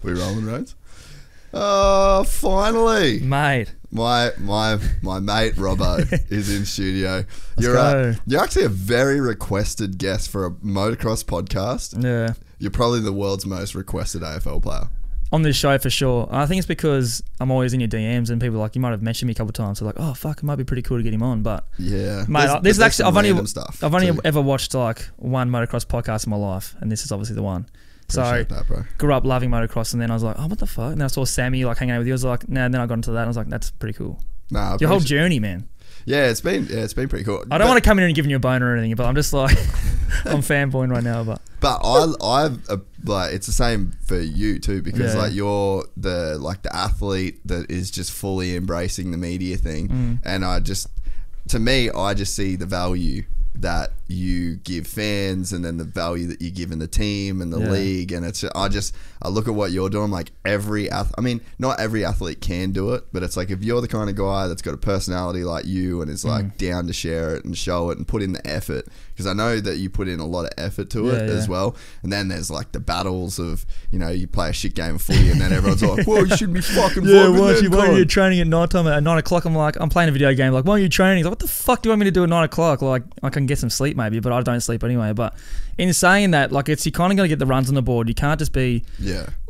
We rolling, Rhodes? Finally, Mate. my mate Robbo is in studio. Go. You're actually a very requested guest for a motocross podcast. Yeah. You're probably the world's most requested AFL player. On this show for sure. I think it's because I'm always in your DMs and people are like, you might have mentioned me a couple of times. So like, oh fuck, it might be pretty cool to get him on. But yeah, mate, this is actually I've only too. ever watched like one motocross podcast in my life, and this is obviously the one. Appreciate that, bro. Grew up loving motocross, and then I was like, oh, what the fuck? And then I saw Sammy like hanging out with you. I was like, nah. And then I got into that, and I was like, that's pretty cool. Nah, your whole journey, man. Yeah, it's been pretty cool. I don't want to come in and give you a boner or anything, but I'm just like, I'm fanboying right now. But I've like it's the same for you too, because like you're the athlete that is just fully embracing the media thing, and I just see the value that you give fans, and then the value that you give in the team and the league, and it's I look at what you're doing. Like not every athlete can do it, but it's like if you're the kind of guy that's got a personality like you and is like down to share it and show it and put in the effort, because I know that you put in a lot of effort to it as well. And then there's like the battles of, you know, you play a shit game of footy and then everyone's like, well, you shouldn't be fucking why are you training at night time at 9 o'clock? I'm like, I'm playing a video game, like, why are you training? He's like, what the fuck do you want me to do at 9 o'clock? Like, I can get some sleep maybe, but I don't sleep anyway. But in saying that, like, you kind of got to get the runs on the board. You can't just be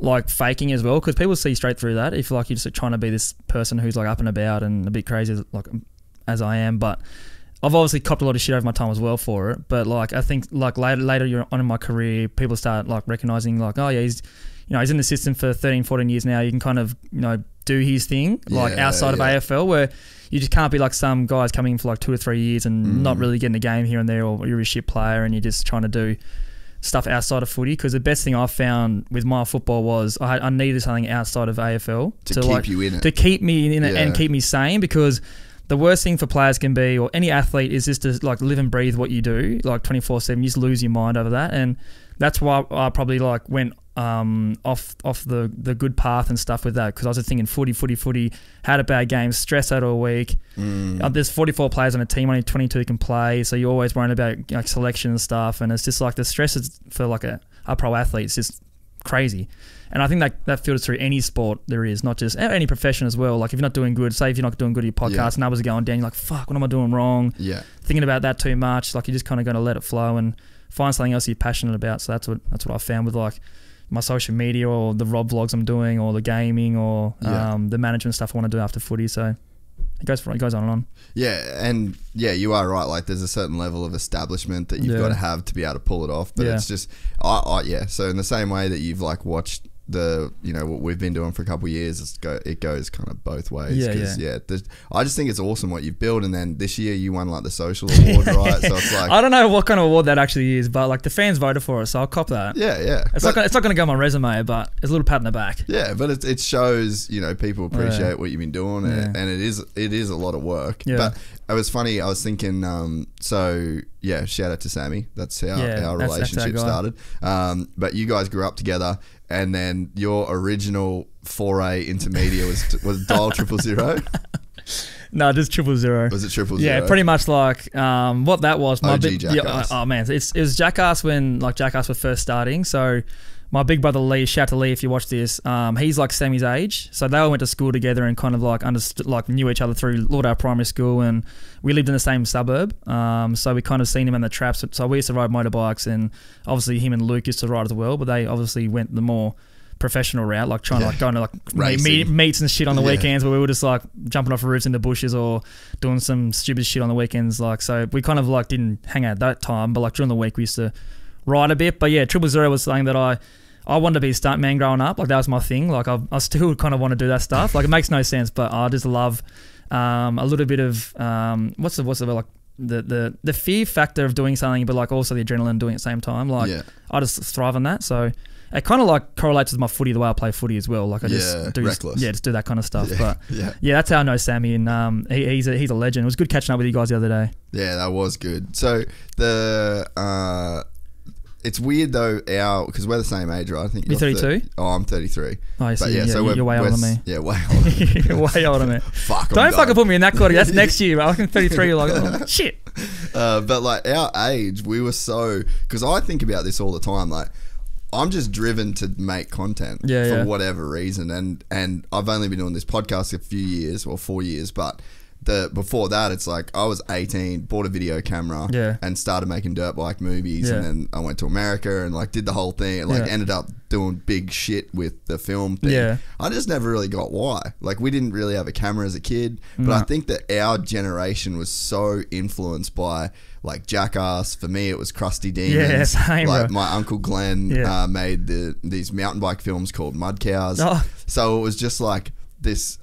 like faking as well, because people see straight through that if like you're just trying to be this person who's like up and about and a bit crazy, like as I am. But I've obviously copped a lot of shit over my time as well for it. But like, I think like later on in my career, people start like recognizing like, oh yeah, he's in the system for 13, 14 years now. You can kind of, you know, do his thing like outside of AFL, where you just can't be like some guys coming in for like 2 or 3 years and not really getting the game here and there, or you're a shit player and you're just trying to do stuff outside of footy. Because the best thing I found with my football was I needed something outside of AFL to keep like, you in it, to keep me in it and keep me sane. Because the worst thing for players can be, or any athlete, is just to like live and breathe what you do like 24/7. You just lose your mind over that, and that's why I probably like went off the good path and stuff with that, because I was just thinking footy, had a bad game, stressed out all week. There's 44 players on a team, only 22 can play, so you're always worrying about like selection and stuff, and it's just like the stress is for like a pro athlete, it's just crazy. And I think that filters through any sport there is, not just any profession as well. Like if you're not doing good, say if you're not doing good at your podcast and others are going down, you're like, fuck, what am I doing wrong? Yeah. Thinking about that too much, like you're just kind of going to let it flow and find something else you're passionate about. So that's what I found with like my social media, or the Rob vlogs I'm doing, or the gaming, or the management stuff I want to do after footy. So it goes on and on. Yeah, and you are right. Like there's a certain level of establishment that you've got to have to be able to pull it off. But it's just, so in the same way that you've like watched what we've been doing for a couple of years, it goes kind of both ways. I just think it's awesome what you've built. And then this year you won like the social award, right? So it's like, I don't know what kind of award that actually is, but like the fans voted for it, so I'll cop that. It's not going to go on my resume, but it's a little pat in the back. But it shows, people appreciate what you've been doing, and it is a lot of work. But it was funny, I was thinking, shout out to Sammy. That's how our relationship started. But you guys grew up together, and then your original foray into media was Dial 000. No, just 000. Was it 000? Yeah, pretty much like what that was. OG Jackass. Oh man, it was Jackass when like Jackass was first starting. So my big brother Lee, shout out to Lee if you watch this, he's like Sammy's age. So they all went to school together and kind of like understood, like knew each other through Lauderdale Primary School, and we lived in the same suburb. So we kind of seen him in the traps. So we used to ride motorbikes, and obviously him and Luke used to ride as well, but they obviously went the more professional route, like trying to like going to like meets and shit on the weekends, where we were just like jumping off roofs in the bushes or doing some stupid shit on the weekends. Like, so we kind of like didn't hang out that time, but like during the week we used to ride a bit. But yeah, 000 was something that I wanted to be a stuntman growing up. Like that was my thing. Like I still kind of want to do that stuff. Like it makes no sense, but I just love a little bit of what's the like the fear factor of doing something, but like also the adrenaline doing it at the same time. Like I just thrive on that. So it kind of like correlates with my footy, the way I play footy as well. Like I just do just do that kind of stuff. But that's how I know Sammy, and he's a legend. It was good catching up with you guys the other day. Yeah, that was good. So it's weird though, because we're the same age, right? I think you're 32. I'm 33. Oh, so you're way older than me. Yeah, way older. You're way older than me. Don't fucking put me in that category. That's next year. I reckon 33. You're like, oh, shit. But like our age, we were so, because I think about this all the time. Like I'm just driven to make content for whatever reason, and I've only been doing this podcast a few years or 4 years, but before that, it's like I was 18, bought a video camera, and started making dirt bike movies, and then I went to America and like did the whole thing, and like ended up doing big shit with the film thing. Yeah. I just never really got why. Like we didn't really have a camera as a kid, but I think that our generation was so influenced by like Jackass. For me, it was Krusty Demons. Yeah, same, like bro. my uncle Glenn made these mountain bike films called Mud Cows. So it was just like this.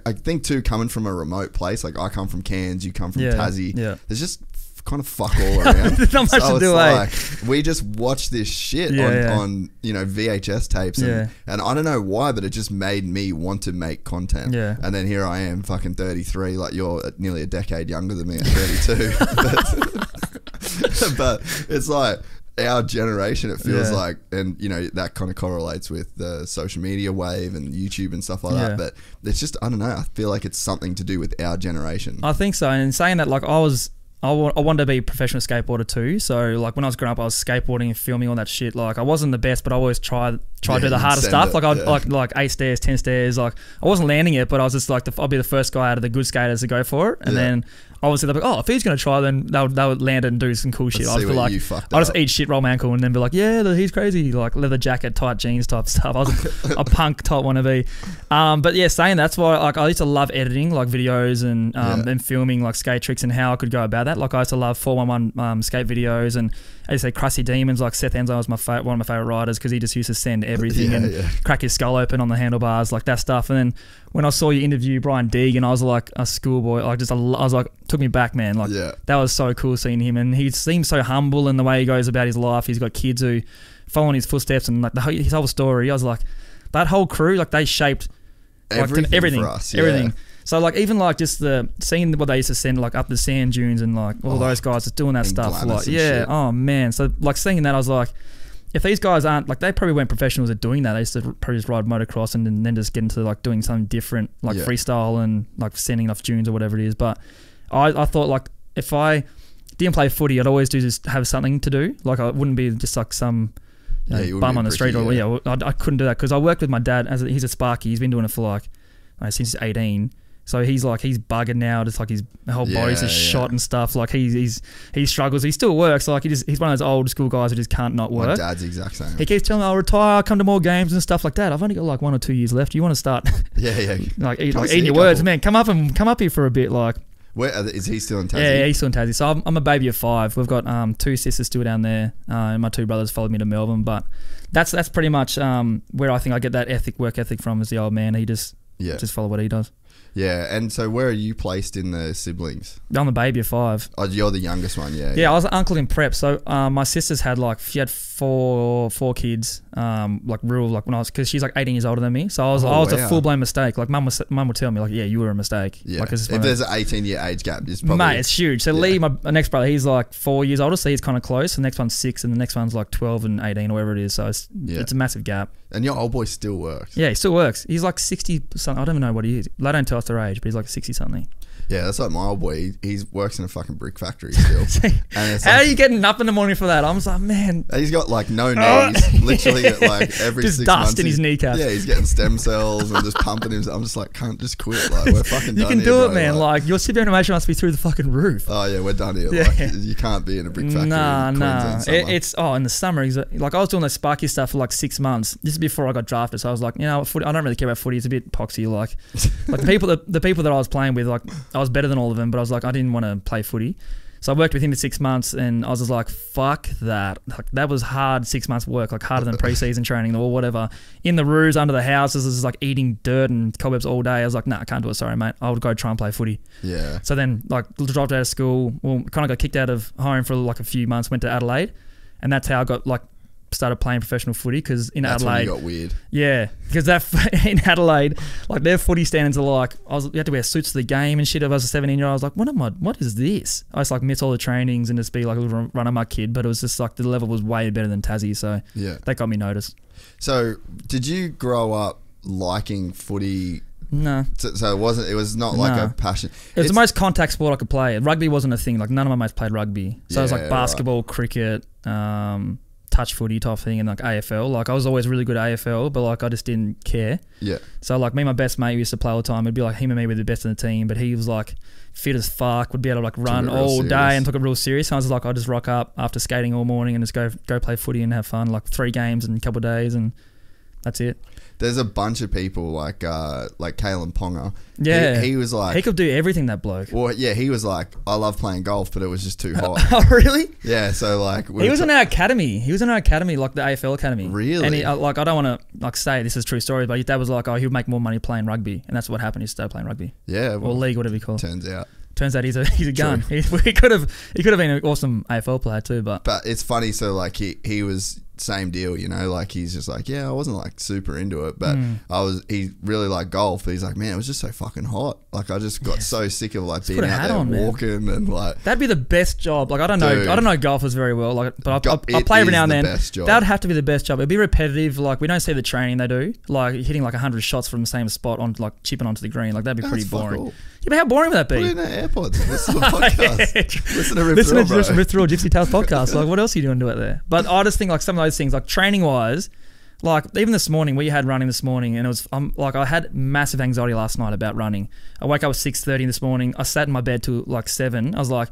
I think too, coming from a remote place, like I come from Cairns, you come from Tassie. Yeah. There's just kind of fuck all around. There's not much to do. Like, we just watch this shit on VHS tapes, and I don't know why, but it just made me want to make content. Yeah. And then here I am, fucking 33. Like you're nearly a decade younger than me at 32. but it's like, our generation, it feels like, and that kind of correlates with the social media wave and YouTube and stuff like that, but it's just, I don't know, I feel like it's something to do with our generation. I think so. And in saying that, like I wanted to be a professional skateboarder too, so like when I was growing up I was skateboarding and filming all that shit. Like I wasn't the best, but I always try to do the harder stuff. Like I'd like 8 stairs, 10 stairs, like I wasn't landing it, but I was just like I'll be the first guy out of the good skaters to go for it, and then obviously they'll be like, oh, if he's going to try, then they would land it and do some cool shit. I'll just eat shit, roll my ankle, and then be like, yeah, he's crazy, like leather jacket, tight jeans type stuff. I was a punk type wannabe. But yeah, saying that's why like I used to love editing like videos and filming like skate tricks and how I could go about that. Like I used to love 411 skate videos, and I used to say Krusty Demons, like Seth Enzo was one of my favorite riders because he just used to send everything and crack his skull open on the handlebars, like that stuff. And then when I saw you interview Brian Deegan, I was like a schoolboy, like I was like, took me back, man. Like that was so cool seeing him, and he seems so humble in the way he goes about his life. He's got kids who follow in his footsteps, and like his whole story. I was like, that whole crew, like they shaped everything for us, everything. So like even like just seeing what they used to send like up the sand dunes and like all those guys just doing that stuff, like oh man. So like seeing that, I was like, if these guys aren't like, they probably weren't professionals at doing that. They used to probably just ride motocross and then just get into like doing something different, like freestyle and like sending off dunes or whatever it is. But I thought like if I didn't play footy, I'd always just have something to do. Like I wouldn't be just like some bum on the street or I couldn't do that because I worked with my dad he's a Sparky. He's been doing it for like since he's 18. So he's buggered now, just like his whole body's just shot and stuff. Like he struggles. He still works. Like he's one of those old school guys who just can't not work. My dad's the exact same. He keeps telling me I'll retire, I'll come to more games and stuff like that. I've only got like 1 or 2 years left. You want to start? Like eating your words, man. Come up here for a bit. Like, where is he still in Tassie? Yeah, he's still in Tassie. So I'm a baby of 5. We've got 2 sisters still down there, and my 2 brothers followed me to Melbourne. But that's pretty much where I think I get that work ethic from. Is the old man. He just follow what he does. Yeah, and so where are you placed in the siblings? I'm the baby of 5. Oh, you're the youngest one, yeah. Yeah, I was an uncle in prep. So my sisters had she had four kids, like real, like when I was, because she's like 18 years older than me. So I was a full blown mistake. Like mum would tell me like, yeah, you were a mistake. Yeah. Like, if there's an 18-year age gap, it's probably... Mate, it's huge. So Lee, my next brother, he's like 4 years older, so he's kind of close. The next one's 6, and the next one's like 12 and 18 or whatever it is. So it's a massive gap. And your old boy still works. Yeah, he still works. He's like 60 something. I don't even know what he is. They don't tell us their age, but he's like 60 something. Yeah, that's like my old boy. He works in a fucking brick factory still. And it's how are you getting up in the morning for that? I'm just like, man. He's got like no knees. Literally at like every just 6 dust months. In his kneecaps. Yeah, he's getting stem cells and just pumping him. I'm just like, can't just quit. Like, we're fucking done. You can here, do bro. it, man. Like your CPR animation must be through the fucking roof. Oh yeah, we're done here. Like, you can't be in a brick factory. Nah. It's in the summer. Like I was doing that Sparky stuff for like 6 months. This is before I got drafted. So I was like, footy, I don't really care about footy. It's a bit poxy. Like the people that I was playing with, like I was better than all of them, but I was like, I didn't want to play footy. So I worked with him for 6 months, and I was just like, fuck that. Like, that was hard 6 months work, like harder than pre-season training or whatever. In the roos, under the houses, just like eating dirt and cobwebs all day. I was like, nah, I can't do it. Sorry, mate. I would go try and play footy. Yeah. So then, like, dropped out of school. Well, kind of got kicked out of home for like a few months, went to Adelaide. And that's how I got, like, started playing professional footy, because in Adelaide... That's when you got weird. Yeah, because in Adelaide, like their footy standards are like, you had to wear suits to the game and shit. If I was a 17-year-old, I was like, what is this? I used to like miss all the trainings and just be like a little run-amok kid, but it was just like the level was way better than Tassie, so that got me noticed. So did you grow up liking footy? No. So it was not like a passion. It was the most contact sport I could play. Rugby wasn't a thing. Like none of my mates played rugby. So it was like basketball, cricket, touch footy type thing in like AFL. Like I was always really good at AFL, but like I just didn't care. Yeah. So like me and my best mate used to play all the time. It'd be like him and me were the best in the team, but he was like fit as fuck, would be able to like run all day and took it real serious. And I was like, I just rock up after skating all morning and just go play footy and have fun, like 3 games in a couple of days, and that's it. There's a bunch of people like Kalen Ponga. Yeah. He was like... He could do everything, that bloke. Well, yeah, he was like, I love playing golf, but it was just too hot. Oh, really? Yeah, so like... He was in our academy. He was in our academy, like the AFL academy. Really? And he, like, I don't want to like say this is a true story, but his dad was like, oh, he'll make more money playing rugby. And that's what happened. He started playing rugby. Yeah. Well, or league, whatever you call it. Turns out he's a gun. He could have been an awesome AFL player too, but it's funny. So like he was same deal, you know. Like he's just like, yeah, I wasn't like super into it, but he really liked golf. But he's like, man, it was just so fucking hot. Like I just got so sick of like being out there walking and like that'd be the best job. Like I don't know golfers very well. Like, but I play every now and then. That would have to be the best job. It'd be repetitive. Like we don't see the training they do. Like hitting like 100 shots from the same spot on like chipping onto the green. Like that'd be pretty boring. Cool. Yeah, but how boring would that be? Put in the AirPods. Listen to a podcast. Listen to Rip Through Gypsy Tales podcast. Like, what else are you doing to it there? But I just think like some of those things, like training wise, like even this morning, we had running this morning, and it was like I had massive anxiety last night about running. I woke up at 6:30 this morning. I sat in my bed till like 7. I was like,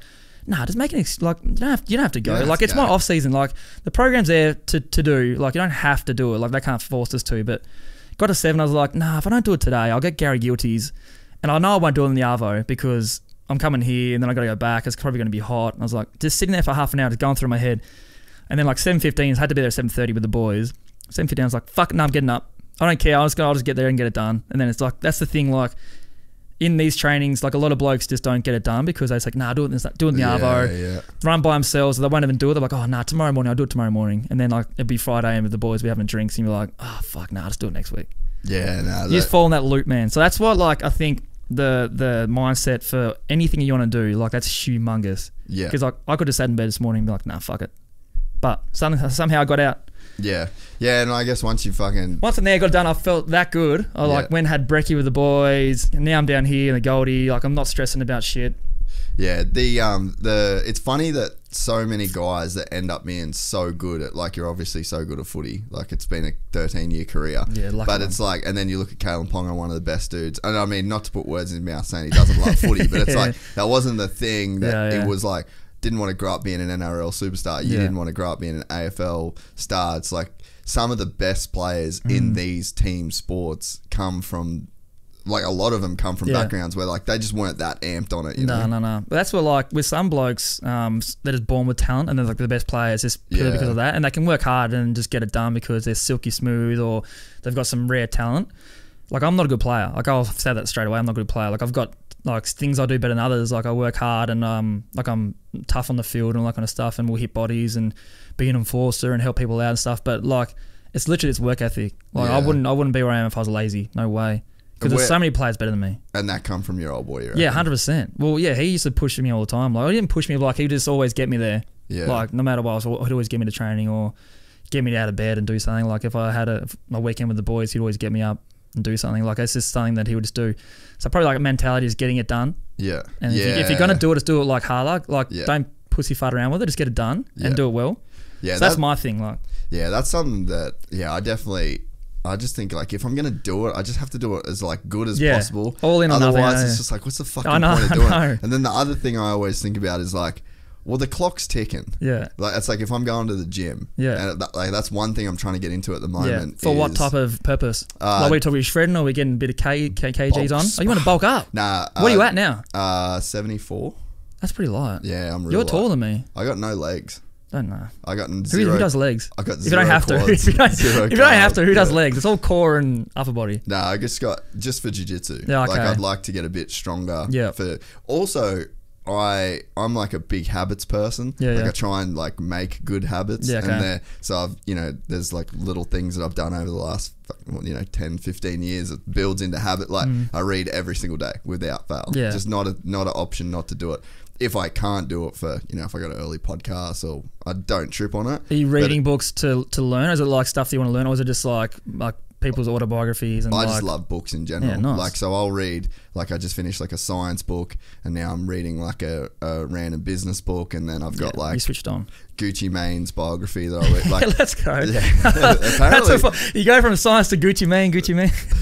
nah, just make it like you don't have to go. Like it's my off season. Like the program's there to do. Like you don't have to do it. Like they can't force us to. But got to 7. I was like, nah, if I don't do it today, I'll get Gary Guilty's. And I know I won't do it in the Arvo because I'm coming here and then I got to go back. It's probably going to be hot. And I was like, just sitting there for half an hour, just going through my head. And then like 7:15, I had to be there at 7:30 with the boys. 7:15, I was like, fuck, no, I'm getting up. I don't care. I'll just get there and get it done. And then it's like, that's the thing. Like in these trainings, like a lot of blokes just don't get it done because they say, nah, do it in the Arvo. Run by themselves. They won't even do it. They're like, oh, nah, tomorrow morning. I'll do it tomorrow morning. And then like it'd be Friday and with the boys, we're having drinks and you're like, oh, fuck, nah, just do it next week. Yeah, nah. You just fall in that loop, man. So that's what like I think the mindset for anything you want to do, like that's humongous. Yeah. Because like I could have sat in bed this morning and be like, nah, fuck it. But somehow I got out. Yeah. Yeah, and I guess once in there I got it done, I felt that good. I like went and had brekkie with the boys, and now I'm down here in the Goldie. Like I'm not stressing about shit. Yeah, it's funny that so many guys that end up being so good at, like you're obviously so good at footy, like it's been a 13-year carear. Yeah, but it's like, and then you look at Kalen Ponga, one of the best dudes. And I mean, not to put words in his mouth saying he doesn't love footy, but it's like that wasn't the thing that it was like. Didn't want to grow up being an NRL superstar. You didn't want to grow up being an AFL star. It's like some of the best players in these team sports come from, like a lot of them come from backgrounds where like they just weren't that amped on it. You know? No. But that's what like with some blokes they're just born with talent and they're like the best players just purely because of that, and they can work hard and just get it done because they're silky smooth or they've got some rare talent. Like I'm not a good player. Like I'll say that straight away. I'm not a good player. Like I've got like things I do better than others. Like I work hard and like I'm tough on the field and all that kind of stuff, and we'll hit bodies and be an enforcer and help people out and stuff. But like it's literally it's work ethic. Like I wouldn't be where I am if I was lazy. No way. Because there's so many players better than me. And that come from your old boy, right? Yeah, 100%. Well, yeah, he used to push me all the time. Like he didn't push me, like he would just always get me there. Yeah. Like no matter what, he'd always get me to training or get me out of bed and do something. Like if I had a weekend with the boys, he'd always get me up and do something. Like it's just something that he would just do. So probably like a mentality is getting it done. Yeah. And if you're gonna do it, just do it like harder. Like don't pussyfoot around with it. Just get it done and do it well. Yeah. So that's my thing. Like. Yeah, that's something that I just think like if I'm gonna do it, I just have to do it as like good as possible. All in. Otherwise, it's just like what's the fucking point of doing it? And then the other thing I always think about is like, well, the clock's ticking. Yeah. Like it's like if I'm going to the gym. Yeah. And like that's one thing I'm trying to get into at the moment. For what type of purpose? Like we talking shredding, or we getting a bit of kgs on? Oh, you want to bulk up? Nah. What are you at now? 74. That's pretty light. Yeah, I'm. You're taller than me. I got no legs. Don't know. I got zero. Who does legs? I got if you don't have to. If you don't have to, who does legs? It's all core and upper body. No, I just got just for jiu-jitsu. Yeah, okay. Like I'd like to get a bit stronger. Yeah. Also, I'm like a big habits person. Yeah, like I try and like make good habits. Yeah, okay. And so I've, there's like little things that I've done over the last 10, 15 years. It builds into habit. Like I read every single day without fail. Yeah. Just not an option not to do it. If I can't do it for, if I got an early podcast or I don't trip on it. Are you reading books to learn? Or is it like stuff that you want to learn, or is it just like people's autobiographies and I just love books in general. Yeah, nice. Like, so I'll read, like I just finished like a science book, and now I'm reading like a random business book, and then I've got like you switched on Gucci Mane's biography that I read. Like, let's go. Yeah. Apparently, you go from science to Gucci Mane.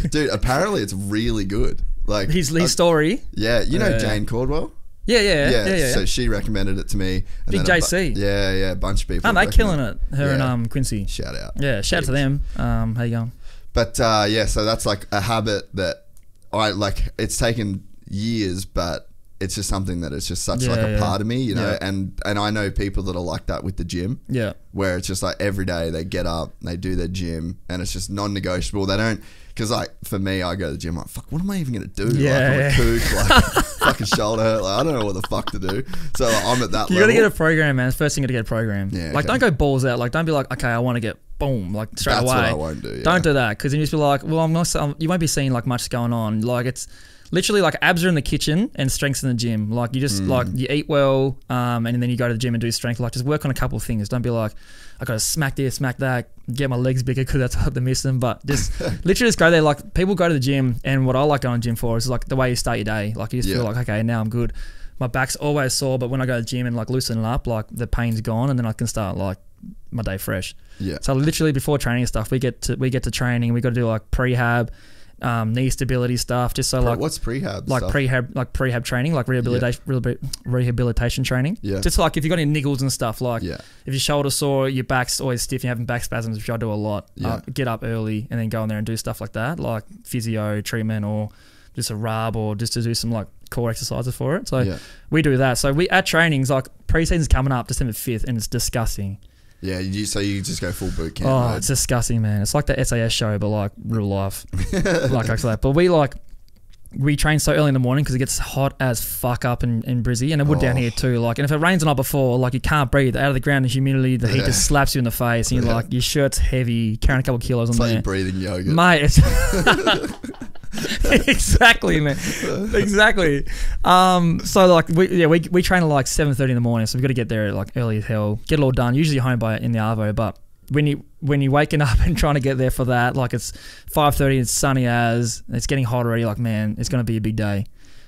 Dude, apparently it's really good. Like his story. Yeah, you know Jane Caldwell? Yeah. So she recommended it to me. And Big JC. Yeah, a bunch of people. Aren't they killing it? Her and Quincy. Shout out. Yeah, shout out to them. How you going? But yeah, so that's like a habit that I like. It's taken years, but it's just something that it's just such like a part of me, you know. And I know people that are like that with the gym. Yeah. Where it's just like every day they get up, they do their gym, and it's just non-negotiable. They don't. Because like for me, I go to the gym like, fuck, what am I even gonna do? Like, I'm a kook, like fucking shoulder hurt. Like I don't know what the fuck to do. So like, I'm at that level. You gotta get a program, man. First thing you gotta get a program. Yeah. Like don't go balls out. Like don't be like, okay, I want to get boom, like straight away. That's what I won't do. Yeah. Don't do that because then you just be like, well, I'm not. You won't be seeing like much going on. Like it's literally like abs are in the kitchen and strength's in the gym. Like you just like you eat well, and then you go to the gym and do strength. Like just work on a couple of things. Don't be like, I gotta smack this, smack that, get my legs bigger because that's what they're missing. But just literally just go there. Like people go to the gym, and what I like going to the gym for is like the way you start your day. Like you just feel like, okay, now I'm good. My back's always sore, but when I go to the gym and like loosen it up, like the pain's gone, and then I can start like my day fresh. Yeah. So literally before training and stuff, we get to training. We got to do like prehab. Knee stability stuff, just so like what's prehab? Like stuff? prehab training, like rehabilitation training. Yeah. Just like if you got any niggles and stuff, like if your shoulder's sore, your back's always stiff, you're having back spasms, which I do a lot. Get up early and then go in there and do stuff like that, like physio treatment or just a rub or just to do some like core exercises for it. So we do that. So we at trainings, like pre-season's coming up December 5th, and it's disgusting. Yeah, so you just go full boot camp. Oh, it's disgusting, man. It's like the SAS show, but like real life. Like that. But we train so early in the morning because it gets hot as fuck up in Brizzy, and it would down here too. Like, and if it rains the night before, like you can't breathe out of the ground, the humidity, the heat just slaps you in the face, and you're like your shirt's heavy, carrying a couple of kilos on there. It's like you're breathing yogurt, mate. Exactly, man. Exactly. So like we train at like 7:30 in the morning, so we've got to get there like early as hell, get it all done. Usually home in the arvo, but when you're waking up and trying to get there for that, like it's 5:30, it's sunny as, it's getting hot already. Like man, it's gonna be a big day.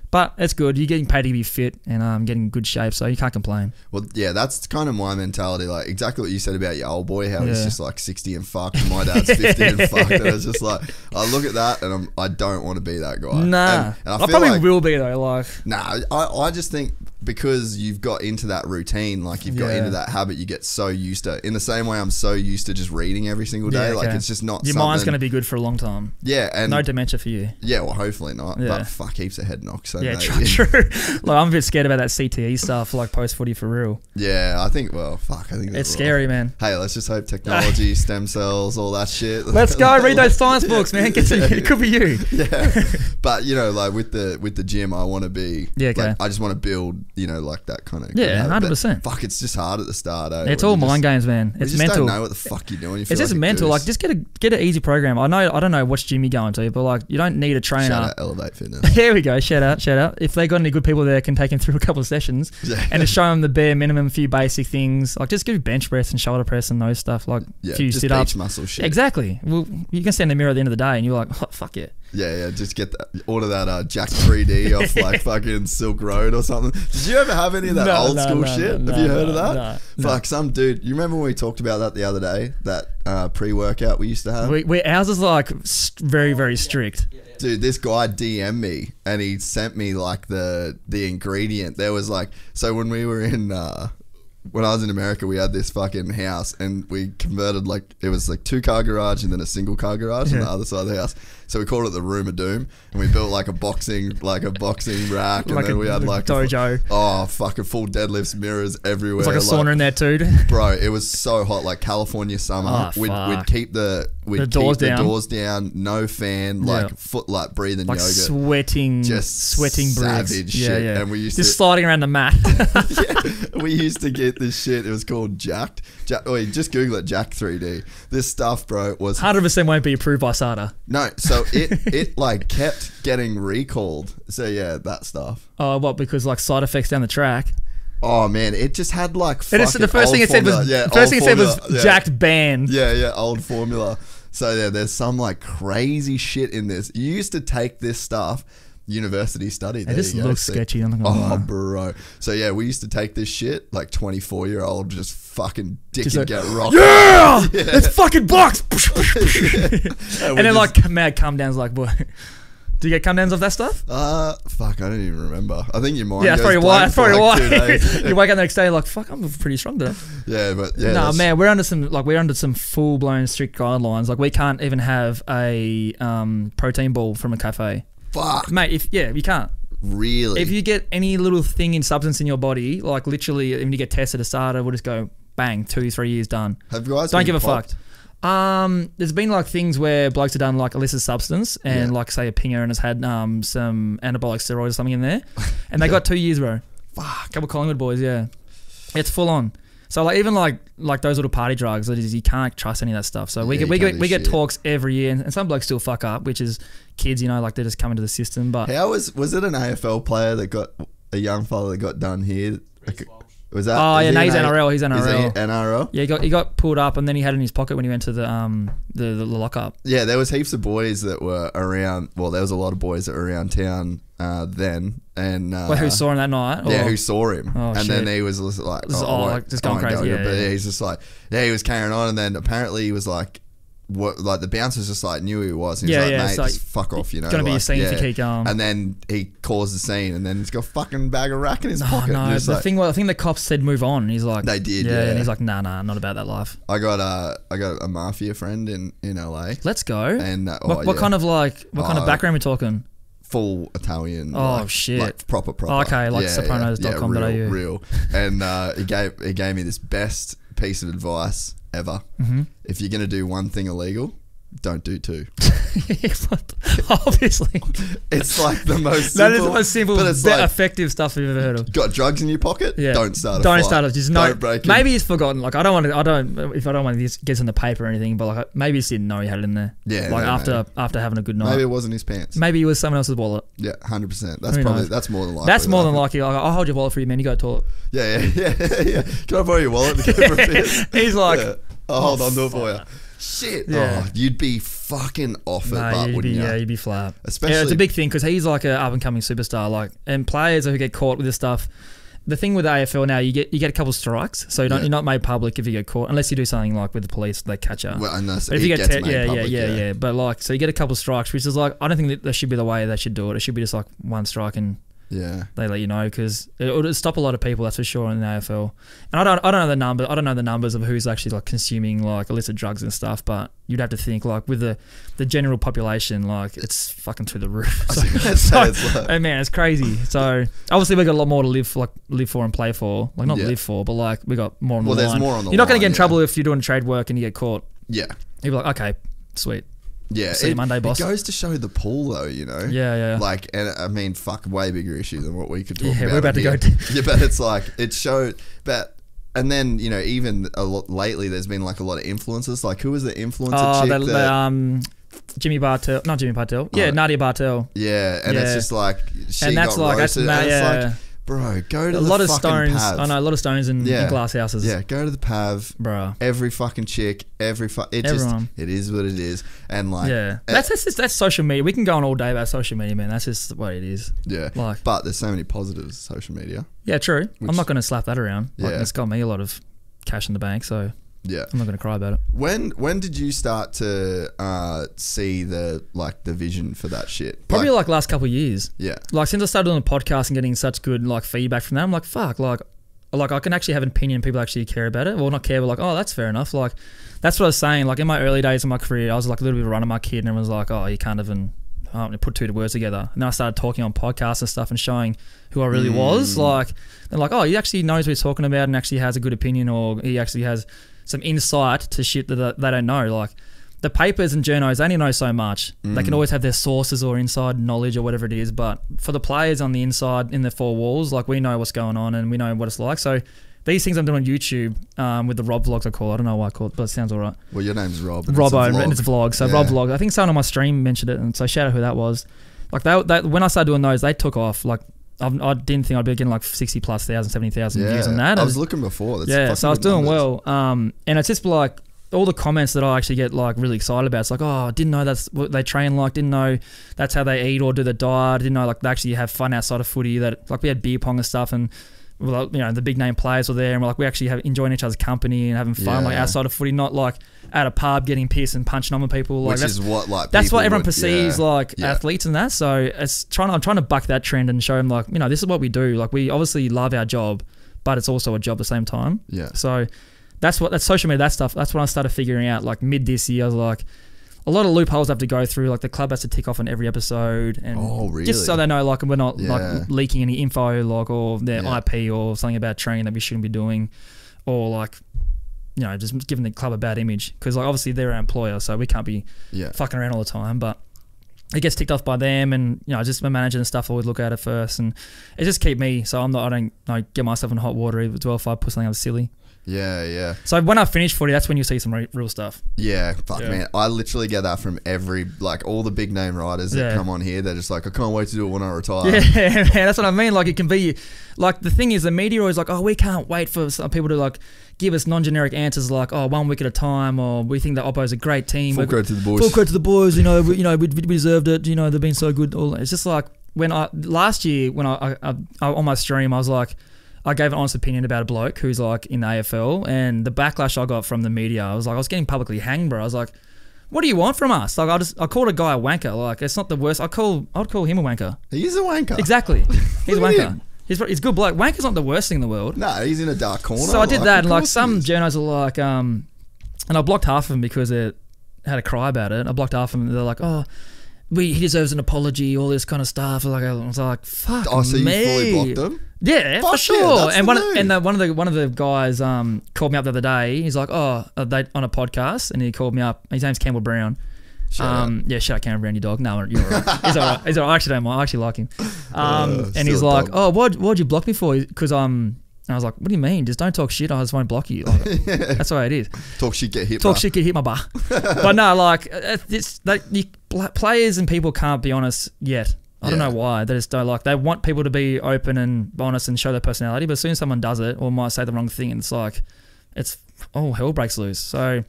But it's good. You're getting paid to be fit and getting in good shape, so you can't complain. Well, yeah, that's kind of my mentality. Like exactly what you said about your old boy, how he's just like 60 and fucked, and my dad's 50 and fucked. And it's just like I look at that and I don't want to be that guy. Nah, and I probably will be though. Like nah, I just think because you've got into that routine, like you've got into that habit, you get so used to it. In the same way I'm so used to just reading every single day. Like it's just not your mind's going to be good for a long time. Yeah. And no dementia for you. Yeah, well hopefully not. Yeah. But fuck, heaps of head knocks. So yeah, true. Like I'm a bit scared about that CTE stuff, like post footy for real. Yeah, I think it's scary, man. Hey, let's just hope technology, stem cells, all that shit. Let's go read those science books, man. It could be you. Yeah. But you know, like with the gym, I want to be like, I just want to build, you know, like that kind of 100%. Fuck, it's just hard at the start. It's all mind games, man. It's just mental. Don't know what the fuck you're doing. It's just like mental. Like just get an easy program. I don't know which gym you're going to, but like you don't need a trainer. Shout out Elevate Fitness. Here we go. Shout out. If they got any good people there, can take him through a couple of sessions and just show him the bare minimum, few basic things. Like just do bench press and shoulder press and those stuff. Like few just sit-ups. beach muscle shit. Exactly. Well, you can stand in the mirror at the end of the day and you're like, oh, fuck it. Yeah. Just get order that Jack 3D off like fucking Silk Road or something. Did you ever have any of that old school shit? Have you heard of that? Fuck, some dude. You remember when we talked about that the other day? That pre-workout we used to have. Ours is like very, very strict. Dude, this guy DM'd me and he sent me like the ingredient. There was like, so when we were in when I was in America, we had this fucking house and we converted like, it was like 2-car garage and then a single car garage on the other side of the house. So we called it the Room of Doom, and we built like a boxing rack, and then we had like dojo. Fucking full deadlifts, mirrors everywhere. It's like a sauna in there too, bro. It was so hot, like California summer. We'd keep the doors down, no fan, like foot like breathing like yoga, sweating savage shit. Yeah. And we used just sliding around the mat. We used to get this shit. It was called Jacked. Wait, just Google it, Jack 3D. This stuff, bro, was 100% won't be approved by SADA. No, so it like kept getting recalled. So yeah, that stuff. Oh, what? Because like side effects down the track. Oh man, it just had like the first thing it said was Jacked banned. Yeah, old formula. So there's some like crazy shit in this. You used to take this stuff university study. It just looks sketchy. I'm not gonna lie. Bro. So yeah, we used to take this shit like 24-year-old just fucking dick just and like, get rocked. Yeah, it's fucking box. And then like mad come downs. Like, boy, do you get come downs off that stuff? Fuck, I don't even remember. I think your mind. Yeah, that's probably why. That's probably like why. You wake up the next day like, fuck, I'm pretty strong today. Yeah, but yeah. No, man, we're under some full blown strict guidelines. Like, we can't even have a protein ball from a cafe. Fuck, mate. You can't. Really? If you get any little thing in substance in your body, like literally, when you get tested, a starter, we'll just go bang, 2-3 years done. Have you guys? Don't give a fuck. There's been like things where blokes have done like illicit substance and like say a pinger and has had some anabolic steroids or something in there, and they got 2 years, bro. Fuck. Couple Collingwood boys, yeah. It's full on. So like even like those little party drugs, you can't trust any of that stuff. So we get talks every year, and some blokes still fuck up, which is kids, you know, like they just come into the system. But how was it an AFL player that got a young fella that got done here? Was that? Oh yeah, no, he's NRL. He's NRL. Is he NRL? Yeah, he got pulled up, and then he had it in his pocket when he went to the lockup. Yeah, there was heaps of boys that were around. Well, there was a lot of boys that were around town then, and who saw him that night? Yeah, who saw him? And shit. then he was like, just going crazy. But he's just like, he was carrying on, and then apparently he was like, what? Like the bouncers just like knew who he was, and he's like, mate, just fuck off, you know. It's gonna be a scene if you keep going. And then he caused the scene, and then he's got a fucking bag of rack in his pocket. No, I think the cops said move on, and he's like, they did, yeah. And he's like, nah, not about that life. I got a mafia friend in LA. Let's go. And what kind of background are we talking? Full Italian. Shit. Like proper. Oh, okay, like sopranos.com.au. Real. And he gave me this best piece of advice ever. Mm-hmm. If you're gonna do one thing illegal, don't do two. Obviously, it's like the most simple, that is the most simple but it's like, effective stuff you've ever heard of. Got drugs in your pocket? Yeah. Don't start it. Just don't break it. Maybe he's forgotten. Like I don't want to get in the paper or anything, but like maybe he just didn't know he had it in there. Yeah. Like after having a good night. Maybe it wasn't his pants. Maybe it was someone else's wallet. Yeah, 100%. That's more than likely. That's more than likely. Like, I'll hold your wallet for you, man. You go to the toilet. Yeah. Can I borrow your wallet? He's like, I'll hold on to it for you. Shit. Yeah. Oh, you'd be fucking off it, wouldn't you? Yeah, you'd be flat. Especially, it's a big thing because he's like an up and coming superstar. Like, and players who get caught with this stuff. The thing with the AFL now, you get a couple strikes, so you're not made public if you get caught, unless you do something like with the police, they catch you. Well, unless if you get public. But like, so you get a couple strikes, which is like, I don't think that should be the way they should do it. It should be just like one strike and they let you know, because it would stop a lot of people, that's for sure, in the AFL. And I don't know the number. I don't know the numbers of who's actually like consuming like illicit drugs and stuff, but you'd have to think like with the general population, like it's fucking through the roof. And man, it's crazy. So obviously we got a lot more to live for and play for. Like not live for, but like we got more on the line. There's more on the line. You're not going to get in trouble if you're doing trade work and you get caught. Yeah. You'd be like, okay, sweet. Yeah, see you Monday, boss. It goes to show the pool, though, you know. Yeah. Like, and I mean, fuck, way bigger issue than what we could talk about. Yeah, we're about to go. Yeah, but it's like it showed, and then you know, even a lot lately, there's been like a lot of influencers. Like, who was the influencer chick Jimmy Bartel, not Jimmy Bartel. Yeah, Nadia Bartel. Yeah, and it's just like she and that's got like roasted. That's like, bro, go to a lot of fucking stones. Pav. I know a lot of stones in glass houses. Yeah, go to the Pav, bro. Every fucking chick, everyone. It is what it is, and like that's social media. We can go on all day about social media, man. That's just what it is. Yeah, like, but there's so many positives of social media. Yeah, true. I'm not going to slap that around. Like, it's got me a lot of cash in the bank, so yeah, I'm not going to cry about it. When did you start to see the vision for that shit? Probably like last couple of years. Yeah, like since I started doing the podcast and getting such good like feedback from them, I'm like, fuck, like I can actually have an opinion. People actually care about it. Well, not care, but like, oh, that's fair enough. Like, that's what I was saying. Like in my early days of my career, I was like a little bit of a runner my kid, and everyone was like, oh, you can't even put two words together. And then I started talking on podcasts and stuff and showing who I really was. Like, they're like, oh, he actually knows what he's talking about and actually has a good opinion, or he actually has some insight to shit that they don't know. Like the papers and journos, they only know so much. They can always have their sources or inside knowledge or whatever it is, but for the players on the inside in the four walls, like we know what's going on and we know what it's like. So these things I'm doing on YouTube with the Rob vlogs, I call it. I don't know why I call it, but it sounds all right. Well, your name's Rob. Robbo, and it's a vlog. So Rob vlog. I think someone on my stream mentioned it, and so shout out who that was. Like they when I started doing those, they took off. Like I didn't think I'd be getting like 60,000, 70,000 views on that. I was looking before. So I was doing well. And it's just like all the comments that I actually get like really excited about. It's like, oh, I didn't know that's what they train like. Didn't know that's how they eat or do the diet. Didn't know like they actually have fun outside of footy. That like we had beer pong and stuff, and well, you know, the big name players were there, and we're like, we actually have enjoying each other's company and having fun, like outside of footy, not like at a pub getting pissed and punching on with people. Like, which is what like that's what everyone perceives like athletes and that. So I'm trying to buck that trend and show them like, you know, this is what we do. Like we obviously love our job, but it's also a job at the same time. Yeah. So that's social media, that stuff. That's when I started figuring out like mid this year. I was like, a lot of loopholes I have to go through. Like the club has to tick off on every episode, and just so they know, like we're not like leaking any info, like or their IP or something about training that we shouldn't be doing, or like, you know, just giving the club a bad image because like obviously they're our employer, so we can't be fucking around all the time. But it gets ticked off by them, and you know, just my manager and stuff always look at it first, and it just keep me. So I don't like, get myself in hot water as well if I put something else silly. Yeah, yeah. So when I finish footy, that's when you see some real stuff. Yeah, fuck man. I literally get that from like all the big name riders that come on here. They're just like, I can't wait to do it when I retire. Yeah, man, that's what I mean. Like it can be, like the thing is the media always like, oh, we can't wait for some people to like give us non-generic answers like, oh, 1 week at a time, or we think that Oppo's a great team. Full credit to the boys. Full credit to the boys. You know, we deserved it. You know, they've been so good. It's just like when last year when I on my stream, I was like, I gave an honest opinion about a bloke who's like in the AFL, and the backlash I got from the media, I was getting publicly hanged, bro. I was like, what do you want from us? Like I called a guy a wanker. Like it's not the worst. I'd call him a wanker. He is a wanker. Exactly. He's a wanker. He's a good bloke. Wanker's not the worst thing in the world. No, he's in a dark corner. So I did that, and like some journos are like, and I blocked half of them because they had a cry about it. I blocked half of them. They're like, oh, he deserves an apology, all this kind of stuff. Like I was like, fuck me. Oh, so you fully blocked them? Yeah, for sure. And one of the guys called me up the other day. He's like, oh, they on a podcast, and he called me up. His name's Campbell Brown. Yeah, shout out Campbell Brown, you dog. No, you're all right. He's all right. He's all right. I actually don't mind. I actually like him. And he's like, oh, what'd you block me for? Because and I was like, what do you mean? Just don't talk shit. I just won't block you. Like, that's the way it is. Talk shit, get hit. Talk shit, get hit my bar. But no, like players and people can't be honest yet. I don't know why. They just don't like. They want people to be open and honest and show their personality. But as soon as someone does it or might say the wrong thing, it's like, hell breaks loose. So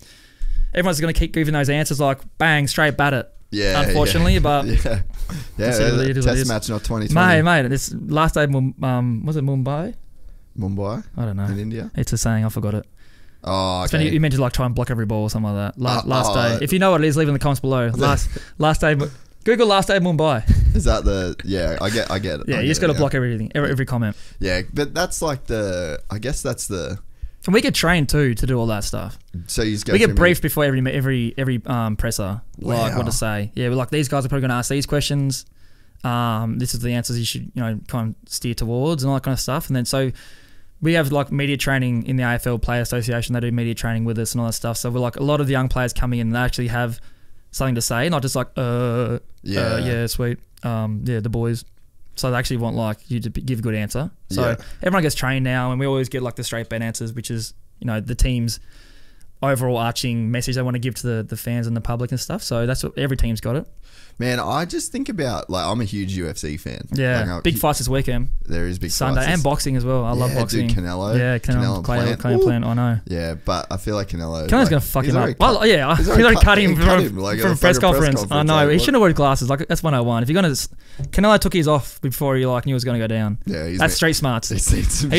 everyone's going to keep giving those answers like bang, straight bat it. Yeah, unfortunately, but test match, not 2020. Mate, it's last day. Was it Mumbai? I don't know. In India? It's a saying. I forgot it. Oh, okay. You meant to like try and block every ball or something like that. Last day. If you know what it is, leave in the comments below. Last day. Google last day of Mumbai. Is that the... Yeah, I get it. Yeah, you just got to block everything, every comment. Yeah, but that's like the... I guess that's the... And we get trained too to do all that stuff. So you just go... We get briefed before every presser. Wow. Like what to say. Yeah, we're like, these guys are probably going to ask these questions. This is the answers you should, kind of steer towards and all that kind of stuff. And then so... We have like media training in the AFL Player Association. They do media training with us and all that stuff. So we're like a lot of the young players coming in and they actually have something to say, not just like, yeah, sweet, the boys. So they actually want like you to give a good answer. So everyone gets trained now, and we always get like the straight bet answers, which is the team's overall arching message they want to give to the fans and the public and stuff. So that's what every team's got it. Man, I just think about, like, I'm a huge UFC fan. Yeah, like, big fights this weekend. There is big Sunday fights. And boxing as well. I love boxing. Dude, Canelo. Yeah, Canelo Plant, I know. Yeah, but I feel like Canelo's going to fuck him up. Well, yeah, he's already cut him from a press conference. I know. He shouldn't have worn glasses. Like, that's 101. If you're going to... Canelo took his off before he knew it was going to go down. Yeah, that's street smarts. He's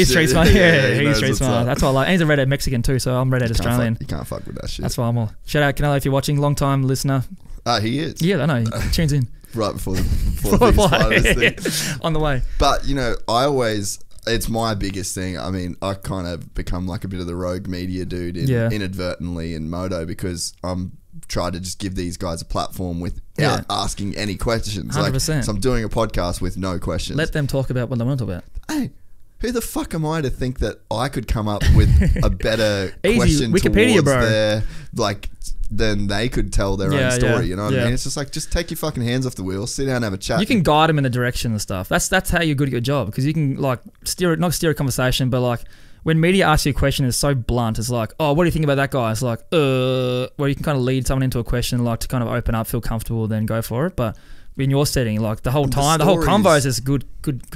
street smart. Yeah, he's street smart. That's why I like. And he's a redhead Mexican too, so I'm redhead Australian. You can't fuck with that shit. That's why I'm all... Shout out Canelo if you're watching. Long time listener. He is. Yeah, I know. He tunes in. Right before the biggest thing. On the way. But, it's my biggest thing. I mean, I kind of become like a bit of the rogue media dude inadvertently in moto because I'm trying to just give these guys a platform without asking any questions. 100%. Like, so I'm doing a podcast with no questions. Let them talk about what they want to talk about. Hey, who the fuck am I to think that I could come up with a better question Wikipedia, bro. Then they could tell their own story, you know what I mean? It's just like, just take your fucking hands off the wheel, sit down and have a chat. You can guide them in the direction and stuff. That's how you're good at your job, because you can like not steer a conversation, but like when media asks you a question, it's so blunt. It's like, oh, what do you think about that guy? It's like, where you can kind of lead someone into a question, like to kind of open up, feel comfortable, then go for it. But in your setting, like the whole time, the whole convo is just good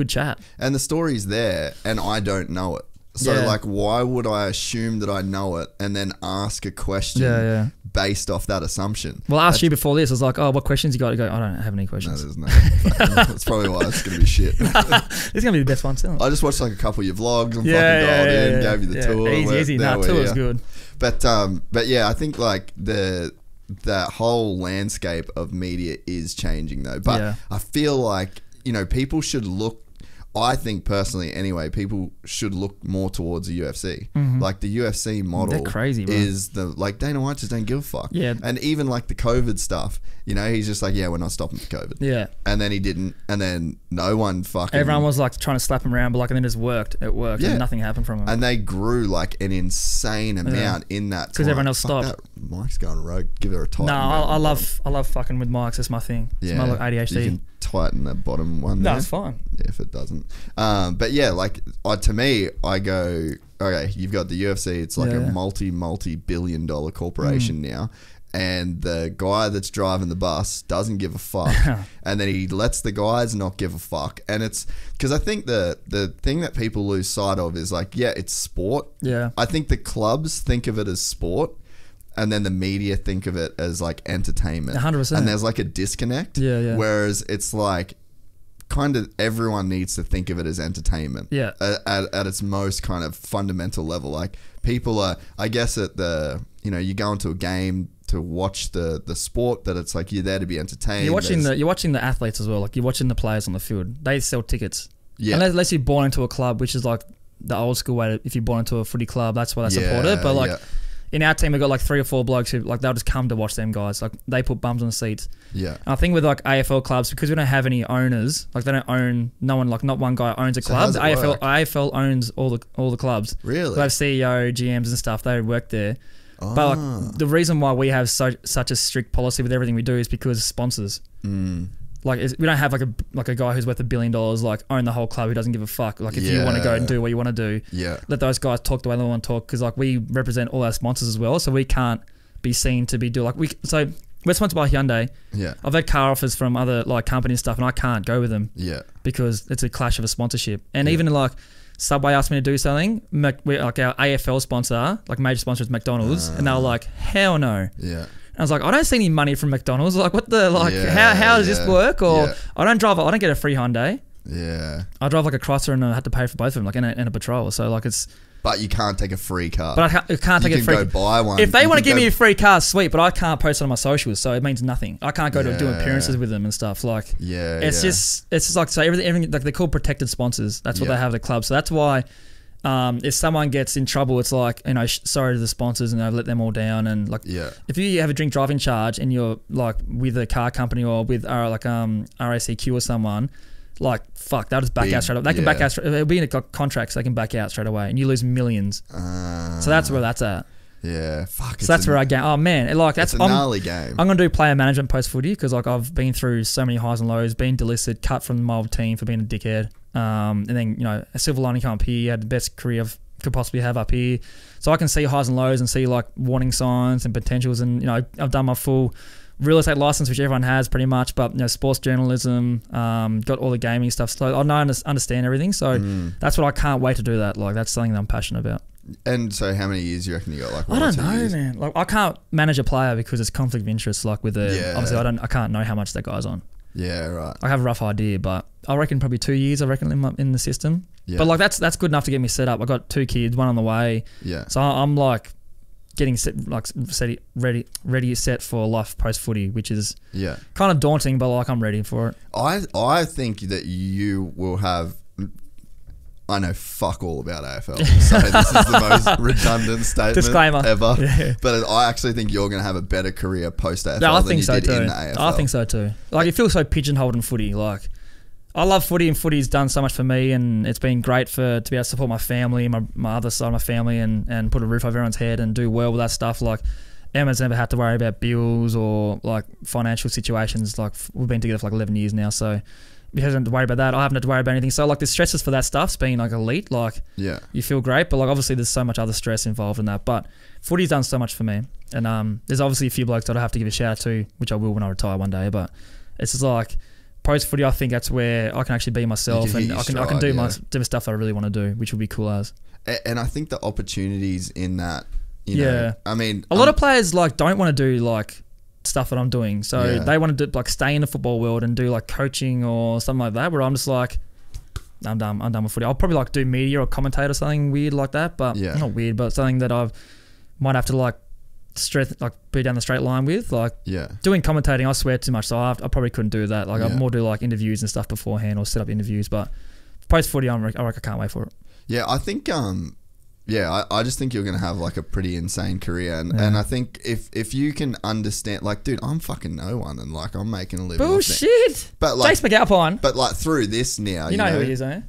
chat. And the story's there, and I don't know it. So like, why would I assume that I know it and then ask a question based off that assumption? Well, I asked you before this. I was like, oh, what questions you got? You go, I don't have any questions. No, there's no. That's probably why it's going to be shit. This is going to be the best one still. I just watched like a couple of your vlogs and fucking dialed in, gave you the tour. Easy. Nah, tour was good. But yeah, I think like that whole landscape of media is changing though. But I feel like, you know, people should look, I think personally anyway, people should look more towards the UFC. Like the UFC model is like Dana White just don't give a fuck. Yeah. And even like the COVID stuff, you know, he's just like, yeah, we're not stopping for COVID. Yeah. And then he didn't. And then no one fucking... Everyone was like trying to slap him around, but like, and then it just worked. It worked. And nothing happened from him. And they grew like an insane amount in that time. Because everyone else stopped. That Mike's going rogue. Give her a tighten. No, I love fucking with mics. That's my thing. It's my like ADHD. You can tighten that bottom one there. No, it's fine. Yeah, if it doesn't. But yeah, like to me, I go, okay, you've got the UFC. It's like a multi-billion-dollar corporation now. And the guy that's driving the bus doesn't give a fuck. And then he lets the guys not give a fuck. And it's because I think the thing that people lose sight of is like, yeah, it's sport. Yeah. I think the clubs think of it as sport. And then the media think of it as like entertainment. 100%. And there's like a disconnect. Yeah. Whereas it's like kind of everyone needs to think of it as entertainment. Yeah. At its most kind of fundamental level. Like people are, I guess at the, you know, you go into a game to watch the sport, that it's like you're there to be entertained. You're watching the athletes as well. Like you're watching the players on the field. They sell tickets. Yeah. Unless you're born into a club, which is like the old school way. If you're born into a footy club, that's why they support it. But like in our team, we've got like 3 or 4 blokes who like they'll just come to watch them guys. Like they put bums on the seats. Yeah. And I think with like AFL clubs, because we don't have any owners, like they don't own, no one, like not one guy owns a club. The AFL owns all the clubs. Really? They have CEO, GMs and stuff. They work there. But like, the reason why we have such a strict policy with everything we do is because sponsors. Like we don't have like a guy who's worth $1 billion like own the whole club who doesn't give a fuck. Like if you want to go and do what you want to do, let those guys talk the way they want to talk, because like we represent all our sponsors as well, so we can't be seen to be so we're sponsored by Hyundai. Yeah, I've had car offers from other like companies and stuff, and I can't go with them. Yeah, because it's a clash of a sponsorship. And even like Subway asked me to do something. Like our AFL sponsor, like major sponsor is McDonald's, and they were like, hell no. Yeah. And I was like, I don't see any money from McDonald's. Like, what the like? How does this work? Or I don't get a free Hyundai. Yeah. I drive like a Crosser, and I had to pay for both of them, like in a Patrol. So like it's. But you can't take a free car. But I can't take a free. You can go buy one. If they want to give me a free car, sweet. But I can't post it on my socials, so it means nothing. I can't go to do appearances with them and stuff. Like, it's just like, so everything like they're called protected sponsors. That's what they have at the club. So that's why. If someone gets in trouble, it's like, you know, sorry to the sponsors, and I've let them all down. And like, if you have a drink driving charge and you're like with a car company or with RACQ or someone, like fuck, they'll just back out straight away. They can back out. It'll be in a contract, so they can back out straight away, and you lose millions. So that's where that's at. Yeah, fuck. So that's where I go. Oh man, like that's a gnarly game. I'm gonna do player management post footy, because like I've been through so many highs and lows, been delisted, cut from my old team for being a dickhead. And then, you know, a silver lining come up here, had the best career I could possibly have up here. So I can see highs and lows and see like warning signs and potentials. And, you know, I've done my full real estate license, which everyone has pretty much, but, you know, sports journalism, got all the gaming stuff. So I know, understand everything. So that's what I can't wait to do that. Like, that's something that I'm passionate about. And so how many years do you reckon you got? Like, I don't know, man. Like, I can't manage a player because it's conflict of interest. Like with obviously I can't know how much that guy's on. Yeah, right. I have a rough idea, but I reckon probably 2 years. I reckon in the system. Yeah. But like that's good enough to get me set up. I got 2 kids, one on the way. Yeah. So I'm like getting set, like ready set for life post footy, which is kind of daunting, but like I'm ready for it. I think that you will have. I know fuck all about AFL, so this is the most redundant statement Disclaimer. ever. Yeah. But I actually think you're going to have a better career post AFL than you did in the AFL. I think so too. Like, you feel so pigeonholed in footy. Like, I love footy, and footy's done so much for me, and it's been great to be able to support my family, my other side of my family, and put a roof over everyone's head and do well with that stuff. Like, Emma's never had to worry about bills or like financial situations. Like, we've been together for like 11 years now, so he hasn't had to worry about that. I haven't had to worry about anything. So like the stresses for that stuff's been like elite. Like you feel great, but like obviously there's so much other stress involved in that. But footy's done so much for me, and there's obviously a few blokes that I have to give a shout out to, which I will when I retire one day. But it's just like post footy, I think that's where I can actually be myself, and I can do my stuff that I really want to do, which will be cool as. And I think the opportunities in that, you know, I mean, a lot of players like don't want to do like stuff that I'm doing, so they want to do, like stay in the football world and do like coaching or something like that. Where I'm just like, I'm done with footy. I'll probably like do media or commentate or something weird like that, but not weird, but something that I might have to like be down the straight line with. Like doing commentating, I swear too much, so I probably couldn't do that. Like I'd more do like interviews and stuff beforehand or set up interviews. But post footy, I reckon I can't wait for it. Yeah, I think I just think you're going to have like a pretty insane career. And I think if you can understand, like, dude, I'm fucking no one and like I'm making a living. Bullshit. But like, Jace McAlpine. But like through this now, you know who he is, eh?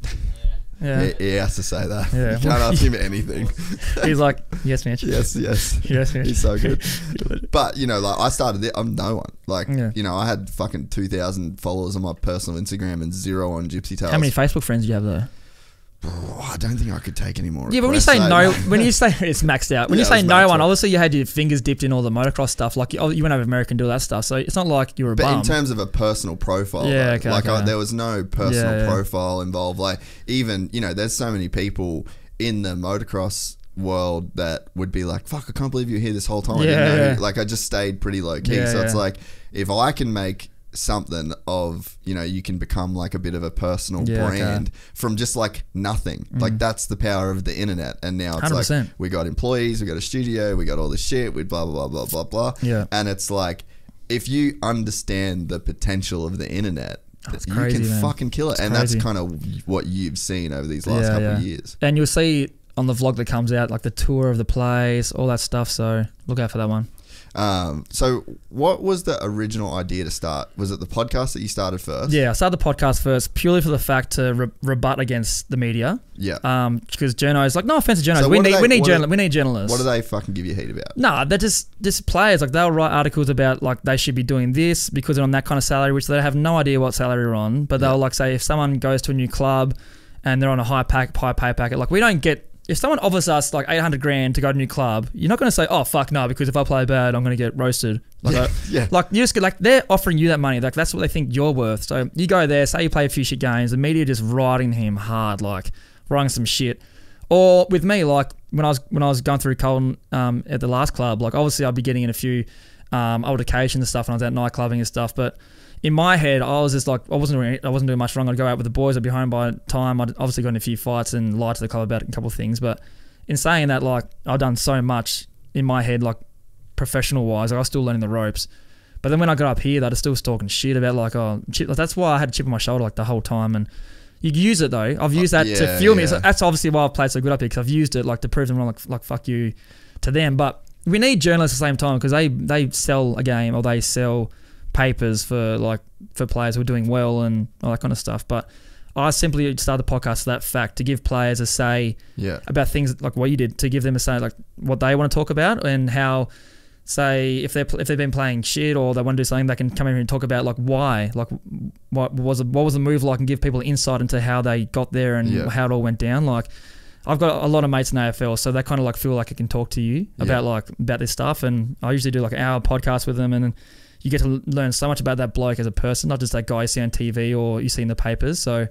Yeah. He has to say that. Yeah. You can't ask him anything. He's like, yes, Mitch. Yes. Yes, Mitch. He's so good. But, you know, like I started it, I'm no one. Like, you know, I had fucking 2,000 followers on my personal Instagram and 0 on Gypsy Tales. How many Facebook friends do you have though? I don't think I could take any more. Yeah, but when you say no, when you say it's maxed out, when you say no one, obviously you had your fingers dipped in all the motocross stuff. Like you went over America and do that stuff, so it's not like you were a bum. But in terms of a personal profile, there was no personal profile involved. Like even, you know, there's so many people in the motocross world that would be like, fuck, I can't believe you're here this whole time. Like I just stayed pretty low key. So it's like, if I can make something of, you know, you can become like a bit of a personal brand from just like nothing. Like that's the power of the internet. And now it's 100%. Like we got employees, we got a studio, we got all this shit, we blah blah blah blah blah. Yeah. And it's like, if you understand the potential of the internet, you can fucking kill it. And that's kind of what you've seen over these last couple of years. And you'll see on the vlog that comes out, like the tour of the place, all that stuff. So look out for that one. So what was the original idea to start? Was it the podcast that you started first? Yeah, I started the podcast first purely for the fact to rebut against the media. Yeah. Because journos, like, no offense to journos, so we need journalists. What do they fucking give you heat about? No, they're just players. Like they'll write articles about like they should be doing this because they're on that kind of salary, which they have no idea what salary they're on. But they'll like say if someone goes to a new club and they're on a high pay packet, like we don't get. If someone offers us like 800 grand to go to a new club, you're not going to say, "Oh fuck no," because if I play bad, I'm going to get roasted. Like, like you just get like they're offering you that money, like that's what they think you're worth. So you go there, say you play a few shit games, the media just riding him hard, like writing some shit. Or with me, like when I was going through Colton at the last club, like obviously I'd be getting in a few altercations and stuff when I was out nightclubbing and stuff, but in my head, I was just like, I wasn't doing much wrong. I'd go out with the boys. I'd be home by time. I'd obviously got in a few fights and lied to the club about a couple of things. But in saying that, like, I've done so much in my head, like, professional-wise. Like, I was still learning the ropes. But then when I got up here, they were still talking shit about, like, that's why I had a chip on my shoulder, like, the whole time. And you use it, though. I've used that to fuel me. So that's obviously why I've played so good up here, because I've used it, like, to prove them wrong, like fuck you to them. But we need journalists at the same time, because they sell a game or they sell papers for players who are doing well and all that kind of stuff. But I simply started the podcast for that fact, to give players a say about things like what you did, to give them a say like what they want to talk about, and how, say, if they've been playing shit or they want to do something, they can come in here and talk about like why, like what was the move like, and give people insight into how they got there and how it all went down. Like I've got a lot of mates in AFL, so they kind of like feel like I can talk to you about this stuff, and I usually do like an hour podcast with them, and you get to learn so much about that bloke as a person, not just that guy you see on TV or you see in the papers. So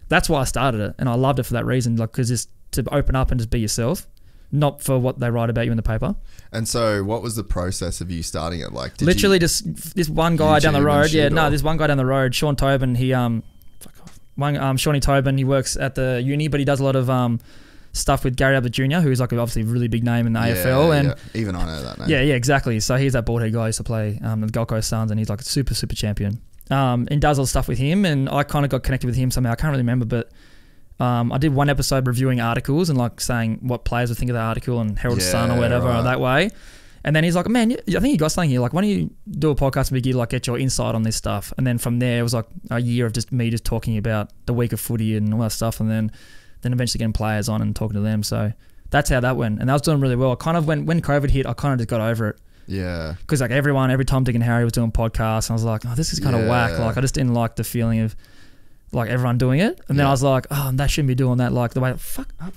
that's why I started it, and I loved it for that reason, like because just to open up and just be yourself, not for what they write about you in the paper. And so what was the process of you starting it? Like literally just this one guy down the road. This one guy down the road, Sean Tobin, Shawnee Tobin, he works at the uni, but he does a lot of stuff with Gary Ablett Jr., who's like obviously a really big name in the AFL. And even I know that name. Yeah, exactly. So he's that bald head guy who used to play the Gold Coast Suns, and he's like a super, super champion. And does all the stuff with him, and I kind of got connected with him somehow. I can't really remember, but I did one episode reviewing articles and like saying what players would think of the article and Herald Sun or whatever that way. And then he's like, man, I think you got something here. Like, why don't you do a podcast with Biggie, like get your insight on this stuff? And then from there, it was like a year of just me just talking about the week of footy and all that stuff. And then eventually getting players on and talking to them. So that's how that went. And that was doing really well. I kind of, when COVID hit, I kind of just got over it. Yeah. Because like every Tom, Dick and Harry was doing podcasts, and I was like, oh, this is kind of whack. Like I just didn't like the feeling of like everyone doing it. And then I was like, oh, they shouldn't be doing that. Like the way, fuck up.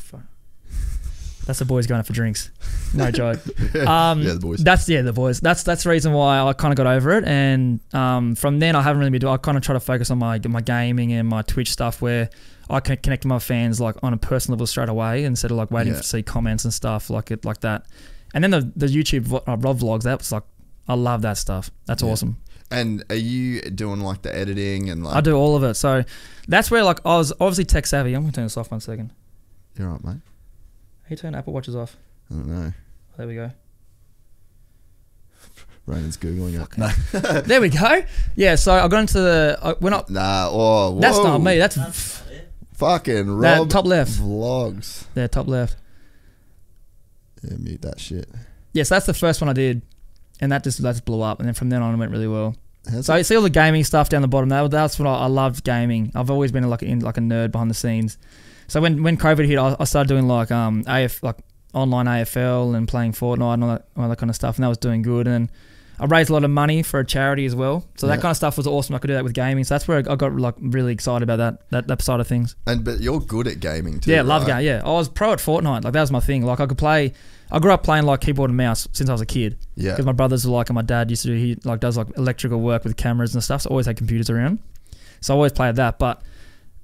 That's the boys going out for drinks. No joke. The boys. The boys. That's the reason why I kind of got over it. And from then I haven't really been doing, I kind of try to focus on my gaming and my Twitch stuff, where I can connect with my fans like on a personal level straight away instead of like waiting to see comments and stuff like that. And then the YouTube Rob vlogs, that was like, I love that stuff. That's awesome. And are you doing like the editing and like? I do all of it. So that's where like I was obviously tech savvy. I'm gonna turn this off 1 second. You're right, mate. How you turn Apple Watches off? I don't know. There we go. Raymond's Googling it. There we go. Yeah, so I got into the... we're not... Nah, whoa. That's not me. That's... Fucking Rob top left. Vlogs. Yeah, top left. Yeah, mute that shit. Yes, that's the first one I did. And that just blew up. And then from then on, it went really well. So you see all the gaming stuff down the bottom. That's what I loved gaming. I've always been like a nerd behind the scenes. So when COVID hit, I started doing like online AFL and playing Fortnite and all that kind of stuff. And that was doing good. And I raised a lot of money for a charity as well. So that kind of stuff was awesome. I could do that with gaming. So that's where I got like really excited about that side of things. But you're good at gaming too. Yeah, love game. Yeah, I was pro at Fortnite. Like that was my thing. Like I could play. I grew up playing like keyboard and mouse since I was a kid. Yeah. Because my brothers were like, and my dad used to do. He like does like electrical work with cameras and stuff. So I always had computers around. So I always played that. But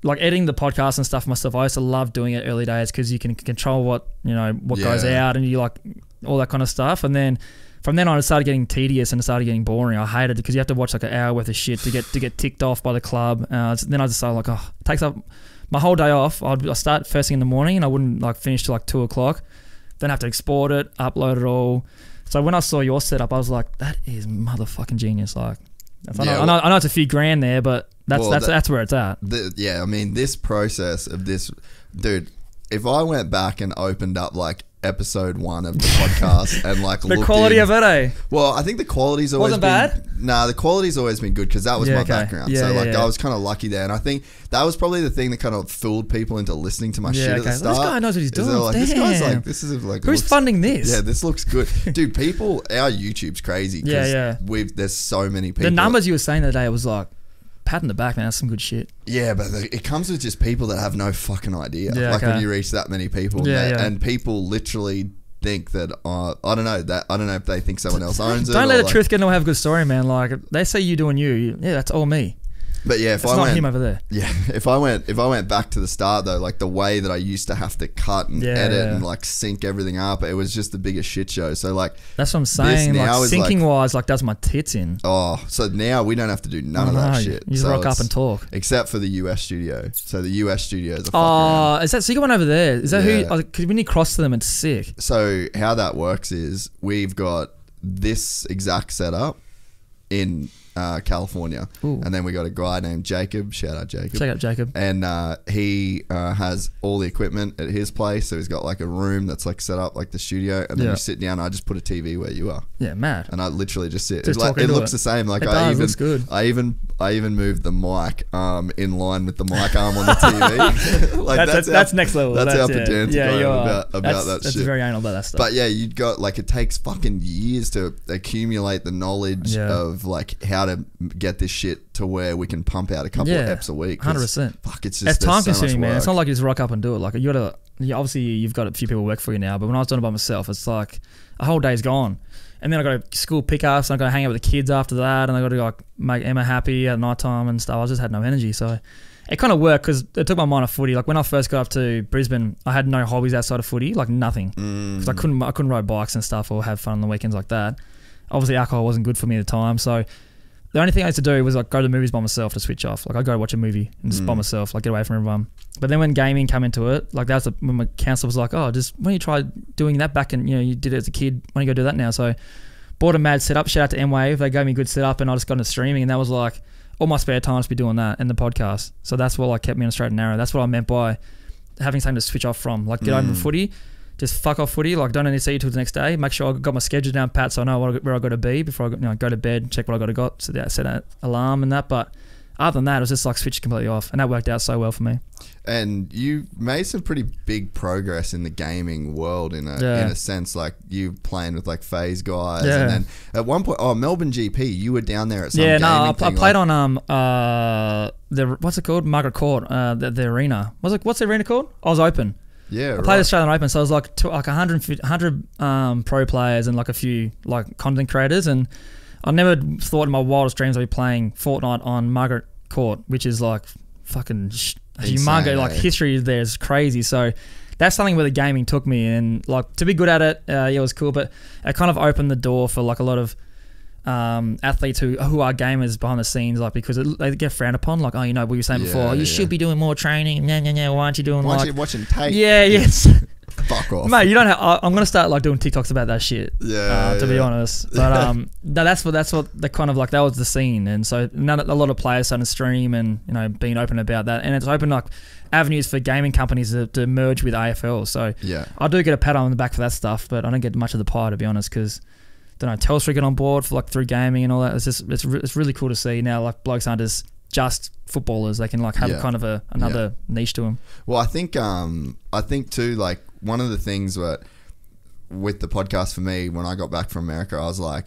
like editing the podcast and stuff myself, I used to love doing it early days because you can control what goes out and you like all that kind of stuff. And then from then on, it started getting tedious and it started getting boring. I hated it because you have to watch like an hour worth of shit to get ticked off by the club. Then I decided like, it takes up my whole day off. I'd start first thing in the morning and I wouldn't like finish till like 2 o'clock. Then I have to export it, upload it all. So when I saw your setup, I was like, that is motherfucking genius. Like, I know it's a few grand there, but that's where it's at. I mean, this process of this, dude, if I went back and opened up like episode 1 of the podcast and like the quality of it, eh? Well, I think the quality's always wasn't bad. Nah, the quality's always been good because that was my background. Yeah, so I was kind of lucky there, and I think that was probably the thing that kind of fooled people into listening to my shit at the start. This guy knows what he's doing. Like, this guy's like, this is like, who's funding this? Yeah, this looks good, dude. Our YouTube's crazy. There's so many people. The numbers you were saying the other day, it was like, pat in the back, man. That's some good shit. Yeah, but it comes with just people that have no fucking idea. When you reach that many people, and people literally think that I don't know if they think someone else owns it. Don't let the truth get in the way of a good story, man. Like they say you doing you, that's all me. But yeah, if I went, not him over there. Yeah, if I went back to the start though, like the way that I used to have to cut and edit and like sync everything up, it was just the biggest shit show. So like that's what I'm saying. Like syncing wise, like does my tits in. Oh, so now we don't have to do none of that shit. You just rock up and talk. Except for the US studio. So the US studio is is that so you got one over there? Is that who? Because when you cross to them, it's sick. So how that works is we've got this exact setup in California. Ooh. And then we got a guy named Jacob. Shout out Jacob. Check out Jacob. And he has all the equipment at his place. So he's got like a room that's like set up like the studio. And then you sit down. I just put a TV where you are. Yeah, mad. And I literally just sit. It looks the same. Like looks good. I even moved the mic in line with the mic arm on the TV. Like that's next level. That's how pedantic I am about that shit. That's very anal about that stuff. But yeah, you'd got like it takes fucking years to accumulate the knowledge of like how to get this shit to where we can pump out a couple of eps a week. 100%. Fuck, it's just time consuming, man. It's not like you just rock up and do it. Like you gotta. Obviously, you've got a few people work for you now, but when I was doing it by myself, it's like a whole day's gone. And then I got to school pickups, and I got to hang out with the kids after that, and I got to like make Emma happy at night time and stuff. I just had no energy, so it kind of worked because it took my mind off footy. Like when I first got up to Brisbane, I had no hobbies outside of footy, like nothing, because I couldn't ride bikes and stuff or have fun on the weekends like that. Obviously, alcohol wasn't good for me at the time, so the only thing I used to do was like go to the movies by myself to switch off. Like I'd go watch a movie and just by myself, like get away from everyone. But then when gaming came into it, like that's when my counsellor was like, "Oh, just why don't you try doing that back and you did it as a kid? Why don't you go do that now?" So bought a mad setup. Shout out to M-Wave. They gave me a good setup and I just got into streaming, and that was like all my spare time to be doing that and the podcast. So that's what like kept me on a straight and narrow. That's what I meant by having something to switch off from. Like get over the footy. Just fuck off footy. Like don't need to see you till the next day. Make sure I got my schedule down pat so I know where I got to be before I go to bed. Check what I got. So that set an alarm and that. But other than that, it was just like switch completely off, and that worked out so well for me. And you made some pretty big progress in the gaming world in a sense. Like you playing with like FaZe guys, and then at one point, Melbourne GP, you were down there at some I played on what's it called, Margaret Court, the arena. What's the arena called? I was open. Yeah, I played Australian Open, so I was like 100 pro players and like a few like content creators, and I never thought in my wildest dreams I'd be playing Fortnite on Margaret Court, which is like fucking humongous. Like history there is crazy. So that's something where the gaming took me, and like to be good at it, it was cool. But it kind of opened the door for like a lot of athletes who are gamers behind the scenes, like because they get frowned upon. Like, oh, you know, we were saying before, you should be doing more training. Why aren't you doing? Why aren't you watching tape? Yes. Fuck off, mate. You don't have. I'm gonna start like doing TikToks about that shit. To be honest, but that's what the kind of like that was the scene, and so a lot of players starting to stream and being open about that, and it's opened like avenues for gaming companies to merge with AFL. So I do get a pat on the back for that stuff, but I don't get much of the pie, to be honest, because Telstra get on board for like through gaming and all that. It's really cool to see now. Like blokes aren't just footballers; they can like have kind of another niche to them. Well, I think too, like one of the things with the podcast for me when I got back from America, I was like,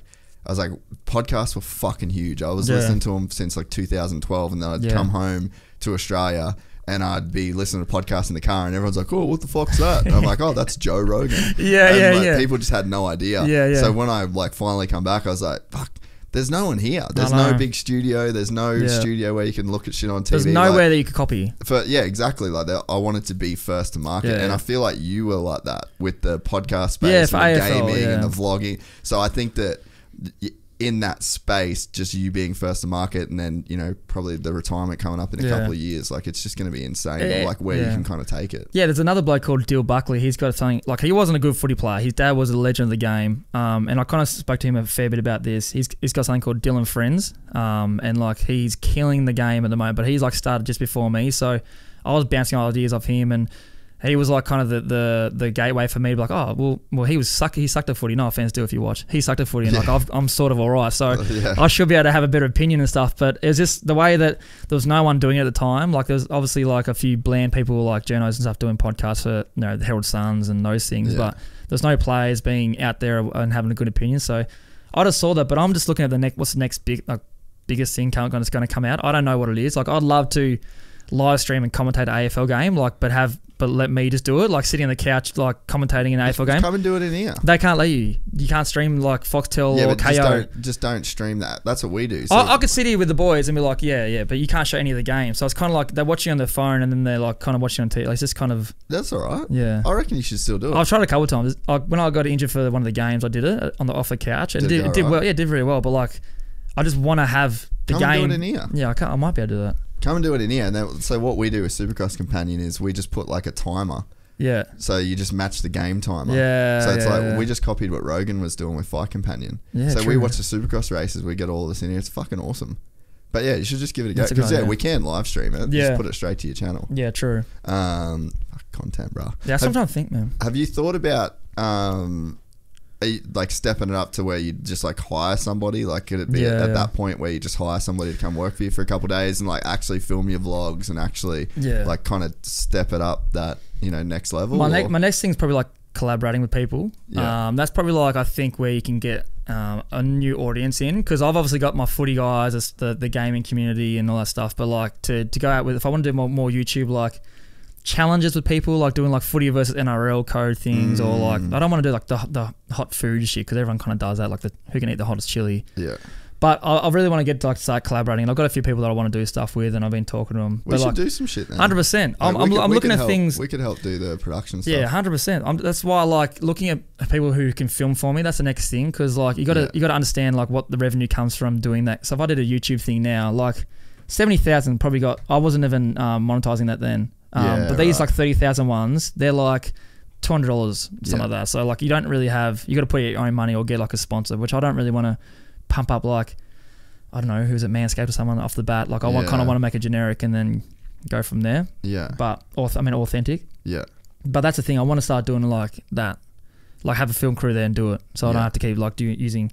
podcasts were fucking huge. I was listening to them since like 2012, and then I'd come home to Australia and I'd be listening to podcasts in the car, and everyone's like, "Oh, what the fuck's that?" And I'm like, "Oh, that's Joe Rogan." People just had no idea. So when I like finally come back, I was like, "Fuck, there's no one here. There's no big studio. There's no studio where you can look at shit on TV. There's nowhere that you could copy." Exactly. Like I wanted to be first to market, and I feel like you were like that with the podcast space, with the gaming and the vlogging. So I think that in that space, just you being first to market, and then probably the retirement coming up in a couple of years, like it's just going to be insane. Like where you can kind of take it. There's another bloke called Dill Buckley. He's got something like he wasn't a good footy player. His dad was a legend of the game, and I kind of spoke to him a fair bit about this. He's got something called Dill and Friends, and like he's killing the game at the moment. But he's like started just before me, so I was bouncing ideas off him, and he was like kind of the gateway for me to be like, oh, well he sucked at footy. No offense, if you watch. He sucked at footy, and like I'm sort of all right. So I should be able to have a better opinion and stuff. But it was just the way that there was no one doing it at the time. Like there's obviously like a few bland people like journos and stuff doing podcasts for the Herald Suns and those things. But there's no players being out there and having a good opinion. So I just saw that. But I'm just looking at what's the next biggest thing that's going to come out. I don't know what it is. Like I'd love to live stream and commentate an AFL game, but let me just do it, like sitting on the couch, like commentating an AFL game. Come and do it in here. They can't let you. You can't stream like Foxtel or KO. Just don't stream that. That's what we do. So I could sit here with the boys and be like, but you can't show any of the games. So it's kind of like they're watching on their phone and then they're like kind of watching on TV. Like it's just kind of. That's all right. Yeah. I reckon you should still do it. I've tried it a couple of times. When I got injured for one of the games, I did it off the couch and it did well. Yeah, it did very well. But like, I just want to have the game. Come and do it in here. Yeah, I might be able to do that. Come and do it in here. And then, so what we do with Supercross Companion is we just put like a timer. Yeah. So you just match the game timer. Yeah. So it's we just copied what Rogan was doing with Fight Companion. Yeah. So true. we watch the Supercross races. We get all this in here. It's fucking awesome. But yeah, you should just give it a go. Because we can live stream it. Just put it straight to your channel. Yeah, true. Content, bro. Yeah, that's what I'm trying to think, man. Have you thought about like stepping it up to where you just like hire somebody? Like could it be at that point where you just hire somebody to come work for you for a couple of days and like actually film your vlogs and actually like kind of step it up that next level? My next thing is probably like collaborating with people. That's probably like I think where you can get a new audience in, because I've obviously got my footy guys, the gaming community and all that stuff, but like to go out with, if I want to do more YouTube like challenges with people, like doing like footy versus NRL code things, or like I don't want to do like the hot food shit, because everyone kind of does that, like who can eat the hottest chili. But I really want to get to like start collaborating, and I've got a few people that I want to do stuff with, and I've been talking to them. We should do some shit then. 100%. I'm looking at things. We could help do the production stuff. Yeah, 100%. That's why I like looking at people who can film for me. That's the next thing, because like you got to understand like what the revenue comes from doing that. So if I did a YouTube thing now, like 70,000 probably got. I wasn't even monetizing that then. But these like 30,000 ones, they're like $200, something like that. So like you don't really have, you got to put your own money or get like a sponsor, which I don't really want to pump up like, I don't know, who's it, Manscaped or someone off the bat. Like I kind of want to make a generic and then go from there. Yeah. But authentic. Yeah. But that's the thing. I want to start doing like that, like have a film crew there and do it, so I don't have to keep like using,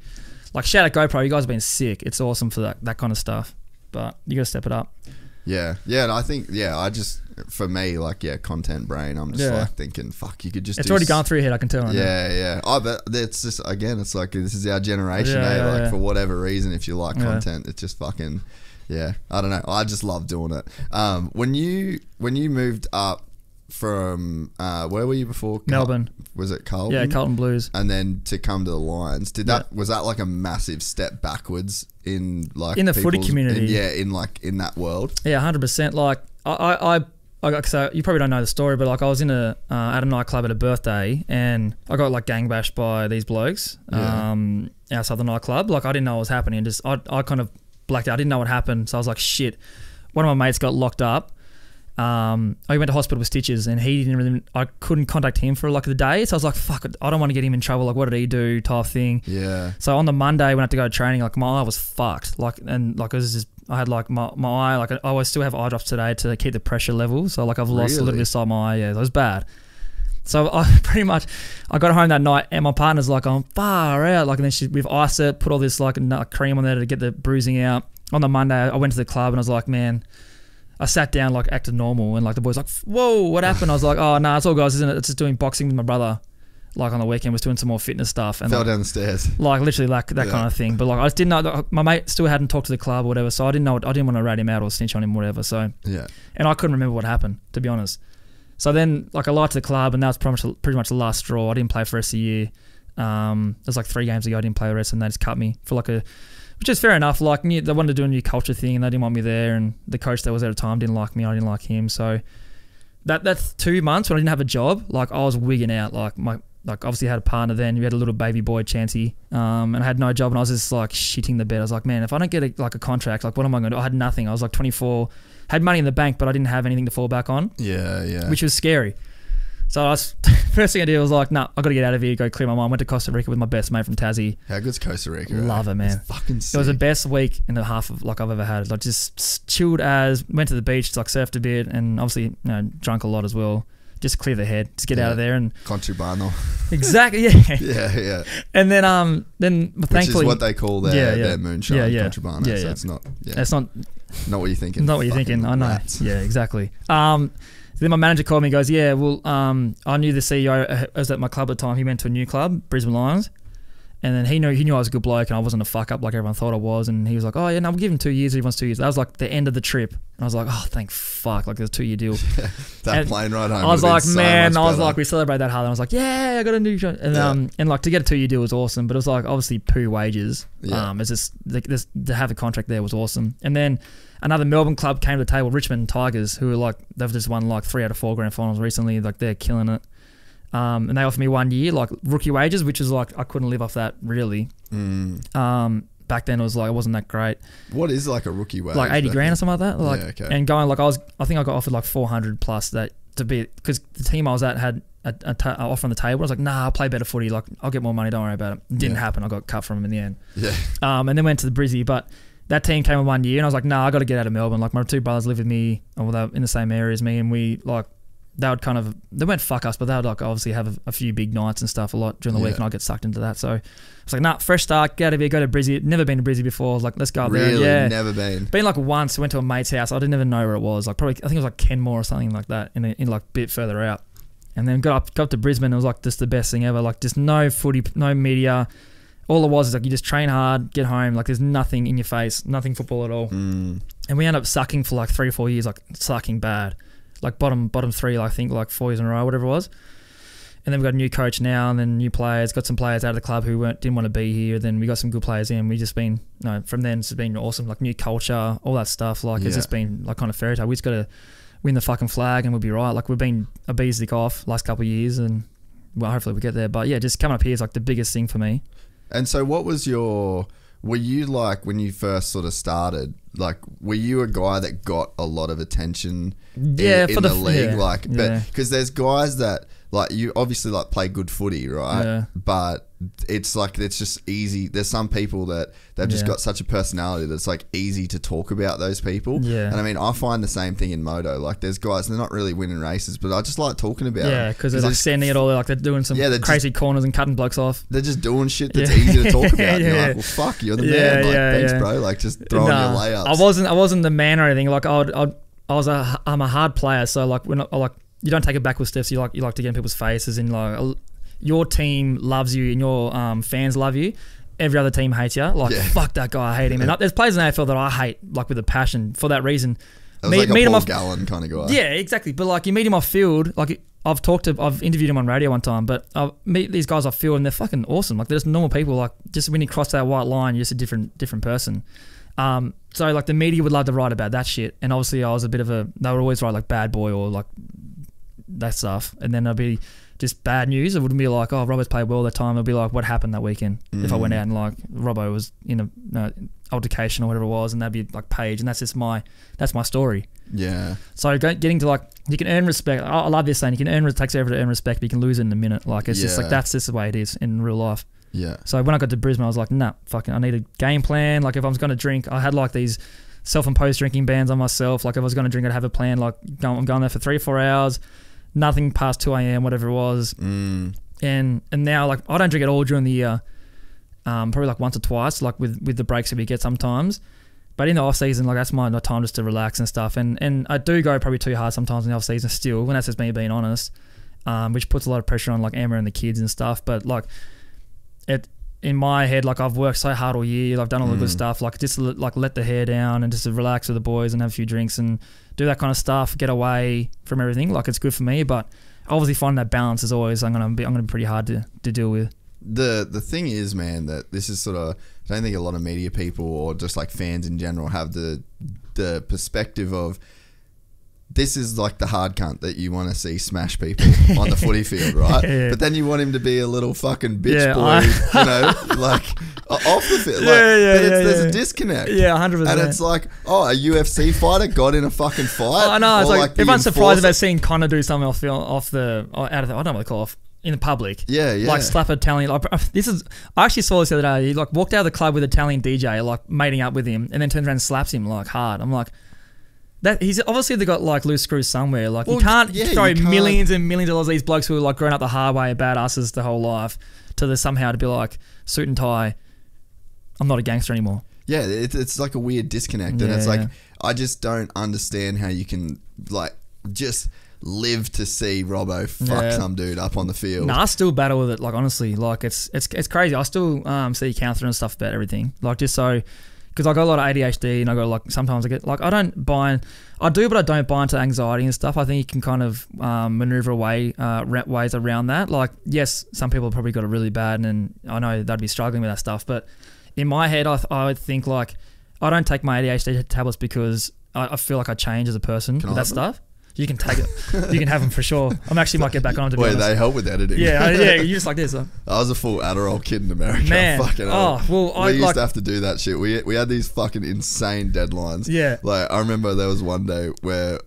like shout out GoPro. You guys have been sick. It's awesome for that kind of stuff. But you got to step it up. Yeah, and I think I just, for me, like content brain, I'm just like thinking, fuck, you could just. It's already gone through your head, I can tell. Right now. Oh, but it's just again, it's like this is our generation, for whatever reason, if you like content, it's just fucking, I don't know, I just love doing it. When you moved up from where were you before? Melbourne. Was it Carlton? Yeah, Carlton Blues. And then to come to the Lions, was that like a massive step backwards in like in the footy community? In that world. Yeah, 100%. Like I so you probably don't know the story, but like I was in at a nightclub at a birthday, and I got like gang bashed by these blokes outside the nightclub. Like I didn't know what was happening. Just I kind of blacked out. I didn't know what happened, so I was like, shit. One of my mates got locked up. I went to hospital with stitches, and he didn't really. I couldn't contact him for like the day, so I was like, "Fuck it, I don't want to get him in trouble." Like, what did he do? Type thing. Yeah. So on the Monday when I had to go to training, like my eye was fucked. Like and like it was just, I had like my eye, like I always still have eye drops today to keep the pressure level. So like I've lost a little bit of sight of my eye. Yeah, it was bad. So I got home that night, and my partner's like, "I'm far out." Like, and then we've iced it, put all this like cream on there to get the bruising out. On the Monday, I went to the club and I was like, man. I sat down, like acted normal, and like the boys like, "Whoa, what happened?" I was like, "Oh no, it's all guys, isn't it? It's just doing boxing with my brother." Like on the weekend, was doing some more fitness stuff and fell down the stairs, like literally like that kind of thing. But like I just didn't know. My mate still hadn't talked to the club or whatever, so I didn't know. I didn't want to rat him out or snitch on him or whatever. So yeah, and I couldn't remember what happened, to be honest. So then like I lied to the club, and that was pretty much the last straw. I didn't play for the rest of the year. It was like 3 games ago. I didn't play the rest, and they just cut me for like which is fair enough. Like they wanted to do a new culture thing, and they didn't want me there. And the coach that was there at the time didn't like me. I didn't like him. So that's 2 months when I didn't have a job. Like I was wigging out. Like obviously I had a partner then. We had a little baby boy, Chancey, and I had no job. And I was just like shitting the bed. I was like, man, if I don't get a contract, like what am I going to do? I had nothing. I was like 24, had money in the bank, but I didn't have anything to fall back on. Yeah. Which was scary. So first thing I did was like, nah, I got to get out of here, go clear my mind. Went to Costa Rica with my best mate from Tassie. How good's Costa Rica? Love it, man. It's fucking sick. It was the best week and a half of like I've ever had. Like just chilled as, went to the beach, like surfed a bit, and obviously drunk a lot as well. Just clear the head, just get out of there and Contrabando. Exactly, yeah. yeah. And then thankfully, which is what they call their moonshine, Contrabando. Yeah. So it's not. Yeah. It's not what you're thinking. Not what you're thinking. I know. Rats. Yeah, exactly. So then my manager called me and goes, yeah, well, I knew the CEO was at my club at the time. He went to a new club, Brisbane Lions. And then he knew I was a good bloke and I wasn't a fuck up like everyone thought I was. And he was like, oh, yeah, no, we'll give him 2 years. He wants 2 years. That was like the end of the trip. And I was like, oh, thank fuck. Like, there's a 2-year deal. That plane ride home. I was like, man, I was like, we celebrate that hard. And I was like, yeah, I got a new job. And like to get a 2-year deal was awesome. But it was like obviously poo wages. It's just to have a contract there was awesome. And then another Melbourne club came to the table, Richmond Tigers, who were like, they've just won like 3 out of 4 grand finals recently. Like they're killing it. And they offered me 1 year, like rookie wages, which is like, I couldn't live off that really. Back then it was like, it wasn't that great. What is like a rookie wage? Like 80 grand or something like that. Like, yeah, okay. And going like, I think I got offered like 400 plus that to be, because the team I was at had an offer on the table. I was like, nah, I'll play better footy. Like I'll get more money. Don't worry about it. It didn't happen. I got cut from them in the end. Yeah. And then went to the Brizzy, but that team came in 1 year and I was like, nah, I got to get out of Melbourne. Like my 2 brothers live with me, or they're in the same area as me, and we like, they would kind of, they won't fuck us, but they would like obviously have a few big nights and stuff a lot during the week, and I'd get sucked into that. So I was like, nah, fresh start, get out of here, go to Brizzy. Never been to Brizzy before. I was like, let's go up there. Really? Yeah. Never been. Been like once, went to a mate's house. I didn't even know where it was. Like probably, I think it was like Kenmore or something like that in like a bit further out. And then got up to Brisbane. It was like just the best thing ever. Like just no footy, no media. All it was is like you just train hard, get home. Like there's nothing in your face, nothing football at all. And we ended up sucking for like 3 or 4 years, like sucking bad. Like bottom 3, I think, like 4 years in a row, whatever it was. And then we got a new coach now, and then new players. Got some players out of the club who didn't want to be here. Then we got some good players in. We just been, from then it's been awesome. Like new culture, all that stuff. Like it's just been like kind of fairy tale. We just got to win the fucking flag and we'll be right. Like we've been a bee's dick off last couple of years, and well, hopefully we get there. But yeah, just coming up here is like the biggest thing for me. And so what was were you like when you first sort of started, like were you a guy that got a lot of attention in the league? Yeah, like, but because there's guys that like, you obviously like play good footy, right? Yeah. But it's like, it's just easy. There's some people that they've just got such a personality that's like easy to talk about those people. Yeah. And I mean, I find the same thing in moto. Like there's guys, they're not really winning races, but I just like talking about them. Yeah, because they're like standing it all, like they're doing some crazy corners and cutting blokes off. They're just doing shit that's easy to talk about. And you're like, well, fuck, you're the man. Like, thanks, bro. Like just throwing your layups. I wasn't the man or anything. Like I'm a hard player, so like we're not like, you don't take it backward steps. You like to get in people's faces, and like your team loves you and your fans love you. Every other team hates you. Like fuck that guy, I hate him. And there's players in the AFL that I hate, like with a passion for that reason. Like a Paul Gallen kind of guy. Yeah, exactly. But like you meet him off field, like I've interviewed him on radio one time, but I meet these guys off field and they're fucking awesome. Like they're just normal people. Like just when you cross that white line, you're just a different person. And so like the media would love to write about that shit, and obviously I was a bit of a, they would always write like bad boy or like that stuff, and then there'd be just bad news. It wouldn't be like, oh, Robbo's played well that time. It'd be like, what happened that weekend? If I went out and like Robbo was in a altercation or whatever it was, and that'd be like page, and that's just that's my story. Yeah. So getting to like, you can earn respect. I love this saying, you can it takes forever to earn respect, but you can lose it in a minute. Like it's just like, that's just the way it is in real life. Yeah. So when I got to Brisbane, I was like, nah, fucking, I need a game plan. Like if I was going to drink, I had like these self-imposed drinking bans on myself. Like if I was going to drink, I'd have a plan. Like I'm going there for 3 or 4 hours, nothing past 2 a.m, whatever it was. And now like I don't drink at all during the year. Probably like once or twice, like with the breaks that we get sometimes. But in the off season, like that's my time just to relax and stuff. And I do go probably too hard sometimes in the off season still, when that's just me being honest, which puts a lot of pressure on like Emma and the kids and stuff. But like in my head, like I've worked so hard all year, I've done all the good stuff, like just like let the hair down and just to relax with the boys and have a few drinks and do that kind of stuff, get away from everything. Like it's good for me, but obviously finding that balance is always I'm gonna be pretty hard to deal with. The thing is, man, that this is sort of, I don't think a lot of media people or just like fans in general have the perspective of, this is like the hard cunt that you want to see smash people on the footy field, right? Yeah. But then you want him to be a little fucking bitch boy, you know, like off the field. Like, there's a disconnect. Yeah, 100%. And it's like, oh, a UFC fighter got in a fucking fight. I know. It's like everyone's surprised about seeing Connor do something out of the, I don't know what they call it, in the public. Yeah. Like slap Italian. Like I actually saw this the other day. He like walked out of the club with an Italian DJ, like mating up with him, and then turns around and slaps him like hard. I'm like, that he's obviously they got like loose screws somewhere. Like you can't throw millions and millions of dollars at these blokes who are like grown up the hard way, badasses the whole life, to somehow to be like suit and tie. I'm not a gangster anymore. Yeah, it's like a weird disconnect, and it's like I just don't understand how you can like just live to see Robbo fuck some dude up on the field. I still battle with it. Like honestly, like it's crazy. I still see a counsellor and stuff about everything. Like just so. Because I got a lot of ADHD and I got like, sometimes I get like, I do, but I don't buy into anxiety and stuff. I think you can kind of maneuver ways around that. Like, yes, some people have probably got it really bad and I know they'd be struggling with that stuff. But in my head, I would think like, I don't take my ADHD tablets because I feel like I change as a person with that stuff. You can take it. You can have them for sure. I actually might get back on to be honest. They help with editing. Yeah, you just like this. Huh? I was a full Adderall kid in America. Man, fucking we used to have to do that shit. We had these fucking insane deadlines. Yeah. Like I remember there was one day where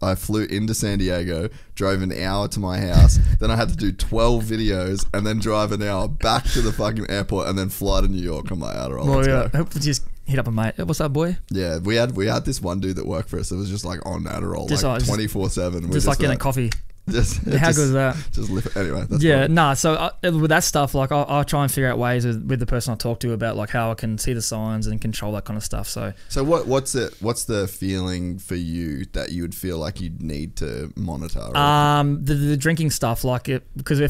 I flew into San Diego, drove an hour to my house, then I had to do 12 videos and then drive an hour back to the fucking airport and then fly to New York on my Adderall. Well, yeah. I hope to just hit up a mate. What's up, boy? Yeah, we had this one dude that worked for us that was just like on Adderall, just like 24/7. Just like getting a coffee. How good is that? Just anyway. That's So with that stuff, like I'll try and figure out ways with the person I talk to about like how I can see the signs and control that kind of stuff. So what's the feeling for you that you would feel like you'd need to monitor? The drinking stuff, like because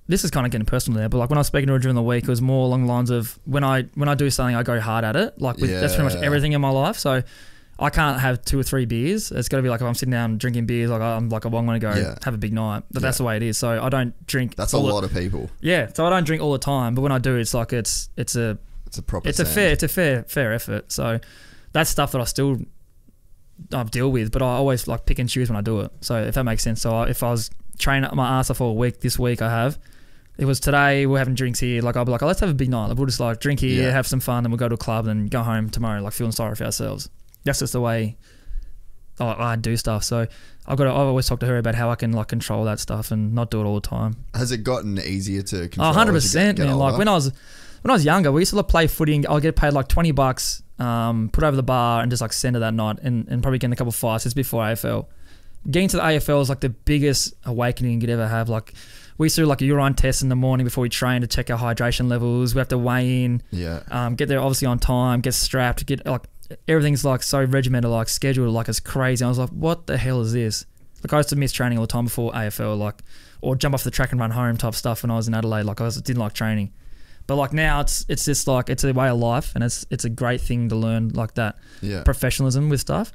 this is kind of getting personal there, but like when I was speaking to her during the week, it was more along the lines of when I do something, I go hard at it. Like that's pretty much everything in my life. So I can't have 2 or 3 beers. It's got to be like if I'm sitting down drinking beers, like I'm like, well, I'm going to go have a big night. But that's the way it is. So I don't drink. That's a lot of people. Yeah. So I don't drink all the time, but when I do, it's like it's a fair effort. So that's stuff that I deal with, but I always like pick and choose when I do it. So if that makes sense. So if I was training my ass off all week, this week it was today, we're having drinks here, like I'll be like, oh, let's have a big night. Like, we'll just like drink here, have some fun, then we'll go to a club and go home tomorrow, like feeling sorry for ourselves. That's just the way I do stuff. So I've always talked to her about how I can like control that stuff and not do it all the time. Has it gotten easier to control? 100%, man. Like when I was younger, we used to play footy and I'll get paid like $20, put over the bar and just like send it that night and probably get in a couple of fights. It's before AFL. Getting to the AFL is like the biggest awakening you could ever have. Like we used to do like a urine test in the morning before we train to check our hydration levels. We have to weigh in, get there obviously on time, get strapped, get like everything's like so regimented, like scheduled, like it's crazy. I was like, what the hell is this? Like I used to miss training all the time before AFL, like or jump off the track and run home type stuff when I was in Adelaide. Like I didn't like training, but like now it's just like it's a way of life and it's a great thing to learn like that professionalism with stuff.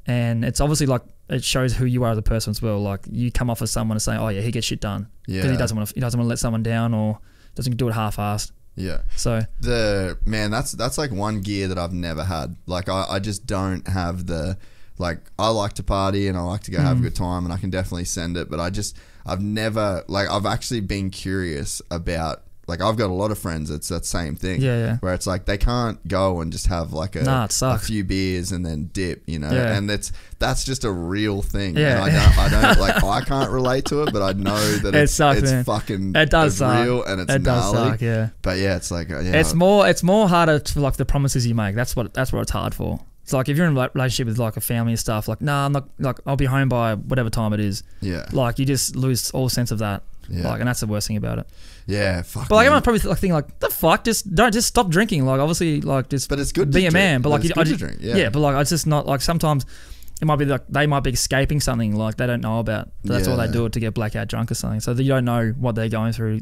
And it's obviously like it shows who you are as a person as well. Like you come off as someone and say, oh yeah, he gets shit done because he doesn't want to let someone down or doesn't do it half-assed. Yeah. So that's like one gear that I've never had. Like I just don't have the, like, I like to party and I like to go have a good time and I can definitely send it, but I've never, like, I've actually been curious about, like, I've got a lot of friends that's that same thing. Yeah. Where it's like they can't go and just have like a few beers and then dip, you know. Yeah. And that's just a real thing. Yeah. And I don't like, I can't relate to it, but I know that it's fucking it does it's real and it's it does gnarly. suck, yeah. But yeah, it's like it's more harder to, like, the promises you make. That's what it's hard for. It's like if you're in a relationship with like a family and stuff, like, nah, I'm not, like, I'll be home by whatever time it is. Yeah. Like, you just lose all sense of that. Yeah. Like, and that's the worst thing about it. Yeah, fuck. But like, everyone probably thinking like, the fuck, just stop drinking. Like, obviously, like, just but it's good be to a man. But like, it's good to drink. Yeah, but like, it's just not, like, sometimes it might be like they might be escaping something like they don't know about. That's why they do it, to get blackout drunk or something. So that you don't know what they're going through,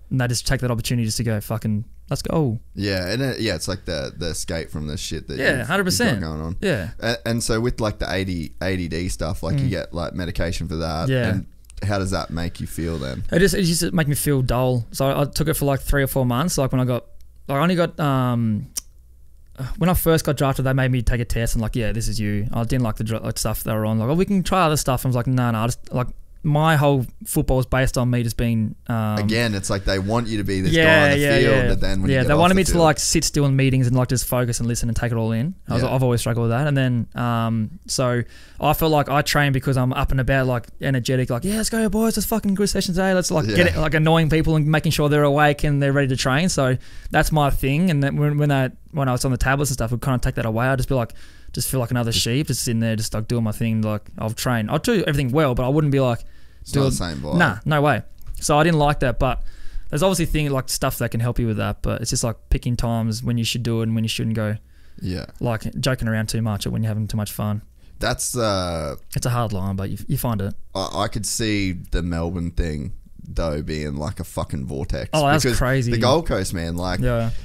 and they just take that opportunity just to go, fucking, let's go. Yeah, and it's like the escape from the shit that 100% going on. Yeah, and so with like the ADD stuff, like you get like medication for that. Yeah. And how does that make you feel then? It used to make me feel dull. So I took it for like 3 or 4 months. Like when I only got when I first got drafted, they made me take a test and like, yeah, this is you. I didn't like the stuff they were on. Like, oh, we can try other stuff. I was like, no, I just like, my whole football is based on me just being again, it's like they want you to be this guy on the field, but then when you get they wanted me to field, like sit still in meetings and like just focus and listen and take it all in. I've always struggled with that. And then so I feel like I train because I'm up and about, like energetic, like, yeah, let's go boys, let's fucking good session today, let's like get it, like annoying people and making sure they're awake and they're ready to train. So that's my thing. And then when I was on the tablets and stuff, would kind of take that away. I'd just be like, just feel like another sheep, just sitting there, just like doing my thing. Like, I'll do everything well, but I wouldn't be like, it's not the same vibe. Nah, no way. So I didn't like that, but there's obviously things like stuff that can help you with that, but it's just like picking times when you should do it and when you shouldn't go. Yeah. Like joking around too much or when you're having too much fun. That's it's a hard line, but you find it. I could see the Melbourne thing though being like a fucking vortex. Oh, that's crazy. The Gold Coast, man, like,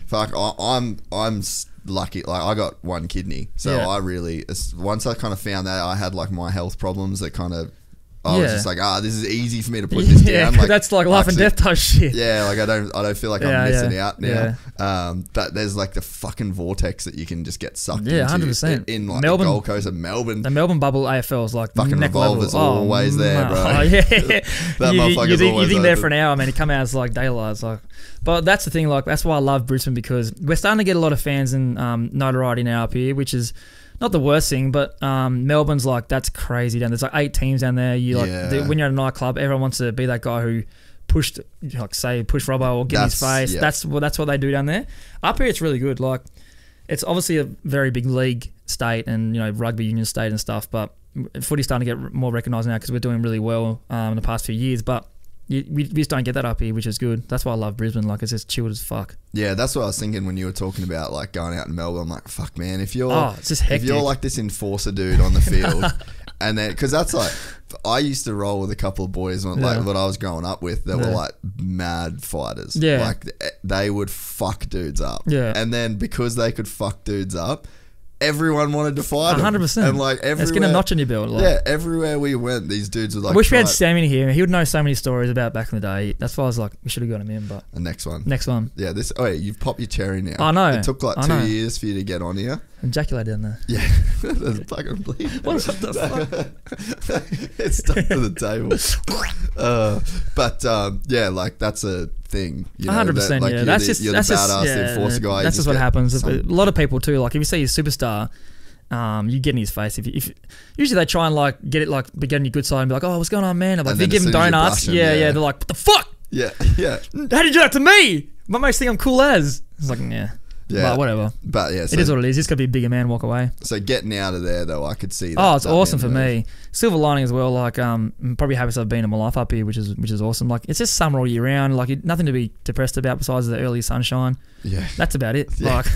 fuck, I'm lucky. Like, I got one kidney, so I really, once I kind of found that I had like my health problems that kind of, I was just like, this is easy for me to put this down. Like, that's like life and death type shit. Yeah, like I don't feel like I'm missing out now. But there's like the fucking vortex that you can just get sucked into. 100%. In like Melbourne, the Gold Coast of Melbourne. The Melbourne bubble AFL is like fucking neck revolver's level. always there, bro. Oh, yeah. You think there for an hour, man. You come out, it's like daylight. It's like, but that's the thing. Like, that's why I love Brisbane, because we're starting to get a lot of fans and notoriety now up here, which is not the worst thing, but Melbourne's like, that's crazy down there. There's like 8 teams down there. You like when you're at a nightclub, everyone wants to be that guy who pushed Robbo or get in his face. Yeah. That's what they do down there. Up here, it's really good. Like, it's obviously a very big league state and, you know, rugby union state and stuff, but footy's starting to get more recognised now because we're doing really well in the past few years. But we just don't get that up here, which is good. That's why I love Brisbane. Like, it's just chilled as fuck. Yeah, that's what I was thinking when you were talking about like going out in Melbourne. I'm like, fuck, man, it's just hectic. If you're like this enforcer dude on the field, and then because that's like, I used to roll with a couple of boys when I was growing up with that were like mad fighters. Yeah, like they would fuck dudes up. Yeah, and then because they could fuck dudes up, everyone wanted to fight 100%. And like it's getting a notch in your belt. Like. Everywhere we went, these dudes would like. I wish we had Sam in here. He would know so many stories about back in the day. That's why I was like, we should have got him in. But the next one. Yeah, this. Oh, yeah, you've popped your cherry now. I know. It took like 2 years for you to get on here. Ejaculate down there. Yeah, there's fucking bleed. What the fuck? It's stuck to the table. Yeah, like that's a thing. 100%. Like, yeah, that's just the badass enforcer guy. That's just what happens. A lot of people too. Like if you see a superstar, you get in his face. If usually they try and like get it, like be getting your good side and be like, oh, what's going on, man? And like they give him donuts. They're like, what the fuck? Yeah. How did you do that to me? My mates think I'm cool as. It's like, yeah. But whatever. But yeah, it is what it is. Just gotta be a bigger man, walk away. So getting out of there though, I could see that. Oh, it's awesome for me. Silver lining as well. Like, I'm probably happiest I've been in my life up here, which is awesome. Like, it's just summer all year round. Like, nothing to be depressed about besides the early sunshine. Yeah, that's about it. Yeah. Like,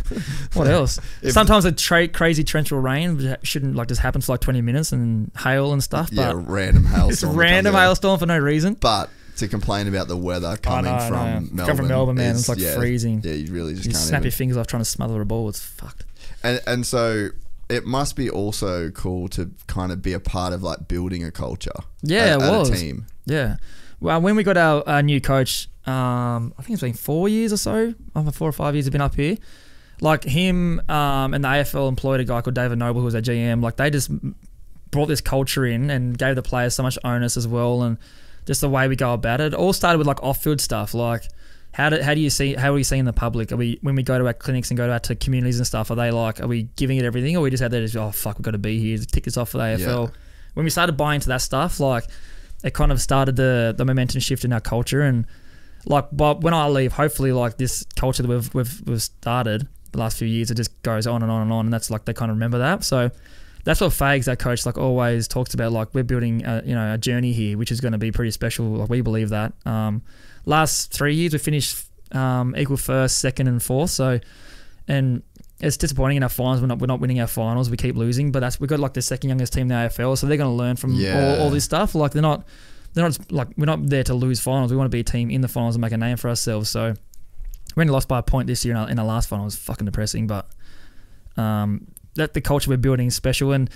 what else? Sometimes a crazy torrential rain shouldn't like just happen for like 20 minutes and hail and stuff. Yeah, but random hailstorm. It's a random hailstorm for no reason. But to complain about the weather coming from Melbourne. Come from Melbourne, man. It's like freezing. Yeah, you really just can't snap your fingers off trying to smother a ball. It's fucked. And so it must be also cool to kind of be a part of like building a culture. Yeah, it was. A team. Yeah. Well, when we got our new coach, I think it's been 4 years or so. 4 or 5 years have been up here. Like him and the AFL employed a guy called David Noble, who was their GM. Like they just brought this culture in and gave the players so much onus as well, and just the way we go about it. It all started with like off-field stuff. Like how are we seeing the public? When we go to our clinics and go out to communities and stuff, are we giving it everything, or we just had that as, oh fuck, we've got to be here, tick this off for the AFL? Yeah. When we started buying into that stuff, like it kind of started the momentum shift in our culture. And like, but when I leave, hopefully like this culture that we've started the last few years, it just goes on and on and on, and that's like they kind of remember that. So that's what Fags, our coach, like always talks about. Like we're building a journey here, which is going to be pretty special. Like we believe that. Last 3 years we finished equal first, second, and fourth. So, and it's disappointing in our finals. We're not winning our finals. We keep losing, but we've got like the second youngest team in the AFL, so they're going to learn from all this stuff. Like they're not like, we're not there to lose finals. We want to be a team in the finals and make a name for ourselves. So we only lost by a point this year in our last final. It was fucking depressing, but that the culture we're building is special, and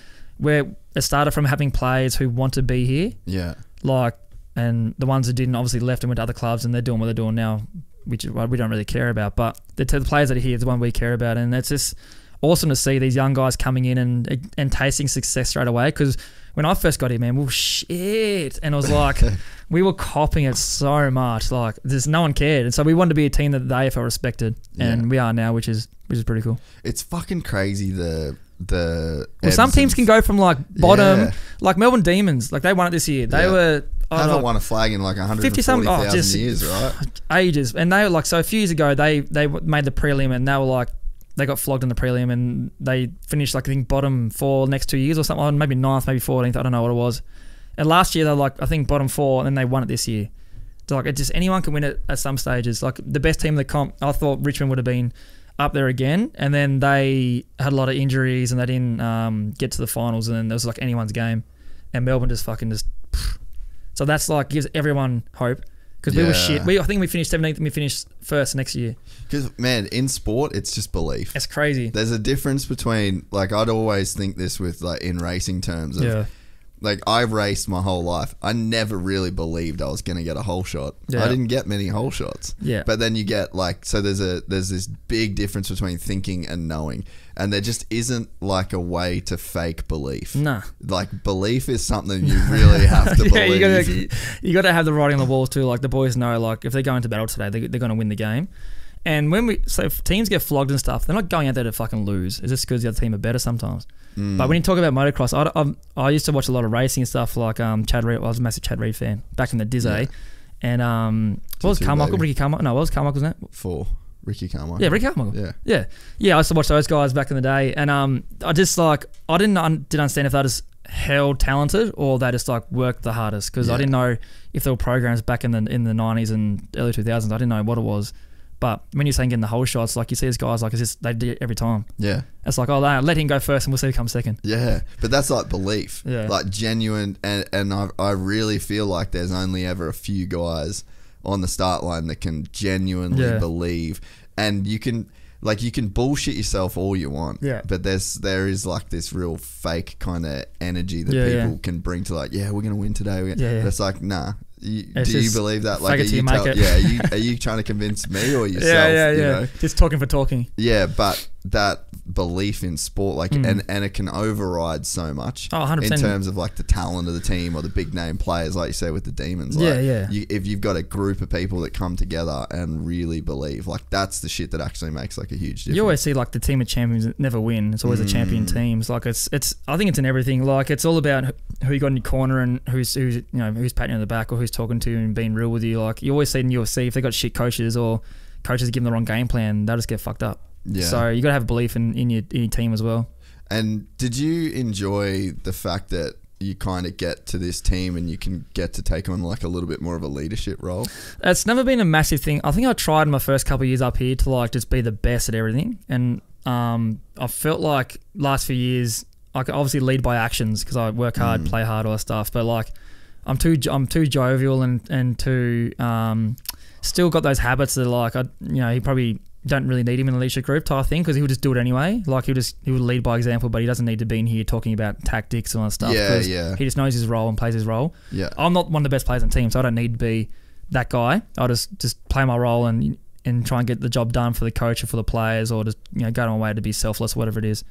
it started from having players who want to be here. Yeah. Like, and the ones that didn't obviously left and went to other clubs, and they're doing what they're doing now, which we don't really care about. But the players that are here is the one we care about, and it's just awesome to see these young guys coming in and tasting success straight away. Because when I first got here, man, we were shit, and it was like we were copying it so much. Like, no one cared, and so we wanted to be a team that the AFL respected, and we are now, which is pretty cool. It's fucking crazy some teams can go from like bottom, like Melbourne Demons, like they won it this year. They were haven't won a flag in like 140,000 years, right? Ages. And they were like, so a few years ago they made the prelim, and they were like, they got flogged in the prelim, and they finished like I think bottom 4 next 2 years or something, or maybe 9th, maybe 14th, I don't know what it was. And last year they were like, I think bottom 4, and then they won it this year. So like, it just, anyone can win it at some stages. Like the best team in the comp, I thought Richmond would have been up there again, and then they had a lot of injuries and they didn't get to the finals, and then it was like anyone's game, and Melbourne just so that's like gives everyone hope, because we were shit. I think we finished 17th and we finished first next year. Because man, in sport it's just belief. It's crazy. There's a difference between, like, I'd always think this with like in racing terms of, like, I've raced my whole life. I never really believed I was going to get a hole shot. I didn't get many hole shots. But then you get like, so there's this big difference between thinking and knowing. And there just isn't like a way to fake belief. Nah. Like, belief is something you really have to believe. You got to have the writing on the walls too. Like, the boys know, like, if they're going to battle today, they're going to win the game. And if teams get flogged and stuff, they're not going out there to fucking lose. It's just because the other team are better sometimes. But when you talk about motocross, I used to watch a lot of racing and stuff, like Chad Reed. I was a massive Chad Reed fan back in the Dizzy. And what was Carmichael? Ricky Carmichael? No, what was Carmichael's name? 4. Ricky Carmichael. Yeah, Ricky Carmichael. Yeah. I used to watch those guys back in the day, and I just like, I didn't understand if they just held talented or they just like worked the hardest, because I didn't know if there were programs back in the 90s and early 2000s. I didn't know what it was. But when you're saying getting the whole shots, like, you see these guys, like, it's just, they do it every time. Yeah. It's like, oh, let him go first and we'll see who comes second. Yeah. But that's like belief. Yeah. Like genuine. And I really feel like there's only ever a few guys on the start line that can genuinely believe. And you can bullshit yourself all you want. Yeah. But there is like this real fake kind of energy that people can bring to, like, we're going to win today. But it's like, nah. Do you believe that? Like, are you trying to convince me or yourself? You know? Just talking for talking. Yeah, but that belief in sport, like, and it can override so much. Oh, 100%. In terms of like the talent of the team or the big name players, like you say with the Demons. Like, if you've got a group of people that come together and really believe, like, that's the shit that actually makes like a huge difference. You always see like the team of champions never win. It's always the champion teams. Like, it's. I think it's in everything. Like, it's all about who you got in your corner and who's patting you on the back or who's talking to you and being real with you. Like, you always see in UFC, if they got shit coaches or coaches give them the wrong game plan, they'll just get fucked up. Yeah. So you got to have belief in your team as well. And did you enjoy the fact that you kind of get to this team and you can get to take on like a little bit more of a leadership role? It's never been a massive thing. I think I tried in my first couple of years up here to like just be the best at everything. And I felt like last few years I could obviously lead by actions because I work hard, play hard, all that stuff. But like I'm too jovial and too still got those habits that like he probably don't really need him in the leadership group type thing, because he would just do it anyway. Like, he would lead by example, but he doesn't need to be in here talking about tactics and all that stuff. He just knows his role and plays his role. I'm not one of the best players on the team, so I don't need to be that guy. I'll just play my role and try and get the job done for the coach or for the players, or just go my way to be selfless, whatever it is.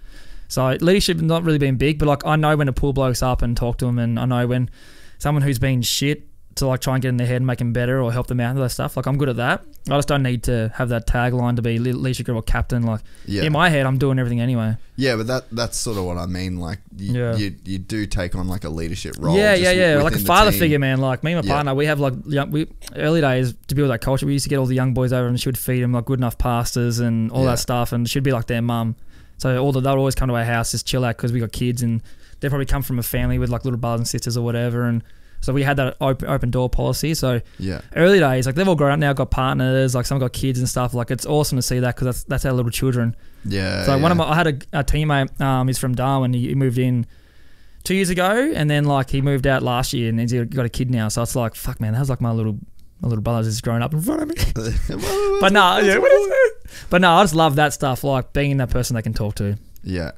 So leadership has not really been big, but like I know when to pull blokes up and talk to them, and I know when someone who's been shit to like try and get in their head and make them better or help them out and that stuff. Like I'm good at that. I just don't need to have that tagline to be leadership group or captain. Like in my head, I'm doing everything anyway. Yeah, but that's sort of what I mean. Like you do take on like a leadership role. Yeah. Like a father figure, man. Like me and my partner, we have like early days to build that culture. We used to get all the young boys over and she would feed them like good enough pastas and all that stuff, and she'd be like their mum. So they'd always come to our house, just chill out because we got kids, and they probably come from a family with like little brothers and sisters or whatever, and so we had that open door policy. So early days, like they've all grown up now, got partners, like some got kids and stuff. Like it's awesome to see that because that's our little children. Yeah. So I had a teammate, he's from Darwin. He moved in 2 years ago, and then like he moved out last year, and he's got a kid now. So it's like, fuck, man, that was like my little brother's just growing up in front of me. But no, I just love that stuff, like being that person they can talk to. Yeah,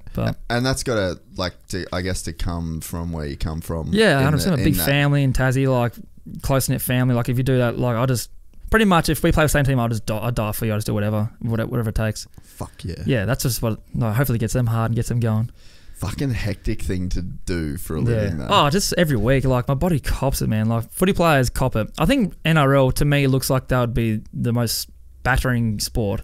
and that's got to come from where you come from. Yeah, 100%. A big family in Tassie, like close-knit family. Like if you do that, like I just pretty much, if we play the same team, I'll die for you. I'll just do whatever it takes. Fuck yeah. Yeah, that's just what hopefully gets them hard and gets them going. Fucking hectic thing to do for a living, though. Oh, just every week, like my body cops it, man. Like footy players cop it. I think NRL to me looks like that would be the most battering sport.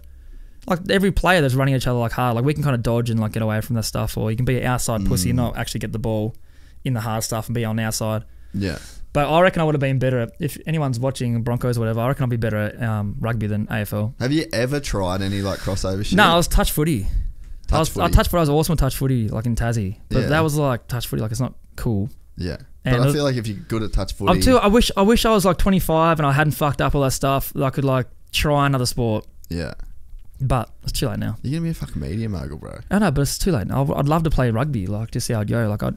Like every player that's running each other like hard, like we can kind of dodge and like get away from that stuff, or you can be an outside pussy and not actually get the ball in the hard stuff and be on our side. Yeah. But I reckon I would have been better at, if anyone's watching Broncos or whatever, I reckon I'd be better at rugby than AFL. Have you ever tried any like crossover shit? No, I was touch footy. I was awesome at touch footy, like in Tassie. But that was like touch footy, like it's not cool. Yeah. But I feel like if you're good at touch footy... I wish I was like 25 and I hadn't fucked up all that stuff, that I could like try another sport. Yeah. But it's too late now. You're going to be a fucking media mogul, bro. I know, but it's too late now. I'd love to play rugby, like just see how I'd go. Like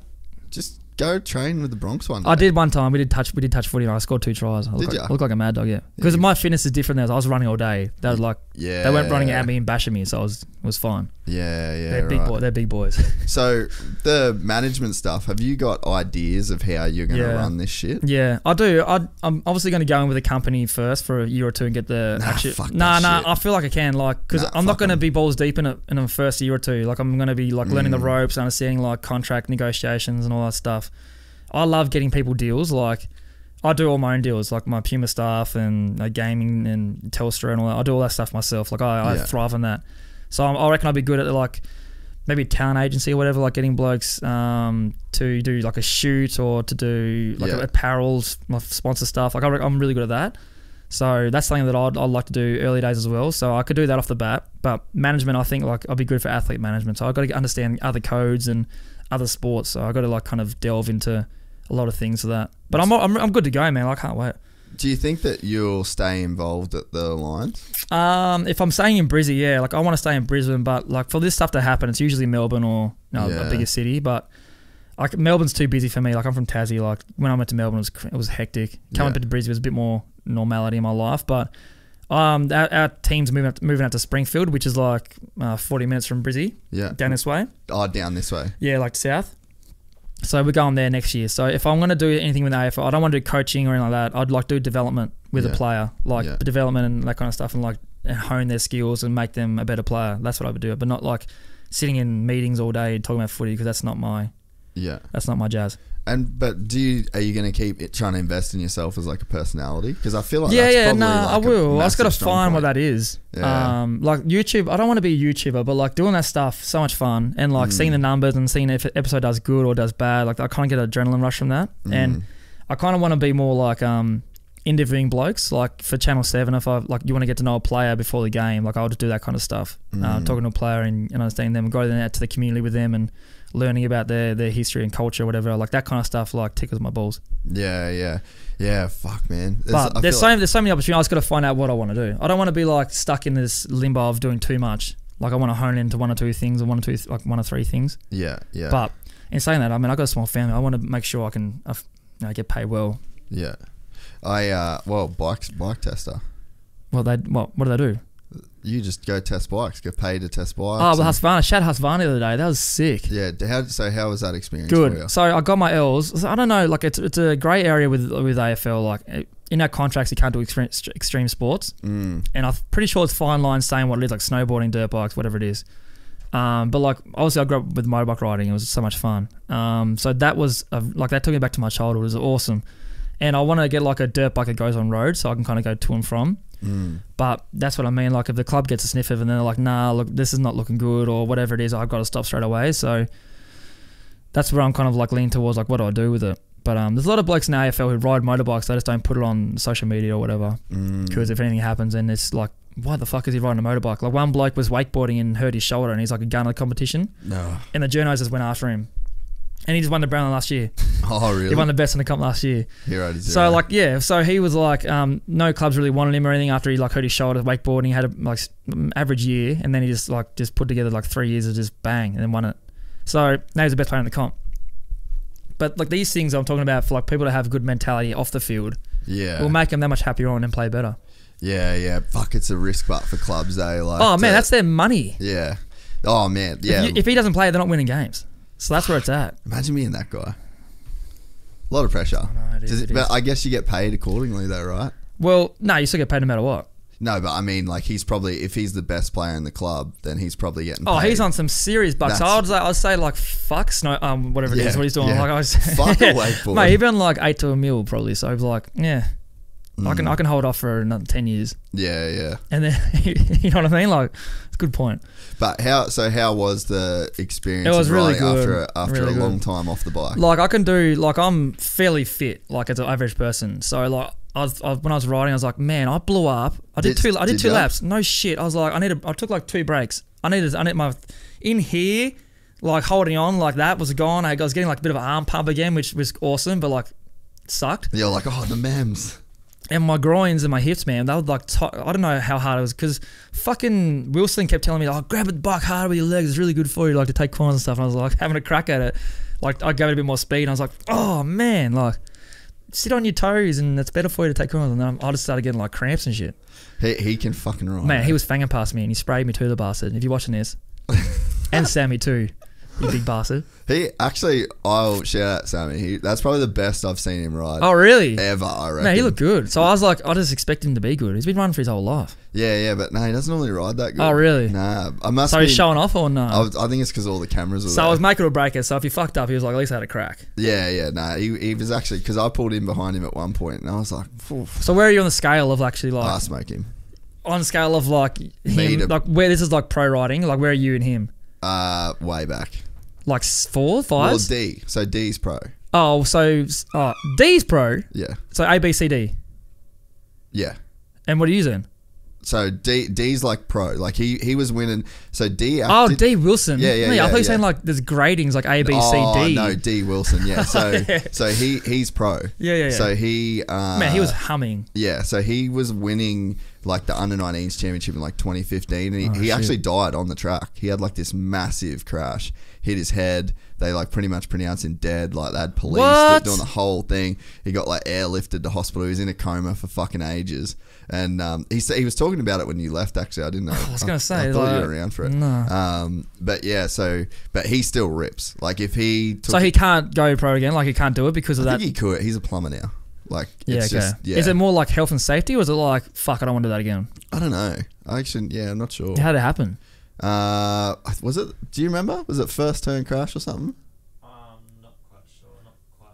just go train with the Bronx one day. I did one time. We did touch footy and I scored 2 tries. I looked like a mad dog, yeah. Because my fitness is different there. I was running all day. They was like, they weren't running at me and bashing me, so it was fine. Yeah, They're big boys. So the management stuff, have you got ideas of how you're going to run this shit? Yeah, I do. I'm obviously going to go in with a company first for a year or two and get the I feel like I can, like, because I'm not going to be balls deep in the first year or two. Like I'm going to be like learning the ropes, understanding like contract negotiations and all that stuff. I love getting people deals. Like I do all my own deals, like my Puma stuff and gaming and Telstra and all that. I do all that stuff myself. Like I thrive on that. So I reckon I'd be good at like maybe a talent agency or whatever, like getting blokes to do like a shoot or to do like apparel, sponsor stuff. Like I'm really good at that. So that's something that I'd like to do early days as well. So I could do that off the bat. But management, I think like I'd be good for athlete management. So I've got to understand other codes and other sports. So I've got to like kind of delve into a lot of things for that. But I'm good to go, man. I can't wait. Do you think that you'll stay involved at the Lions? If I'm staying in Brisbane, yeah, like I want to stay in Brisbane, but like for this stuff to happen, it's usually Melbourne or a bigger city. But like Melbourne's too busy for me. Like I'm from Tassie. Like when I went to Melbourne, it was hectic. Coming back to Brisbane was a bit more normality in my life. But our team's moving out to Springfield, which is like 40 minutes from Brisbane. Yeah, down this way. Oh, down this way. Yeah, like south. So we're going there next year. So if I'm going to do anything with AFL, I don't want to do coaching or anything like that. I'd like to do development with a player, like development and that kind of stuff, and like hone their skills and make them a better player. That's what I would do. But not like sitting in meetings all day talking about footy, because that's not my jazz. But are you going to keep trying to invest in yourself as like a personality? Because I feel like I will. I just got to find what that is. Yeah. Like YouTube, I don't want to be a YouTuber, but like doing that stuff, so much fun, and like seeing the numbers and seeing if an episode does good or does bad. Like I kind of get an adrenaline rush from that, and I kind of want to be more like interviewing blokes. Like for Channel 7, if I like you want to get to know a player before the game, like I'll just do that kind of stuff. Talking to a player and understanding them, and go out to the community with them and learning about their history and culture, whatever, like that kind of stuff, like tickles my balls. Yeah. Fuck, man. There's so many opportunities. I just got to find out what I want to do. I don't want to be like stuck in this limbo of doing too much. Like I want to hone into one or two things, or one or three things. Yeah. But in saying that, I mean, I got a small family. I want to make sure I can get paid well. Yeah. Bike tester. What do they do? You just go test bikes, get paid to test bikes. Oh, well, Husqvarna. Shad Husqvarna the other day. That was sick. Yeah. How was that experience Good. for you? So I got my L's. So I don't know, like it's a grey area with AFL. Like in our contracts you can't do extreme sports, and I'm pretty sure it's fine line saying what it is, like snowboarding, dirt bikes, whatever it is. But like obviously I grew up with motorbike riding. It was so much fun. So that was like that took me back to my childhood. It was awesome, and I want to get like a dirt bike that goes on road so I can kind of go to and from. But that's what I mean. Like if the club gets a sniff of it and they're like, nah, look, this is not looking good or whatever it is, I've got to stop straight away. So that's where I'm kind of like leaning towards like what do I do with it. But there's a lot of blokes in AFL who ride motorbikes. They just don't put it on social media or whatever because if anything happens, then it's like, why the fuck is he riding a motorbike? Like one bloke was wakeboarding and hurt his shoulder and he's like a gun at a competition. No. And the journos just went after him. And he just won the Brownlow last year. Oh, really? He won the best in the comp last year. Hero to zero. So like, yeah. So he was like, no clubs really wanted him or anything after he like hurt his shoulder wakeboarding. He had a like average year, and then he just put together like 3 years of just bang and then won it. So now he's the best player in the comp. But like these things I'm talking about for like people to have good mentality off the field. Yeah. Will make them that much happier on and play better. Yeah. Fuck, it's a risk, but for clubs, eh? Like, oh man, that's their money. Yeah. Oh man, yeah. If he doesn't play, they're not winning games. So that's where it's at. Imagine being that guy. A lot of pressure. Oh, no, but I guess you get paid accordingly though, right? Well, no, you still get paid no matter what. No, but I mean, like he's probably, if he's the best player in the club, then he's probably getting paid. Oh, he's on some serious bucks. So I'd say like fuck snow, whatever it is, what he's doing. Yeah. Like I was, fuck a wakeboard. Mate, he'd been like 8 to a mil probably. So I was like, yeah, I can hold off for another 10 years. Yeah. And then you know what I mean? Like it's a good point. But how was the experience? It was really good after a long time off the bike. Like I can do, like I'm fairly fit, like as an average person. So like when I was riding, I was like, man, I blew up. I did two laps. No shit. I was like, I took like 2 breaks. I need my in here, like holding on like that was gone. I was getting like a bit of an arm pump again, which was awesome, but like sucked. You're like, oh, the mems. And my groins and my hips, man, they would like, I don't know how hard it was because fucking Wilson kept telling me, oh, grab the bike harder with your legs. It's really good for you, like to take corners and stuff. And I was like having a crack at it. Like I gave it a bit more speed. And I was like, oh man, like sit on your toes and it's better for you to take corners. And then I just started getting like cramps and shit. He can fucking ride. Man, he was fanging past me and he sprayed me too, the bastard. If you're watching this. And Sammy too. You big bastard. I'll shout out Sammy. That's probably the best I've seen him ride. Oh, really? Ever, I reckon. Man, he looked good. So I was like, I just expected him to be good. He's been running for his whole life. Yeah, but no, he doesn't normally ride that good. Oh, really? Nah. So he's showing off or no? I think it's because all the cameras were so there. I was making or break it. So if he fucked up, he was like, at least I had a crack. Yeah, nah. He was actually, because I pulled in behind him at one point and I was like, phew. So where are you on the scale of actually like... I smoke him. On the scale of like him, like where this is like pro riding, like where are you and him? Way back. Like 4, 5? Well, D. So D's pro. Oh, so D's pro? Yeah. So A, B, C, D? Yeah. And what are you using? So D's like pro. Like he was winning. So D. D Wilson. Yeah. I thought you were saying like there's gradings like A, B, C, D. Oh, no, D Wilson. Yeah. So so he's pro. Yeah. So he man, he was humming. Yeah. So he was winning like the under 19s championship in like 2015, and he actually died on the track. He had like this massive crash, hit his head. They like pretty much pronounced him dead. Like they had police doing the whole thing. He got like airlifted to hospital. He was in a coma for fucking ages. And he was talking about it when you left. Actually, I didn't know. I was gonna say, I thought you were around for it. No. But yeah. But he still rips. Like if he. So he can't go pro again. Like he can't do it because of that. I think he could. He's a plumber now. Like it's just. Yeah. Is it more like health and safety, or is it like fuck? I don't want to do that again. I don't know. I'm not sure. How did it happen? Was it? Do you remember? Was it first turn crash or something? Not quite sure.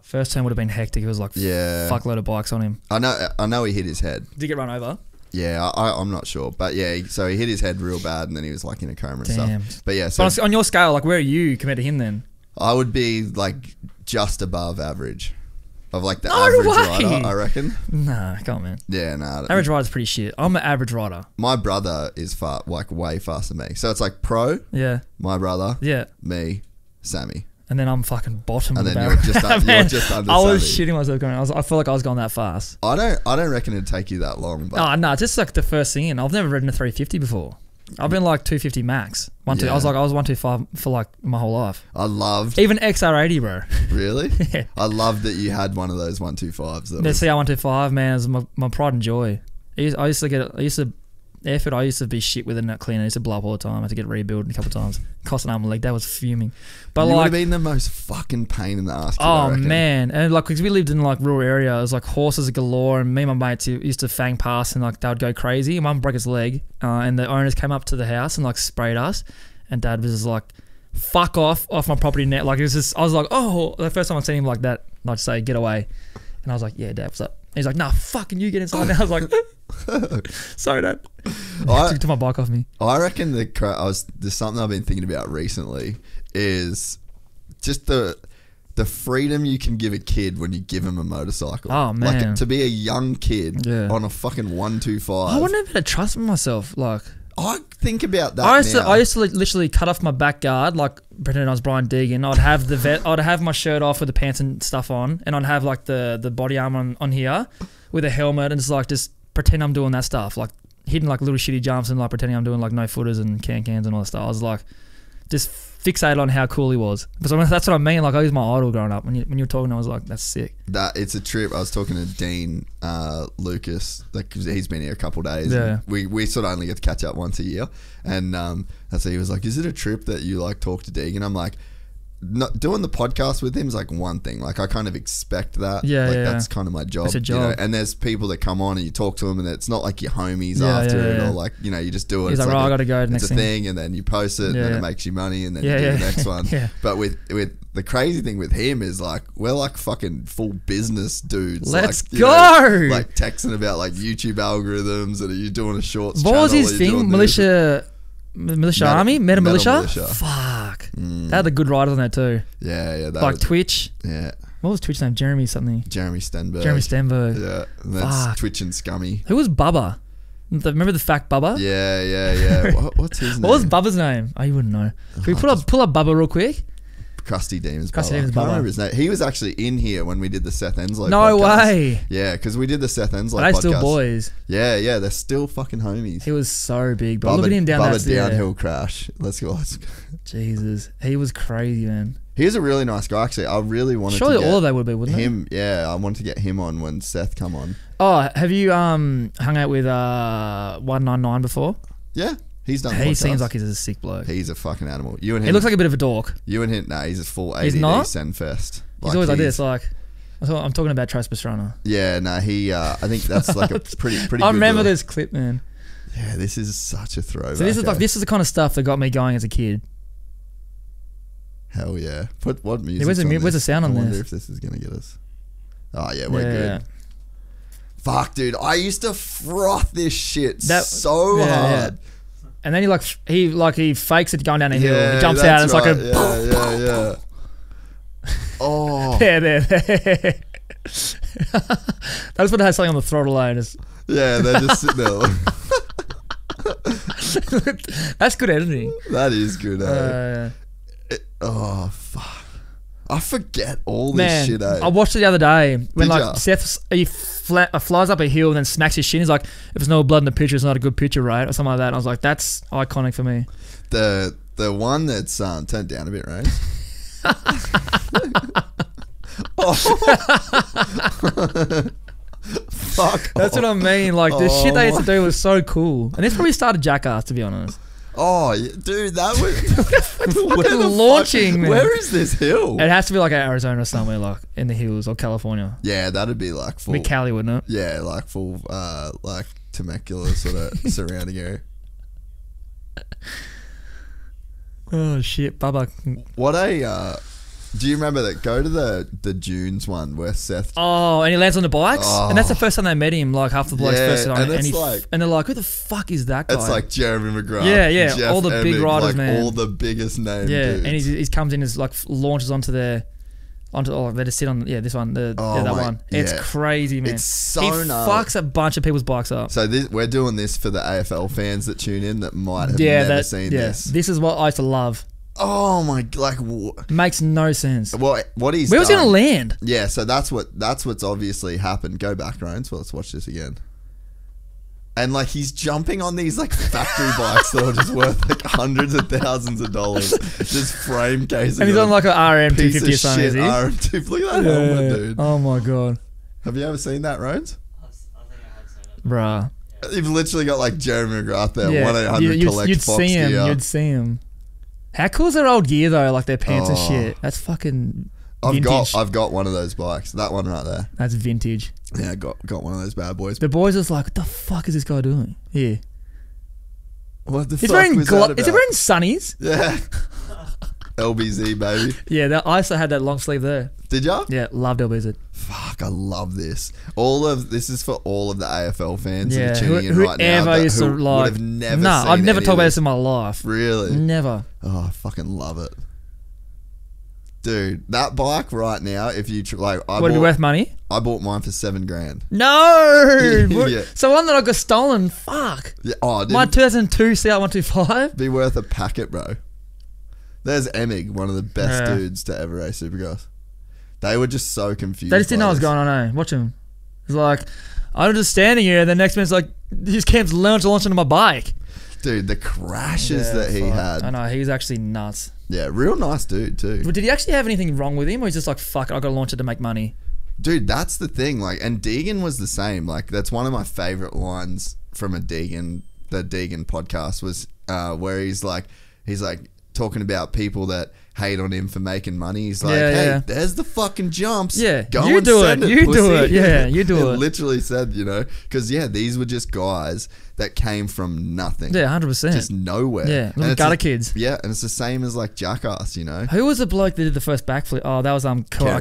First turn would have been hectic. It was like fuckload of bikes on him. I know he hit his head. Did he get run over? Yeah, I'm not sure, but yeah, so he hit his head real bad, and then he was like in a coma and stuff. But yeah, so but on your scale, like where are you compared to him then? I would be like just above average. Of like the average rider, I reckon. Nah, come on, man. Yeah, nah. Average rider's pretty shit. I'm an average rider. My brother is way faster than me. So it's like pro. Yeah. My brother. Yeah. Me, Sammy. And then I'm fucking bottom of the barrel. And then you're just under I was Sammy. shitting myself going. I feel like I was going that fast. I don't reckon it'd take you that long. But no, just like the first thing in. I've never ridden a 350 before. I've been like 250 max. I was 125 for like my whole life. I loved even XR80, bro. Really? Yeah. I loved that you had one of those 125s. The CR125, man, is my pride and joy. I used to Airfit, I used to be shit with it, cleaner. I used to blow up all the time. I had to get it rebuilt a couple of times. Cost an arm and a leg. That was fuming. But you would like, have been the most fucking pain in the ass. oh man, and like, because we lived in like rural area, it was like horses galore, and me and my mates used to fang past, and like they would go crazy. Mum broke his leg, and the owners came up to the house and like sprayed us, and Dad was just like, "Fuck off my property net." Like it was just, I was like, oh, the first time I'd seen him like that, I'd say, "Get away," and I was like, "Yeah, Dad, what's up?" And he's like, "Nah, fucking you get inside." And I was like, "Sorry, Dad." Took my bike off me. I reckon there's something I've been thinking about recently is just the freedom you can give a kid when you give him a motorcycle. Oh man, like to be a young kid on a fucking 125. I wouldn't have had to trust myself. Like I think about that. I used to literally cut off my back guard, like pretending I was Brian Deegan. I'd have I'd have my shirt off with the pants and stuff on, and I'd have like the body armor on here with a helmet, and just pretend I'm doing that stuff, like hitting like little shitty jumps and like pretending I'm doing like no footers and cans and all that stuff. I was like just fixated on how cool he was. Because that's what I mean. Like I was my idol growing up. When you were talking, I was like, that's sick. That it's a trip. I was talking to Dean Lucas. Like he's been here a couple of days. Yeah. We sort of only get to catch up once a year, and that's he was like, "Is it a trip that you like talk to Deegan?" And I'm like, not doing the podcast with him is like one thing. Like I kind of expect that. Yeah, like that's kind of my job. It's a job. You know? And there's people that come on and you talk to them, and it's not like your homies after it, or like you just do it. He's it's like, I gotta go. It's a thing, and then you post it, and then it makes you money, and then you do the next one. But with the crazy thing with him is like we're like fucking full business dudes. Let's like, go. Like texting about like YouTube algorithms, and are you doing a shorts? What was his thing? Militia Army? Meta Militia? Fuck. They had the good riders on there too. Yeah. Like Twitch. Yeah. What was Twitch's name? Jeremy something. Jeremy Stenberg. Yeah. And that's Twitch and Scummy. Who was Bubba? Remember the fat Bubba? Yeah. What's his name? What was Bubba's name? Oh, you wouldn't know. Can we pull up Bubba real quick? Crusty Demons Bubba. I can't remember his name. He was actually in here when we did the Seth Enslow podcast. No way. Yeah, because we did the Seth Enslow Are they podcast. still boys? Yeah, they're still fucking homies. He was so big, but look at him down Bubba downhill crash. Let's go. Jesus, he was crazy, man. He was a really nice guy, actually. I really wanted to get all of they would be, wouldn't him. Yeah, I wanted to get him on when Seth come on. Oh, have you hung out with 199 before? Yeah. He's done. He seems like he's a sick bloke. He's a fucking animal. You and him. He looks like a bit of a dork. You and him. Nah, he's a full ADD Senfest. He's always like this. Like I'm talking about Trace Pastrana. Yeah, no, he. I think that's like a pretty. I remember this clip, man. Yeah, this is such a throwback. So this is the kind of stuff that got me going as a kid. Hell yeah! Put what music? Where's the sound on this? I wonder if this is gonna get us. Oh yeah, we're good. Fuck, dude! I used to froth this shit so hard. Yeah. And then he fakes it going down a hill. He jumps out. And it's like a yeah. Oh, there. That's what has something on the throttle alone. Yeah, they're just sitting there. That's good editing. That is good. Oh fuck! I forget all this shit. I watched it the other day when Seth flies up a hill and then smacks his shin. He's like, "If there's no blood in the picture, it's not a good picture, right?" Or something like that. And I was like, "That's iconic for me." The one that's turned down a bit, right? Fuck. That's what I mean. Like the shit they used to do was so cool, and this probably started Jackass, to be honest. Oh, dude, that was launching. Where is this hill? It has to be like Arizona or somewhere, like in the hills, or California. Yeah, that'd be like full. Be Cali, wouldn't it? Yeah, like full, like Temecula sort of surrounding area. Oh shit, Bubba. What a. Do you remember that? Go to the Dunes one where Seth. Oh, and he lands on the bikes, and that's the first time they met him. Like half the blokes first time, and they're like, "Who the fuck is that guy?" It's like Jeremy McGrath. Yeah, Jeff all the big riders, like man. All the biggest names. Yeah, dudes. And he comes in as like launches onto they just sit on this one, that one. It's crazy, man. It's so he fucks a bunch of people's bikes up. So we're doing this for the AFL fans that tune in that might have never seen this. This is what I used to love. Oh my! Makes no sense. What he's where was he gonna land? Yeah, so that's what's obviously happened. Go back, Ryan. So let's watch this again. And like he's jumping on these like factory bikes that are just worth like hundreds of thousands of dollars, just frame casing. And he's on like an RM250 or something. Is he? RM250. Look at that helmet, dude. Oh my god. Have you ever seen that, Ryan? I think I had seen it. Bruh. Yeah. You've literally got like Jeremy McGrath there. Yeah. 1-800 collect you'd Fox see him. gear. You'd see him. How cool is their old gear though? Like their pants and shit. That's fucking vintage. I've got one of those bikes. That one right there. That's vintage. Yeah, got one of those bad boys. The boys was like, what the fuck is this guy doing? Yeah. What the He's fuck wearing was that about? Is he wearing sunnies? Yeah. LBZ, baby. Yeah, I also had that long sleeve there. Did ya? Yeah, loved LBZ. Fuck, I love this. This is for all of the AFL fans Yeah, that are tuning in right now. whoever used to would like. have never Nah, seen I've never any talked of about this in my life. Really? Never. Oh, I fucking love it. Dude, that bike right now, if you Would it be worth money? I bought mine for $7,000. No! Yeah. So one that I got stolen, fuck. Yeah. Oh, My 2002 CR125? be worth a packet, bro. There's Emig, one of the best dudes to ever race Supercross. They were just so confused. They just didn't know what was going on, eh? Watch him. It's like, I'm just standing here, and the next minute's like, he just keeps launching onto my bike. Dude, the crashes that he had. I know, he's actually nuts. Yeah, real nice dude too. But did he actually have anything wrong with him, or he's just like, fuck it, I gotta launch it to make money? Dude, that's the thing. Like, and Deegan was the same. Like, that's one of my favorite lines from the Deegan podcast was where he's like talking about people that hate on him for making money. He's like, hey, there's the fucking jumps. Yeah, go you and do send it. it. You pussy. do it. Yeah, you do it. Literally said, because these were just guys that came from nothing. Yeah, 100%. Just nowhere. Yeah, little gutter kids. Yeah, and it's the same as like Jackass, Who was the bloke that did the first backflip? Oh, that was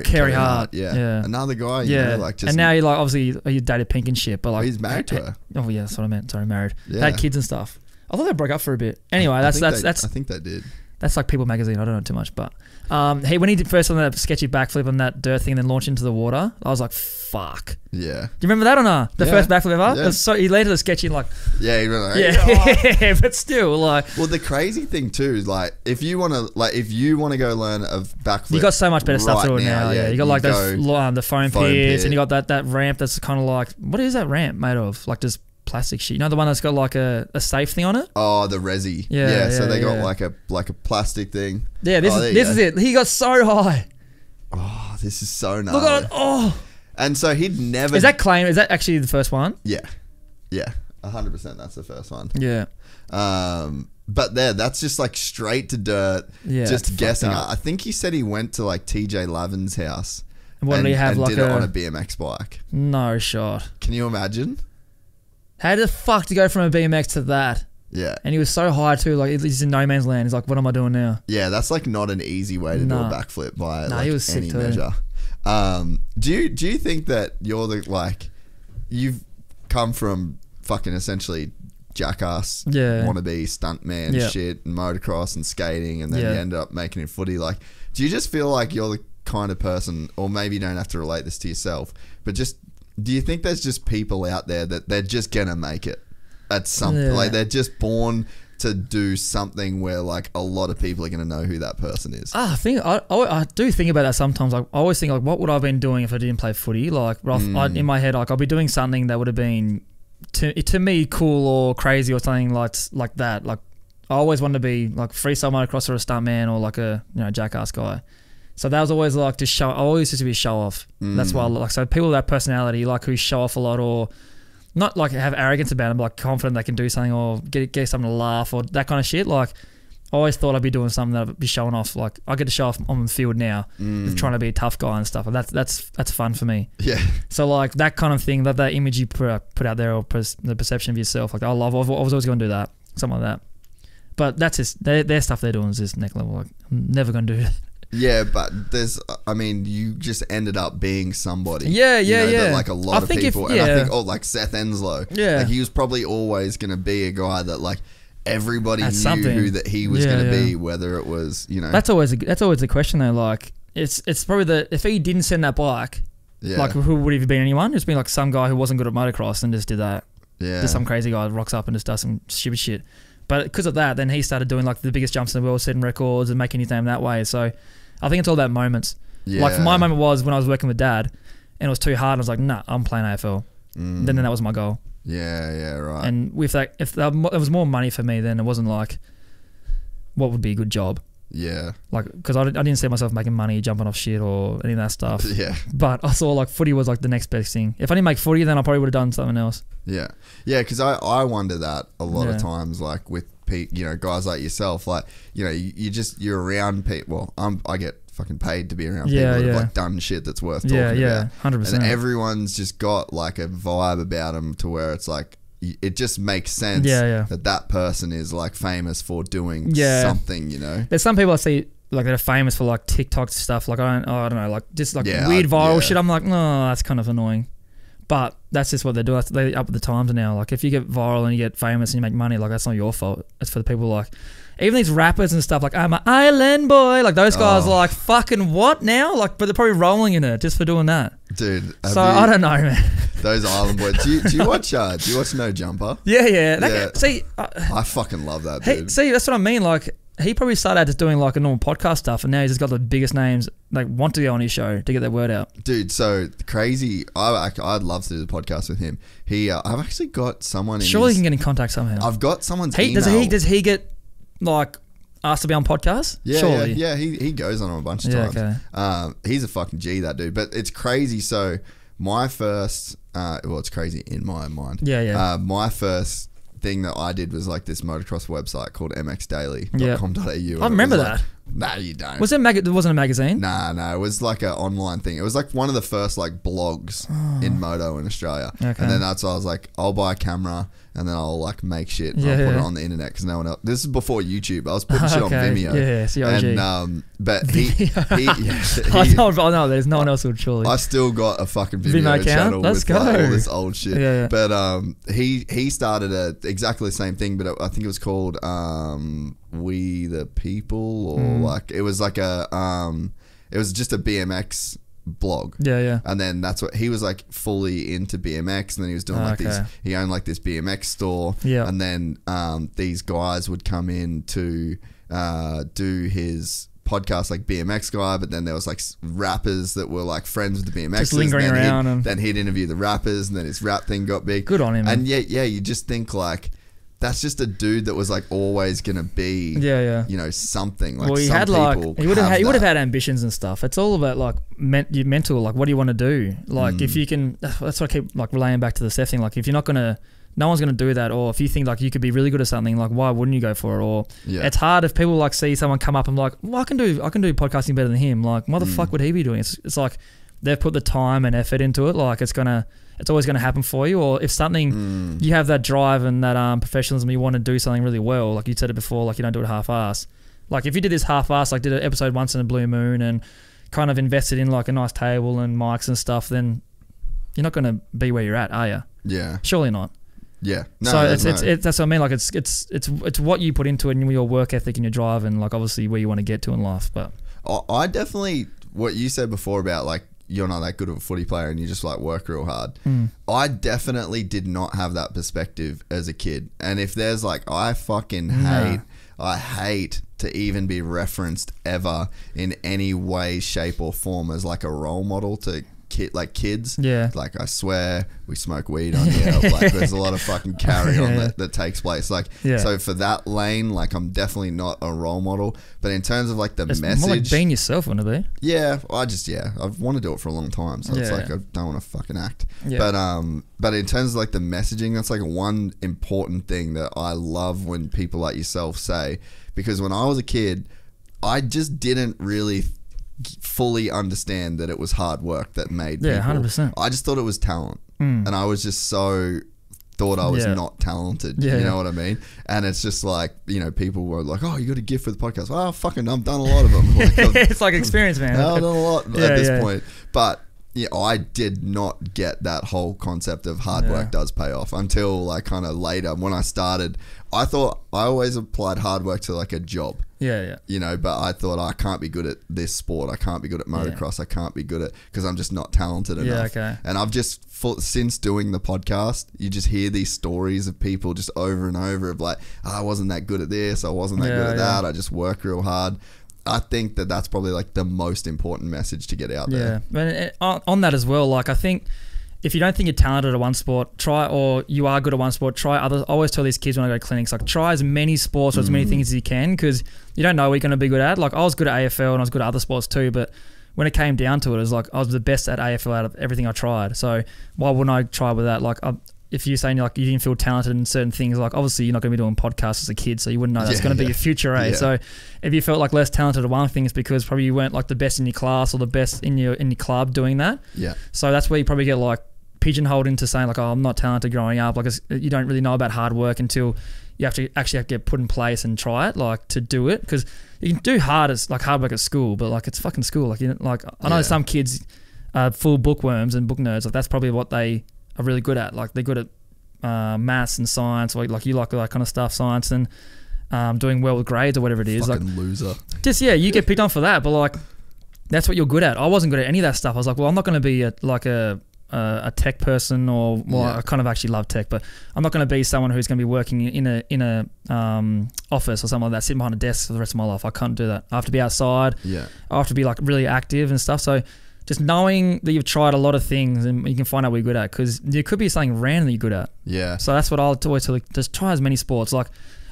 Kerry Hart. Yeah. Another guy, just. And now you're like, obviously, you dated Pink and shit, but like. He's married to her. Oh, yeah, that's what I meant. Sorry, married. Yeah. They had kids and stuff. I thought they broke up for a bit. Anyway, I think they did. That's like People Magazine. I don't know too much, but when he did first on that sketchy backflip on that dirt thing and then launched into the water, I was like, fuck. Yeah. Do you remember that or not? The first backflip ever? Yeah. So he landed a sketchy like. Yeah, he went like, yeah, but still like. Well, the crazy thing too is like if you want to go learn a backflip, you got so much better stuff to do now. Yeah, you got like those the foam pits, and you got that ramp that's kind of like, what is that ramp made of? Like just plastic shit. You know the one that's got like a safe thing on it? Oh, the resi. Yeah. So they got like a plastic thing. Yeah, this is it. He got so high. Oh, this is so gnarly. Look at it. Oh. And so he'd never. Is that actually the first one? Yeah. 100%. That's the first one. Yeah. But that's just like straight to dirt. Yeah. Just guessing. I think he said he went to like TJ Lavin's house. What did he have? And like did it on a BMX bike. No shot. Can you imagine? How the fuck to go from a BMX to that? Yeah. And he was so high too, like he's in no man's land. He's like, what am I doing now? Yeah, that's like not an easy way to do a backflip by like he was any sick too. measure. Do you think that you're you've come from fucking essentially Jackass wannabe stuntman shit and motocross and skating, and then you end up making it footy? Like, do you just feel like you're the kind of person, or maybe you don't have to relate this to yourself, but just do you think there's just people out there that they're just gonna make it at something? Like they're just born to do something where like a lot of people are gonna know who that person is. I do think about that sometimes. Like I always think like, what would I have been doing if I didn't play footy? Like in my head, like I'll be doing something that would have been to me cool or crazy or something like that. Like I always wanted to be like freestyle motocross or a stuntman or like a Jackass guy. So that was always like to show. I always used to be a show off. That's why I like. So people with that personality, like who show off a lot, or not like have arrogance about them, but like confident they can do something or get someone to laugh or that kind of shit. Like I always thought I'd be doing something that I'd be showing off. Like I get to show off on the field now, of trying to be a tough guy and stuff. And that's fun for me. Yeah. So like that kind of thing, that image you put out there, or the perception of yourself. Like I was always going to do that, something like that. But that's just their stuff they're doing is just next level. Like I'm never going to do that. Yeah, but you just ended up being somebody. Yeah. That like a lot of people, and I think, like Seth Enslow. Yeah. Like he was probably always going to be a guy that like everybody That's knew something. who that he was going to be, whether it was, That's always the question though. Like it's probably if he didn't send that bike, like who would he have been? Anyone? It's been like some guy who wasn't good at motocross and just did that. Yeah. Just some crazy guy rocks up and just does some stupid shit. But because of that, then he started doing like the biggest jumps in the world, setting records and making his name that way. So I think it's all about moments. Yeah. Like my moment was when I was working with Dad and it was too hard and I was like, nah, I'm playing AFL. Then that was my goal. Yeah, right. And with that, if there was more money for me, then it wasn't like, what would be a good job? Yeah. Like, because I didn't see myself making money, jumping off shit or any of that stuff. Yeah. But I saw like footy was like the next best thing. If I didn't make footy, then I probably would have done something else. Yeah. Yeah, because I wonder that a lot of times, like with guys like yourself, like, you're around people. I get fucking paid to be around people that have like done shit that's worth talking about. Yeah, 100%. And everyone's just got like a vibe about them to where it's like, it just makes sense that person is like famous for doing something, There's some people I see like that are famous for like TikTok stuff, like I don't know, like just like weird viral shit. I'm like, no, that's kind of annoying. But that's just what they do. They're up with the times now. Like if you get viral and you get famous and you make money, like that's not your fault. It's for the people like, even these rappers and stuff, like I'm an island boy, like those guys are like, fucking what now? Like, but they're probably rolling in it just for doing that. Dude. So I don't know, man. Those island boys. Do you watch No Jumper? Yeah. See, I fucking love that dude. See, that's what I mean. Like he probably started out just doing like a normal podcast stuff, and now he's just got the biggest names like want to go on his show to get their word out. Dude, so crazy. I'd love to do the podcast with him. I've actually got someone. Surely he can get in contact somehow. I've got someone's email. Does he get like asked to be on podcasts? Yeah, surely. Yeah. He goes on them a bunch of times. Okay. He's a fucking G, that dude. But it's crazy. So my first, it's crazy in my mind. Yeah. My first thing that I did was like this motocross website called mxdaily.com.au. I remember that. Nah, you don't. Was it wasn't a magazine? Nah, it was like an online thing. It was like one of the first like blogs in moto in Australia. Okay. And then that's why I was like, I'll buy a camera and then I'll like make shit and I'll put it on the internet because no one else. This is before YouTube. I was putting shit on Vimeo. Yeah, CRG. And but he I know there's no one else would surely. I still got a fucking Vimeo channel with like, all this old shit. Yeah. But he started exactly the same thing, but I think it was called We the People, or like it was like it was just a BMX blog. Yeah. And then that's what he was like, fully into BMX, and then he was doing he owned like this BMX store. Yeah. And then these guys would come in to do his podcast, like BMX guy, but then there was like rappers that were like friends with the BMXers. Just lingering around. Then he'd interview the rappers, and then his rap thing got big. Good on him. And you just think like, that's just a dude that was like always gonna be, something. Like, well, he had like he would have had ambitions and stuff. It's all about like your mental. Like, what do you want to do? Like, if you can, that's what I keep like relaying back to the Seth thing. Like, if you're not gonna, no one's gonna do that. Or if you think like you could be really good at something, like why wouldn't you go for it? Or it's hard if people like see someone come up and like, well, I can do podcasting better than him. Like, what the fuck would he be doing? It's like they've put the time and effort into it. Like, it's always going to happen for you. Or if something, you have that drive and that professionalism, you want to do something really well, like you said it before, like you don't do it half-ass. Like if you did this half-ass, like did an episode once in a blue moon and kind of invested in like a nice table and mics and stuff, then you're not going to be where you're at, are you? Yeah. Surely not. Yeah. No, so it's that's what I mean. Like it's what you put into it and your work ethic and your drive and like obviously where you want to get to in life. But I definitely, what you said before about like, you're not that good of a footy player and you just like work real hard. I definitely did not have that perspective as a kid. And if there's like, I hate to even be referenced ever in any way, shape or form as like a role model to kids. Yeah. Like, I swear we smoke weed on here. Like, there's a lot of fucking carry on that takes place. Like, so for that lane, like, I'm definitely not a role model. But in terms of like the message, more like being yourself, want to be. Yeah, I want to do it for a long time. So it's like, I don't want to fucking act. Yeah. But in terms of like the messaging, that's like one important thing that I love when people like yourself say, because when I was a kid, I just didn't really fully understand that it was hard work that made people. 100%. I just thought it was talent, and I was just thought I was not talented. You know what I mean? And it's just like, people were like, "Oh, you got a gift for the podcast." Well, fucking, I've done a lot of them. Like, it's like experience, man. I've done a lot at this point, but I did not get that whole concept of hard work does pay off until like kind of later when I started. I thought I always applied hard work to like a job. Yeah. But I thought I can't be good at this sport. I can't be good at motocross. I can't be good at, because I'm just not talented enough. Yeah, okay. And I've just, since doing the podcast, you just hear these stories of people just over and over of like, I wasn't that good at this. I wasn't that good at that. I just work real hard. I think that that's probably like the most important message to get out there. Yeah. And on that as well, like I think if you don't think you're talented at one sport, try, or you are good at one sport, try other. I always tell these kids when I go to clinics, like, try as many sports or as many things as you can, because you don't know what you're going to be good at. Like, I was good at AFL and I was good at other sports too, but when it came down to it, it was like I was the best at AFL out of everything I tried. So why wouldn't I try with that? Like, if you're saying like you didn't feel talented in certain things, like obviously you're not going to be doing podcasts as a kid, so you wouldn't know that's going to be your future, eh? Yeah. So if you felt like less talented at one thing, it's because probably you weren't like the best in your class or the best in your club doing that. Yeah. So that's where you probably get like pigeonholed into saying like, oh, I'm not talented growing up. Like, you don't really know about hard work until you have to get put in place and try it, like to do it, because you can do hard work at school, but like it's fucking school. Like, I know some kids are full bookworms and book nerds. Like, that's probably what they are really good at. Like, they're good at maths and science, like you like that kind of stuff, science, and doing well with grades or whatever it is. Fucking like, loser. Just you get picked on for that, but like that's what you're good at. I wasn't good at any of that stuff. I was like, well, I'm not going to be a tech person, or I kind of actually love tech, but I'm not going to be someone who's going to be working in a office or something like that, sitting behind a desk for the rest of my life. I can't do that. I have to be outside. Yeah. I have to be like really active and stuff. So just knowing that you've tried a lot of things and you can find out what you're good at, because there could be something random that you're good at. Yeah. So that's what I'll always tell you, just try as many sports. Like,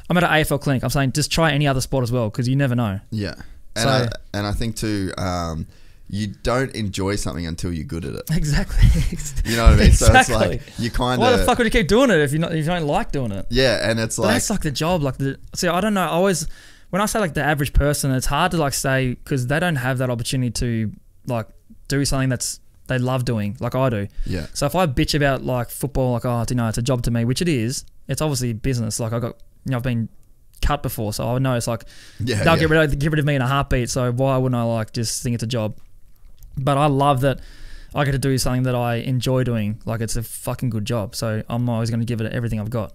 I'm at an AFL clinic. I'm saying just try any other sport as well, because you never know. Yeah. And I think too, you don't enjoy something until you're good at it. Exactly. You know what I mean? Exactly. So it's like you kind of... Why the fuck would you keep doing it if you don't like doing it? Yeah, and it's but that's like the job. See, I don't know. When I say like the average person, it's hard to like say, because they don't have that opportunity to like do something they love doing, like I do. Yeah. So if I bitch about like football, like, oh, it's a job to me, which it is. It's obviously business. Like I've been cut before, so I know it's like they'll get rid of me in a heartbeat. So why wouldn't I like just think it's a job? But I love that I get to do something that I enjoy doing. Like, it's a fucking good job. So I'm always going to give it everything I've got.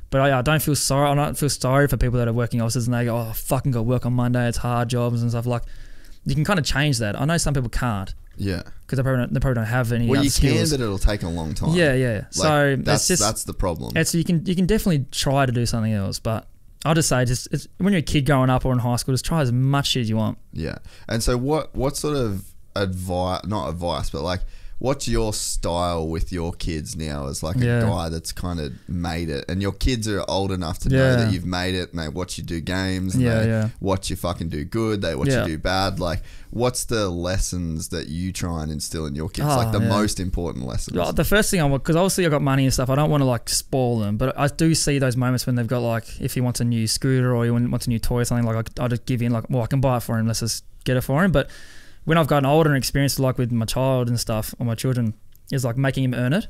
But I don't feel sorry. I don't feel sorry for people that are working offices and they go, oh, I fucking got work on Monday. It's hard jobs and stuff. Like, you can kind of change that. I know some people can't. Yeah. Because they probably don't have any other skills. Well, you can, but it'll take a long time. Yeah, yeah. Like, so that's the problem. You can definitely try to do something else, but I'll just say, when you're a kid growing up or in high school, just try as much shit as you want. Yeah. And so what sort of not advice, but like, what's your style with your kids now as like a guy that's kind of made it, and your kids are old enough to know that you've made it, and they watch you do games, and they watch you fucking do good, they watch you do bad. Like, what's the lessons that you try and instill in your kids? Like the most important lessons? The first thing because obviously I've got money and stuff, I don't want to like spoil them, but I do see those moments when they've got like, if he wants a new scooter or he wants a new toy or something, like I just give in like, well, I can buy it for him, let's just get it for him. But when I've gotten older and experienced like with my child and stuff, or my children, is like making him earn it.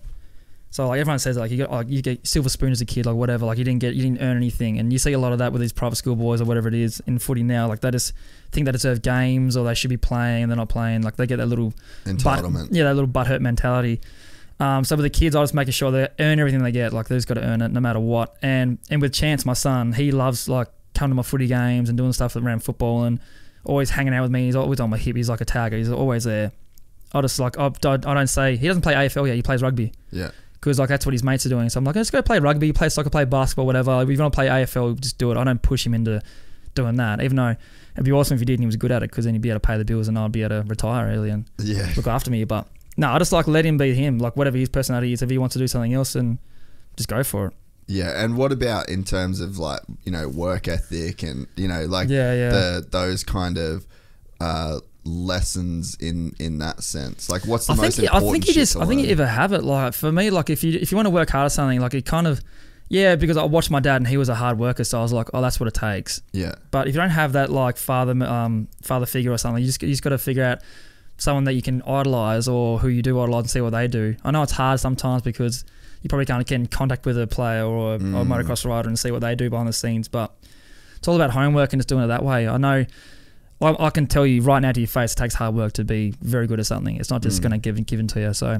So like everyone says, like you get silver spoon as a kid, like whatever, like you didn't earn anything, and you see a lot of that with these private school boys or whatever it is in footy now. Like they just think they deserve games, or they should be playing and they're not playing. Like they get that little entitlement, that little butthurt mentality. So with the kids, I was making sure they earn everything they get. Like they just got to earn it no matter what. And with Chance, my son, he loves like coming to my footy games and doing stuff around football and always hanging out with me. He's always on my hip. He's like a tagger. He's always there. I don't say, he doesn't play AFL yet. He plays rugby. Yeah. Because like that's what his mates are doing. So I'm like, let's go play rugby, play soccer, play basketball, whatever. If you want to play AFL, just do it. I don't push him into doing that. Even though it'd be awesome if he did and he was good at it, because then he'd be able to pay the bills and I'd be able to retire early and look after me. But no, I just like let him be him. Like whatever his personality is, if he wants to do something else, and just go for it. Yeah, and what about in terms of like, work ethic and, like those kind of lessons in that sense? Like what's the most important shit to learn? I think you either have it. Like for me, like if you want to work hard at something, like it kind of, because I watched my dad and he was a hard worker, so I was like, oh, that's what it takes. Yeah. But if you don't have that like father figure or something, you just got to figure out someone that you can idolize or who you do idolize and see what they do. I know it's hard sometimes because you probably can't get in contact with a player or a motocross rider and see what they do behind the scenes, but it's all about homework and just doing it that way. I know, I can tell you right now to your face, it takes hard work to be very good at something. It's not just going to given to you. So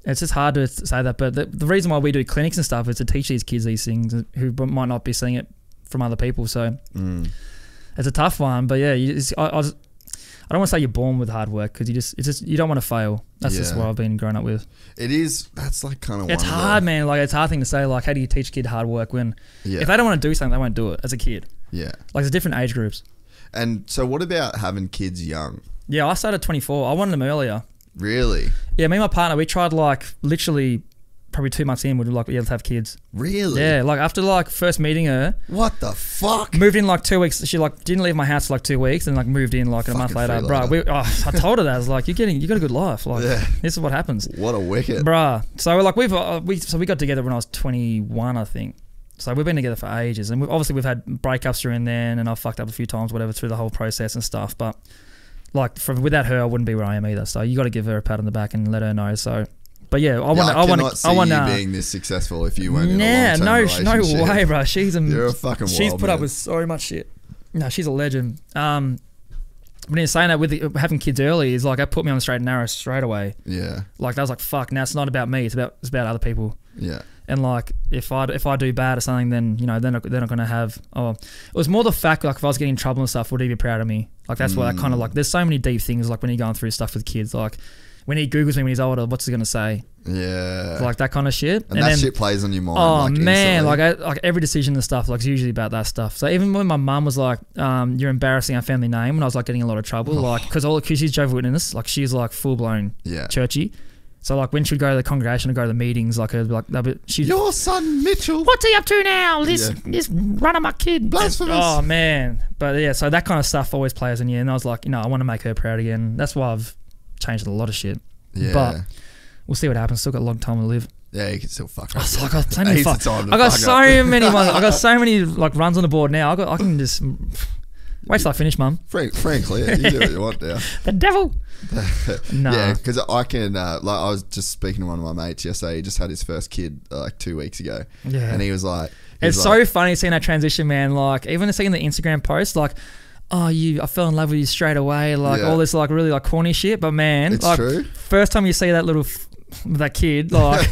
it's just hard to say that. But the reason why we do clinics and stuff is to teach these kids these things who might not be seeing it from other people. So it's a tough one. But yeah, I don't want to say you're born with hard work, because you don't want to fail. That's just what I've been growing up with. It is. That's like kind of. It's hard, man. Like it's a hard thing to say. Like, how do you teach a kid hard work when if they don't want to do something, they won't do it as a kid. Yeah. Like there's different age groups. And so, what about having kids young? Yeah, I started at 24. I wanted them earlier. Really? Yeah, me and my partner, we tried like literally probably 2 months in, we'd like be able to have kids. Really? Yeah, like after like first meeting her. What the fuck? Moved in like 2 weeks. She like didn't leave my house for like 2 weeks and like moved in like a month later. Bruh, I told her that. I was like, you got a good life. Like, this is what happens. What a wicket. Bruh. So we're like, we got together when I was 21, I think. So we've been together for ages. And we've had breakups during then, and I fucked up a few times, whatever, through the whole process and stuff. But like without her, I wouldn't be where I am either. So you got to give her a pat on the back and let her know. So, but yeah, I want you being this successful if you weren't in a long-term relationship. No way, bro. You're a fucking wild She's put up man. with so much shit. No, she's a legend. But in saying that, with having kids early, is like, that put me on the straight and narrow straight away. Yeah. Like, that was like, fuck. Now it's not about me. It's about other people. Yeah. And like, if I do bad or something, then, you know, they're not going to have. Oh, it was more the fact, like, if I was getting in trouble and stuff, would he be proud of me? Like, that's what I kind of like. There's so many deep things, like when you're going through stuff with kids, like when he Googles me when he's older, what's he going to say? Yeah. Like that kind of shit. And that shit plays on your mind. Oh like, man, instantly. like every decision and stuff, like it's usually about that stuff. So even when my mum was like, "You're embarrassing our family name," when I was like getting a lot of trouble, like because she's Jehovah's Witness, like she's like full blown churchy. So like when she'd go to the congregation and go to the meetings, like her like she'd, your son Mitchell, what's he up to now? This run of my kid. Blasphemous. Oh man, but yeah, so that kind of stuff always plays in you. And I was like, you know, I want to make her proud again. That's why I've changed a lot of shit. Yeah. But we'll see what happens. Still got a long time to live. Yeah, you can still fuck up. I got plenty of fuck. I got so many. I got so many like runs on the board now. I can just wait till I finish, mum. Free and clear. You do what you want now. The devil. No. Yeah, because I can. Like I was just speaking to one of my mates yesterday. He just had his first kid like 2 weeks ago. Yeah, and he was like, it's so funny seeing that transition, man. Like even seeing the Instagram post, like, oh, I fell in love with you straight away. Like all this like really like corny shit. But man, it's like true. First time you see that little that kid, like,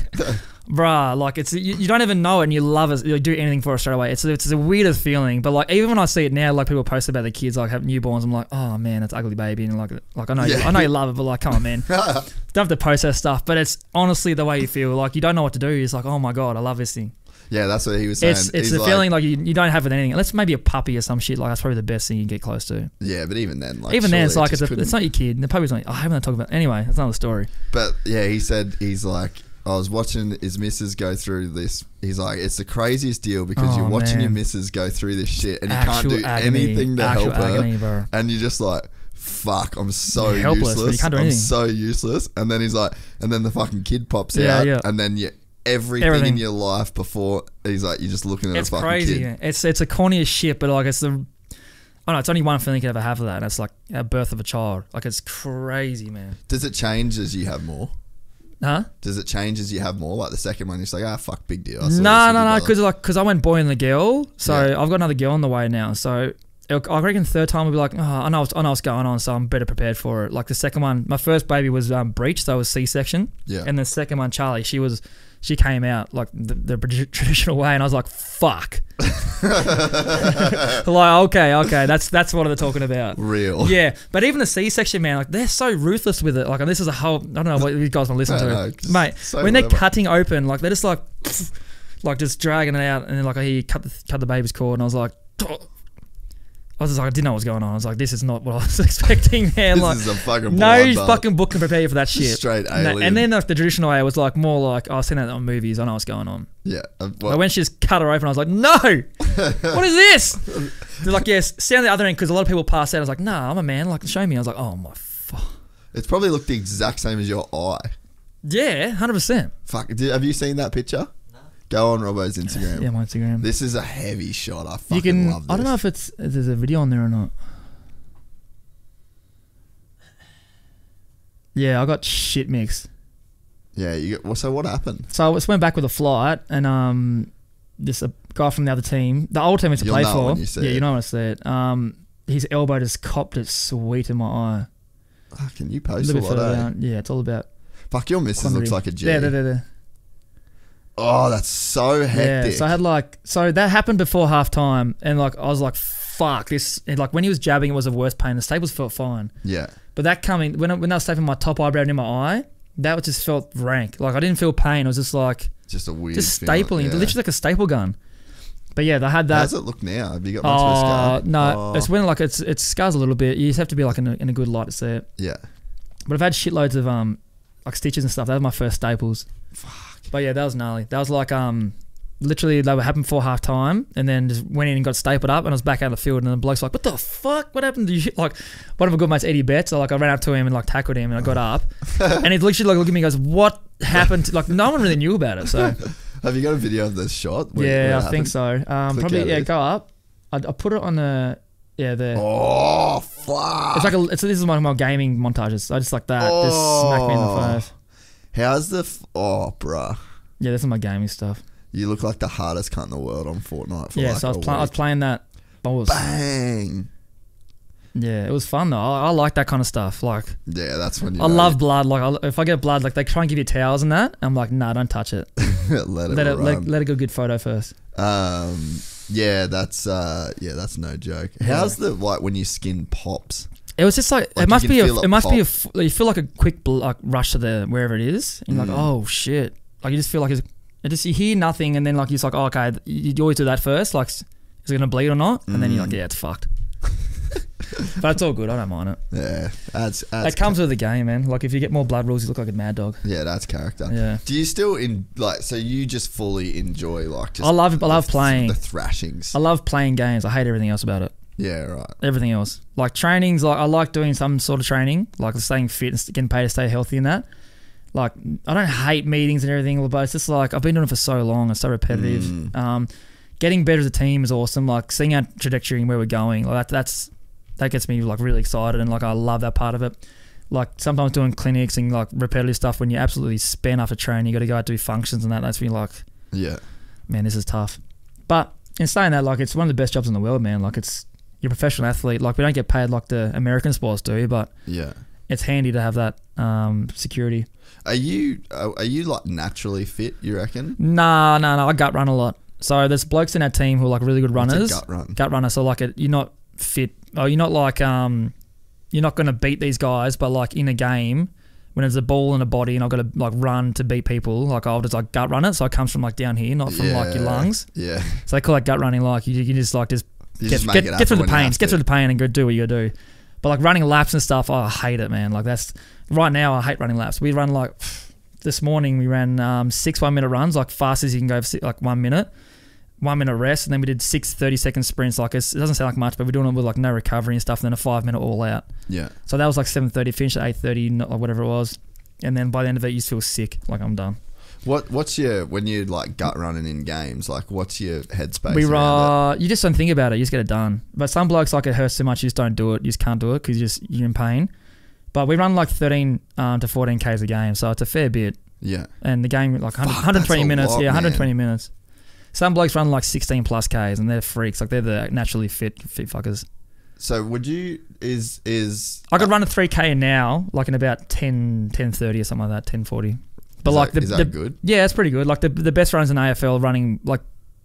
bruh, like it's you don't even know it and you love it. You do anything for it straight away. It's the weirdest feeling. But like even when I see it now, like people post about their kids like have newborns, I'm like, oh man, it's ugly baby, and like I know I know you love it, but like come on, man, don't have to post that stuff. But it's honestly the way you feel. Like you don't know what to do. It's like, oh my god, I love this thing. Yeah, that's what he was saying. It's the feeling like you don't have it with anything. Unless maybe a puppy or some shit. Like that's probably the best thing you get close to. Yeah, but even then, like it's like it's not your kid. The puppy's not. I haven't talked about. Anyway, that's another story. But yeah, he said he's like, I was watching his missus go through this. He's like, it's the craziest deal because you're watching your missus go through this shit and you can't do anything to help her, bro. And you're just like, fuck, I'm so helpless, useless. You can't do anything. I'm so useless. And then he's like, and then the fucking kid pops out, and then everything in your life before, he's like, you're just looking at a fucking crazy, kid. It's the corniest shit, but like it's only one feeling you can ever have of that, and it's like a birth of a child. Like it's crazy, man. Does it change as you have more? Huh? Does it change as you have more? Like the second one, you're just like, fuck, big deal. No, because I went boy and the girl, so I've got another girl on the way now. So I reckon the third time I'll be like, I know what's going on, so I'm better prepared for it. Like the second one, my first baby was breech, so it was C-section. Yeah. And the second one, Charlie, she came out like the traditional way, and I was like, fuck. Like, okay, that's what they're talking about. Real. Yeah, but even the C-section, man, like they're so ruthless with it. Like, and this is a whole, I don't know what you guys want to listen to. Mate, when they're cutting open, like they're just like just dragging it out, and then like I hear you cut the baby's cord, and I was like, I didn't know what was going on. I was like, this is not what I was expecting, man. Like, this is a fucking no fucking book can prepare you for that shit. Straight alien. And then like, the traditional way was like more like, I've seen that on movies. I know what's going on. Yeah. But when she just cut her open, I was like, no, what is this? They're like, yes, stand on the other end, because a lot of people pass out. I was like, nah, I'm a man. Like, show me. I was like, oh my fuck. It's probably looked the exact same as your eye. Yeah, 100%. Fuck. Have you seen that picture? Go on Robbo's Instagram. Yeah, my Instagram. This is a heavy shot. I fucking love this. I don't know if there's a video on there or not. Yeah, I got shit mixed. Yeah, so what happened? So I just went back with a flight, and this a guy from the other team, the old team I used to play for. You know when I say it. His elbow just copped it sweet in my eye. Can you post a lot, eh? Yeah, it's all about. Fuck, your missus looks like a G. Yeah. Oh, that's so hectic. Yeah, so I had so that happened before half time, and like I was like, fuck this. And like when he was jabbing, it was the worst pain. The staples felt fine. Yeah. But that coming when I was stapling my top eyebrow near my eye, that just felt rank. Like I didn't feel pain. It was just like just a weird stapling, literally like a staple gun. But yeah, they had that. How does it look now? Have you got much of a scar? No, it's when like it scars a little bit. You just have to be like in a good light to see it. Yeah. But I've had shitloads of like stitches and stuff. That was my first staples. Fuck. But yeah, that was gnarly. That was like literally they were happening before half time, and then just went in and got stapled up, and I was back out of the field, and the bloke's like, "What the fuck? What happened to you?" Like one of my good mates, Eddie Betts. So like I ran up to him and like tackled him, and I got up, and he literally like looked at me and goes, "What happened?" Like no one really knew about it. So have you got a video of this shot? Yeah, I think so. Probably go up. I put it on the the. Oh fuck! It's like this is one of my gaming montages. I just like that. Just smack me in the face. How's the bruh? Yeah, this is my gaming stuff. You look like the hardest cunt in the world on Fortnite. For So I was playing that. Bang. Yeah, it was fun though. I like that kind of stuff. Like, yeah, that's when I love blood. Like, if I get blood, like they try and give you towels and that. I'm like, nah, don't touch it. let it go good photo first. Yeah, that's no joke. How's the like when your skin pops? It was just like it must be you feel like a quick rush to the wherever it is. And you're like, oh shit! Like you just feel like you hear nothing, and then like you're like, oh, okay, you always do that first. Like, is it gonna bleed or not? And then you're like, yeah, it's fucked. But it's all good. I don't mind it. Yeah, it comes with the game, man. Like if you get more blood rules, you look like a mad dog. Yeah, that's character. Yeah. Do you still so you just fully enjoy like just I love playing the thrashings. I love playing games. I hate everything else about it. Yeah, right. Everything else. Like trainings, like I like doing some sort of training, like staying fit and getting paid to stay healthy and that. Like I don't hate meetings and everything, but it's just like I've been doing it for so long. It's so repetitive. Getting better as a team is awesome. Like seeing our trajectory and where we're going, like that gets me like really excited, and like I love that part of it. Like sometimes doing clinics and like repetitive stuff when you absolutely spend after training, you got to go out do functions and that's me like, yeah, man, this is tough. But in saying that, like it's one of the best jobs in the world, man. Like you're a professional athlete. Like we don't get paid like the American sports do, but yeah, it's handy to have that security. Are you like naturally fit? You reckon? Nah. I gut run a lot. So there's blokes in our team who are like really good runners. What's a gut run? Gut runner. So like you're not fit. Oh, you're not like you're not going to beat these guys, but like in a game when there's a ball in a body and I've got to like run to beat people, like I'll just like gut run it. So it comes from like down here, not from like your lungs. Yeah. So they call that gut running. Like you just like get through the pain, get through the pain and go do what you gotta do. But like running laps and stuff, I hate it, man. Like that's right now. I hate running laps. We run like this morning. We ran 6 1-minute runs, like fast as you can go for like 1 minute. 1 minute rest, and then we did 6 30-second sprints. Like it doesn't sound like much, but we're doing it with like no recovery and stuff. And then a 5 minute all out. Yeah. So that was like 7:30. Finished at 8:30, or whatever it was. And then by the end of it, you just feel sick. Like I'm done. What's your when you like gut running in games? Like what's your headspace? You just don't think about it. You just get it done. But some blokes like it hurts so much, you just don't do it. You just can't do it because you're in pain. But we run like 13 to 14 Ks a game, so it's a fair bit. Yeah. And the game like 120 minutes. Lot, 120 minutes. Some blokes run like 16 plus Ks and they're freaks. Like they're the naturally fit fuckers. So would you I could run a 3K now, like in about 10:30 or something like that, 10:40. But is that good? Yeah, it's pretty good. Like the best runners in AFL running like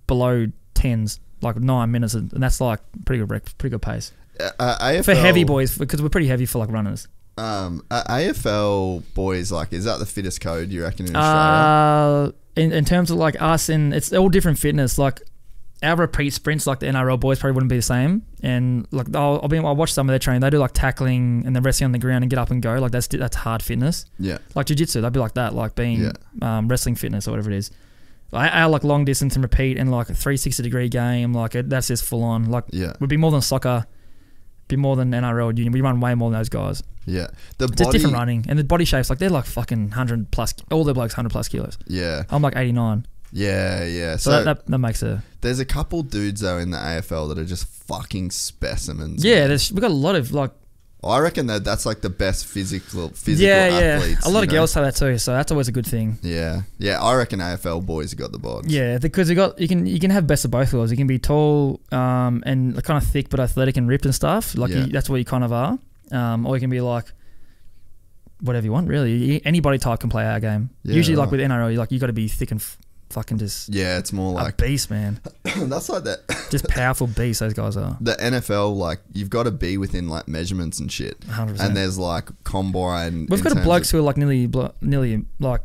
below 10s, like 9 minutes, and that's like pretty good pace. AFL, for heavy boys, because we're pretty heavy for like runners. AFL boys, like, is that the fittest code you reckon in Australia? In terms of like us, and it's all different fitness. Like our repeat sprints, like the NRL boys, probably wouldn't be the same. And like I'll watch some of their training. They do like tackling and then resting on the ground and get up and go. Like that's hard fitness. Yeah. Like jiu-jitsu, they'd be like that, like being wrestling fitness or whatever it is. I like long distance and repeat and like a 360-degree game. Like that's just full on. Like would be more than soccer. Be more than NRL union. We run way more than those guys. Yeah, just different running, and the body shapes, like they're like fucking 100 plus. All their blokes 100 plus kilos. Yeah, I'm like 89. Yeah. So that makes a. There's a couple dudes though in the AFL that are just fucking specimens. Yeah, we've got a lot of like. I reckon that's like the best physical athletes. A lot of girls say that too, so that's always a good thing. Yeah. I reckon AFL boys have got the bods. Yeah, because you can have best of both worlds. You can be tall and kind of thick but athletic and ripped and stuff. Like that's what you kind of are. Or you can be like whatever you want. Really, any body type can play our game. Yeah, usually, like with NRL, you got to be thick and fucking just it's more like a beast, man. That's like that. Just powerful beasts those guys are. The NFL, like you've got to be within like measurements and shit. 100%. And there's like combine. We've got blokes who are like nearly like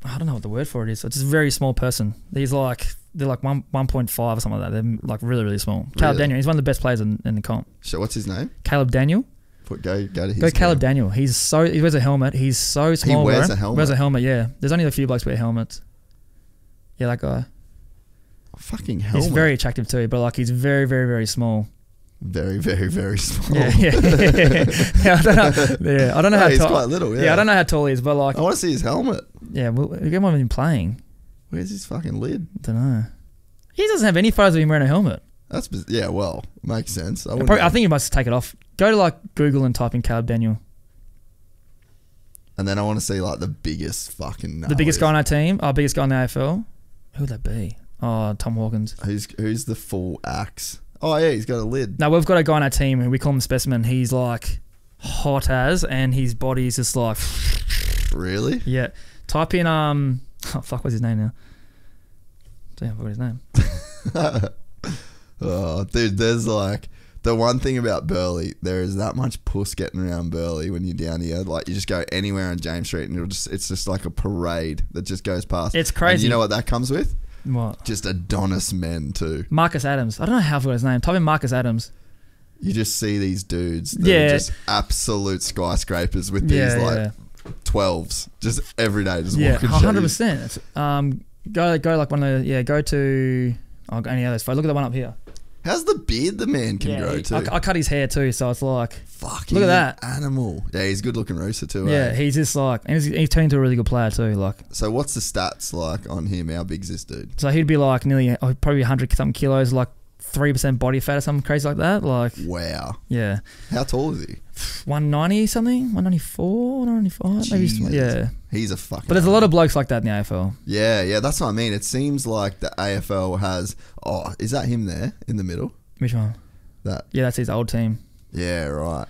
I don't know what the word for it is. It's just a very small person. They're like 1.5 or something like that. They're like really really small. Caleb Daniel, he's one of the best players in the comp. So what's his name? Caleb Daniel. Go to his Go Caleb game. Daniel. He wears a helmet. He's so small. He wears bro. a helmet? Wears a helmet, yeah. There's only a few blokes wear helmets. Yeah, that guy. Fucking helmet. He's very attractive too, but like he's very, very, very small. Very, very, very small. Yeah, yeah. I don't know how he's tall. quite little, yeah. Yeah, I don't know how tall he is, but like, I want to see his helmet. yeah, we get one of him playing. Where's his fucking lid? I don't know. He doesn't have any photos of him wearing a helmet. Yeah, well, makes sense. I I think he must take it off. Go to like Google and type in Caleb Daniel. And then I want to see like the biggest fucking. The biggest guy on our team, our biggest guy in the AFL. Who would that be? Oh, Tom Hawkins. Who's the full axe? Oh yeah, he's got a lid. No, we've got a guy on our team who we call him Specimen. He's like hot as, and his body's just like. Really? Yeah. Type in oh fuck, what's his name now? Damn, I forgot his name. Oh, dude, there's like the one thing about Burleigh, there is that much puss getting around Burleigh when you're down here. Like you just go anywhere on James Street and it's just like a parade that just goes past. It's crazy. And you know what that comes with? What? Just Adonis men too. Marcus Adams. I don't know how I forgot his name. Type in Marcus Adams. You just see these dudes that are just absolute skyscrapers with these 12s just every day just walking. 100%. Go like one of the go to any of those. Look at the one up here. How's the beard the man can grow too? I cut his hair too, so it's like fuck. Look at that animal. Yeah, he's a good looking rooster too. Yeah, he's just like, and he's turned into a really good player too. Like, so what's the stats like on him? How big's this dude? So he'd be like nearly probably 100 something kilos, like 3% body fat or something crazy like that. Like, wow. Yeah. How tall is he? 190 something, 194, 195, maybe. Yeah. He's a fucking. But there's a lot of blokes like that in the AFL. Yeah, that's what I mean. It seems like the AFL has. Oh, is that him there in the middle? Which one? That. Yeah, that's his old team. Yeah, right.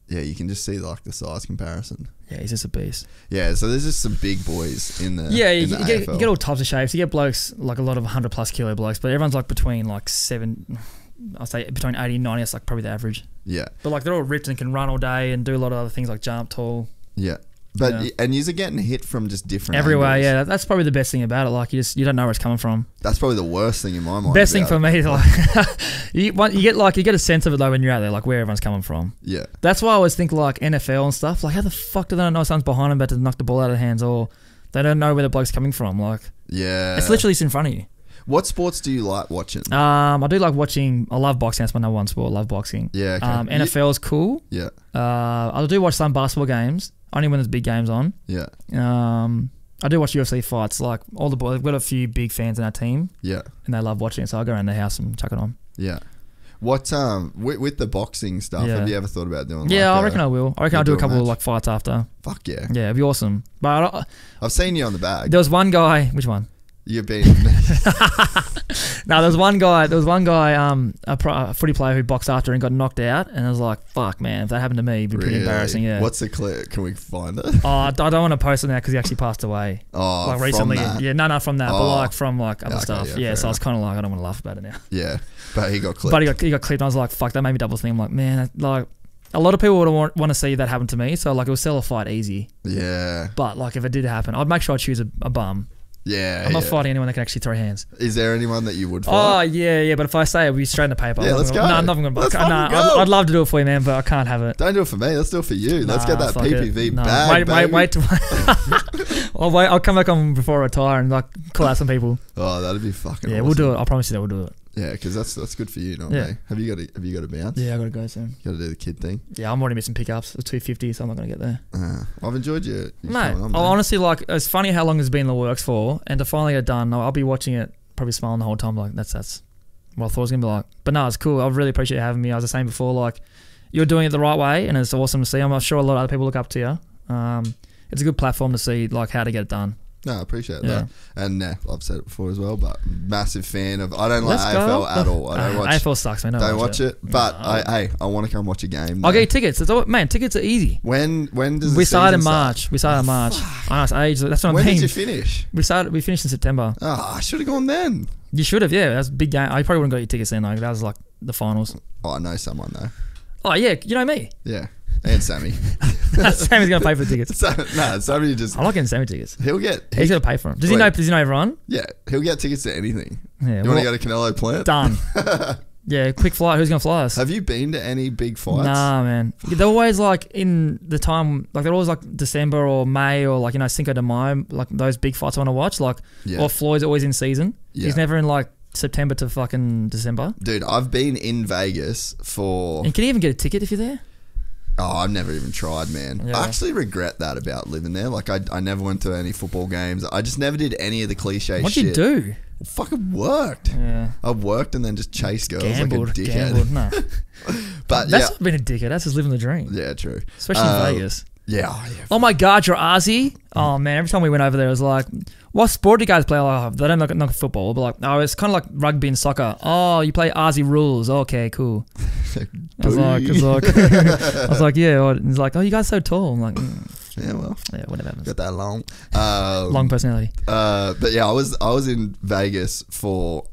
Yeah, you can just see like the size comparison. Yeah, he's just a beast. Yeah, so there's just some big boys in the. Yeah, you get all types of shapes. You get blokes like a lot of 100 plus kilo blokes, but everyone's like between like I'll say between 80 and 90. That's like probably the average. Yeah. But like they're all ripped and can run all day and do a lot of other things like jump tall. Yeah. But and you're getting hit from just different everywhere. angles. Yeah, that's probably the best thing about it. Like you don't know where it's coming from. That's probably the worst thing in my mind. Best thing for me is like you get a sense of it though when you're out there, like where everyone's coming from. Yeah. That's why I always think like NFL and stuff. Like how the fuck do they not know someone's behind them about to knock the ball out of their hands, or they don't know where the bloke's coming from? Like it's literally just in front of you. What sports do you like watching? I do like watching. I love boxing. That's my number one sport. I love boxing. Yeah. Okay. NFL is cool. Yeah. I do watch some basketball games. Only when there's big games on. Yeah. I do watch UFC fights. Like all the boys, we've got a few big fans in our team. Yeah. And they love watching it, so I go around their house and chuck it on. Yeah. What with the boxing stuff? Have you ever thought about doing? Yeah, I reckon I will. I reckon I'll do a couple of like fights after. Fuck yeah. Yeah, it'd be awesome. But I've seen you on the bag. There was one guy. Which one? You've been. No, there was one guy. A footy player who boxed after and got knocked out, and I was like, "Fuck, man! If that happened to me, it'd be pretty embarrassing." Yeah. What's the clip? Can we find it? Oh, I don't want to post it now because he actually passed away. Oh, like recently. From that? Yeah, no, from that, but like from like other stuff. Yeah, so I was kind of like, I don't want to laugh about it now. Yeah, but he got clipped. But he got clipped. And I was like, "Fuck, that made me double think." I'm like, man, like a lot of people would want to see that happen to me, so like it would sell a fight easy. Yeah. But like if it did happen, I'd make sure I choose a bum. Yeah, I'm not fighting anyone that can actually throw hands. Is there anyone that you would fight? Oh, yeah, but if I say it, we'll be straight in the paper. Yeah, let's go. No, I'm not going to. I'd love to do it for you, man, but I can't have it. Don't do it for me. Let's do it for you. Let's get that PPV bag, Wait. I'll come back on before I retire and like call out some people. Oh, that'd be fucking awesome. We'll do it. I promise you that we'll do it. Yeah, because that's good for you, not me. Have you got to bounce? Yeah, I got to go soon. You got to do the kid thing. Yeah, I'm already missing pickups. It's 250, so I'm not going to get there. I've enjoyed you. Mate, honestly, like, it's funny how long it's been in the works for, and to finally get done, I'll be watching it, probably smiling the whole time, like, that's what I thought it was going to be like. But no, it's cool. I really appreciate you having me. I was saying before, like, you're doing it the right way, and it's awesome to see. I'm sure a lot of other people look up to you. It's a good platform to see, like, how to get it done. No, I appreciate that. And I've said it before as well, but massive fan of. I don't like AFL at all. I don't watch. AFL sucks, man. Don't watch it. But I want to come watch a game. I'll get you tickets. Tickets are easy. When does we started in March? We started in March. I know, it's age. That's what I mean. When did you finish? We finished in September. Oh, I should have gone then. You should have. Yeah, that was a big game. I probably wouldn't got your tickets then. Like that was like the finals. Oh, I know someone though. Oh yeah, you know me. Yeah. And Sammy. Sammy's gonna pay for the tickets. Sammy just. I like getting Sammy tickets. He's gonna pay for them. Does he know everyone? Yeah, he'll get tickets to anything. Yeah, you want to go to Canelo Plant? Done. Yeah, quick flight. Who's gonna fly us? Have you been to any big fights? Nah, man. They're always like in the time, like they're always like December or May or like, you know, Cinco de Mayo, like those big fights I want to watch. Like, or Floyd's always in season. Yeah. He's never in like September to fucking December. Dude, I've been in Vegas for... And can you even get a ticket if you're there? Oh, I've never even tried, man. Yeah. I actually regret that about living there. Like, I never went to any football games. I just never did any of the cliche shit. What'd you do? I fucking worked. Yeah. I worked and then just chased girls Gambled, like a dickhead. No. But that's not being a dickhead. That's just living the dream. Yeah, true. Especially in Vegas. Yeah. Oh my God, you're Aussie? Oh man, every time we went over there, it was like, what sport do you guys play? Oh, they don't knock football, but like, oh, it's kind of like rugby and soccer. Oh, you play Aussie rules. Okay, cool. I was like, yeah. And he's like, oh, you guys are so tall. I'm like, yeah, well, yeah, whatever happens. Got that long, long personality. But yeah, I was in Vegas for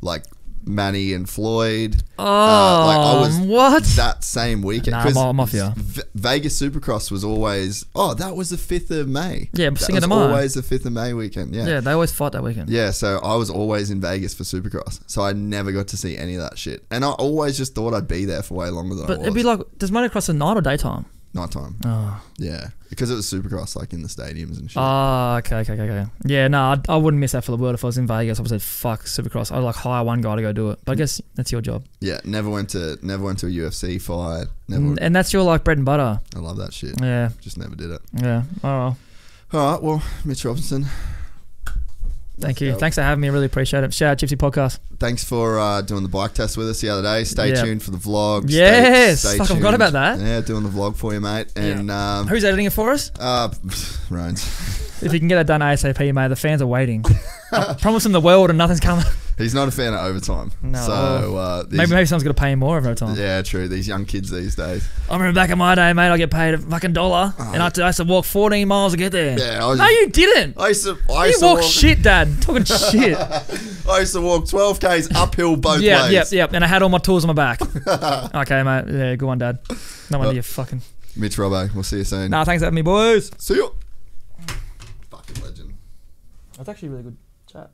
like Manny and Floyd. Oh, I was what? That same weekend. Nah, I'm off here. Vegas Supercross was always, that was the 5th of May. Yeah, Cinco de Mayo. Always the 5th of May weekend. Yeah. Yeah, they always fight that weekend. Yeah, so I was always in Vegas for Supercross. So I never got to see any of that shit. And I always just thought I'd be there for way longer than I was. But it'd be like, does motocross at night or daytime? Nighttime. Oh. Yeah, because it was Supercross like in the stadiums and shit. Oh, okay. Yeah, no, I wouldn't miss that for the world. If I was in Vegas, I would say fuck Supercross. I'd like hire one guy to go do it. But I guess that's your job. Yeah, never went to a UFC fight. And that's your like bread and butter. I love that shit. Yeah. Just never did it. Yeah. Oh. All right. Well, Mitch Robinson. Thank you. Thanks for having me. I really appreciate it. Shout out Gypsy Podcast. Thanks for doing the bike test with us the other day. Stay tuned for the vlog. Yes. Stay Fuck, I tuned. forgot about that. Yeah, doing the vlog for you, mate. And who's editing it for us? Roans. If you can get that done ASAP, mate, the fans are waiting. I promise them the world and nothing's coming. He's not a fan of overtime. No. So maybe someone's going to pay him more of overtime. Yeah, true. These young kids these days. I remember back in my day, mate, I get paid a fucking $1, and I used to walk 14 miles to get there. Yeah, no, you didn't. I used to walk shit, Dad. Talking shit. I used to walk 12 Ks uphill both ways. Yep. And I had all my tools on my back. Okay, mate. Yeah, good one, Dad. No wonder you fucking... Mitch Robbo. We'll see you soon. Nah, thanks for having me, boys. See you. Fucking legend. That's actually a really good chat.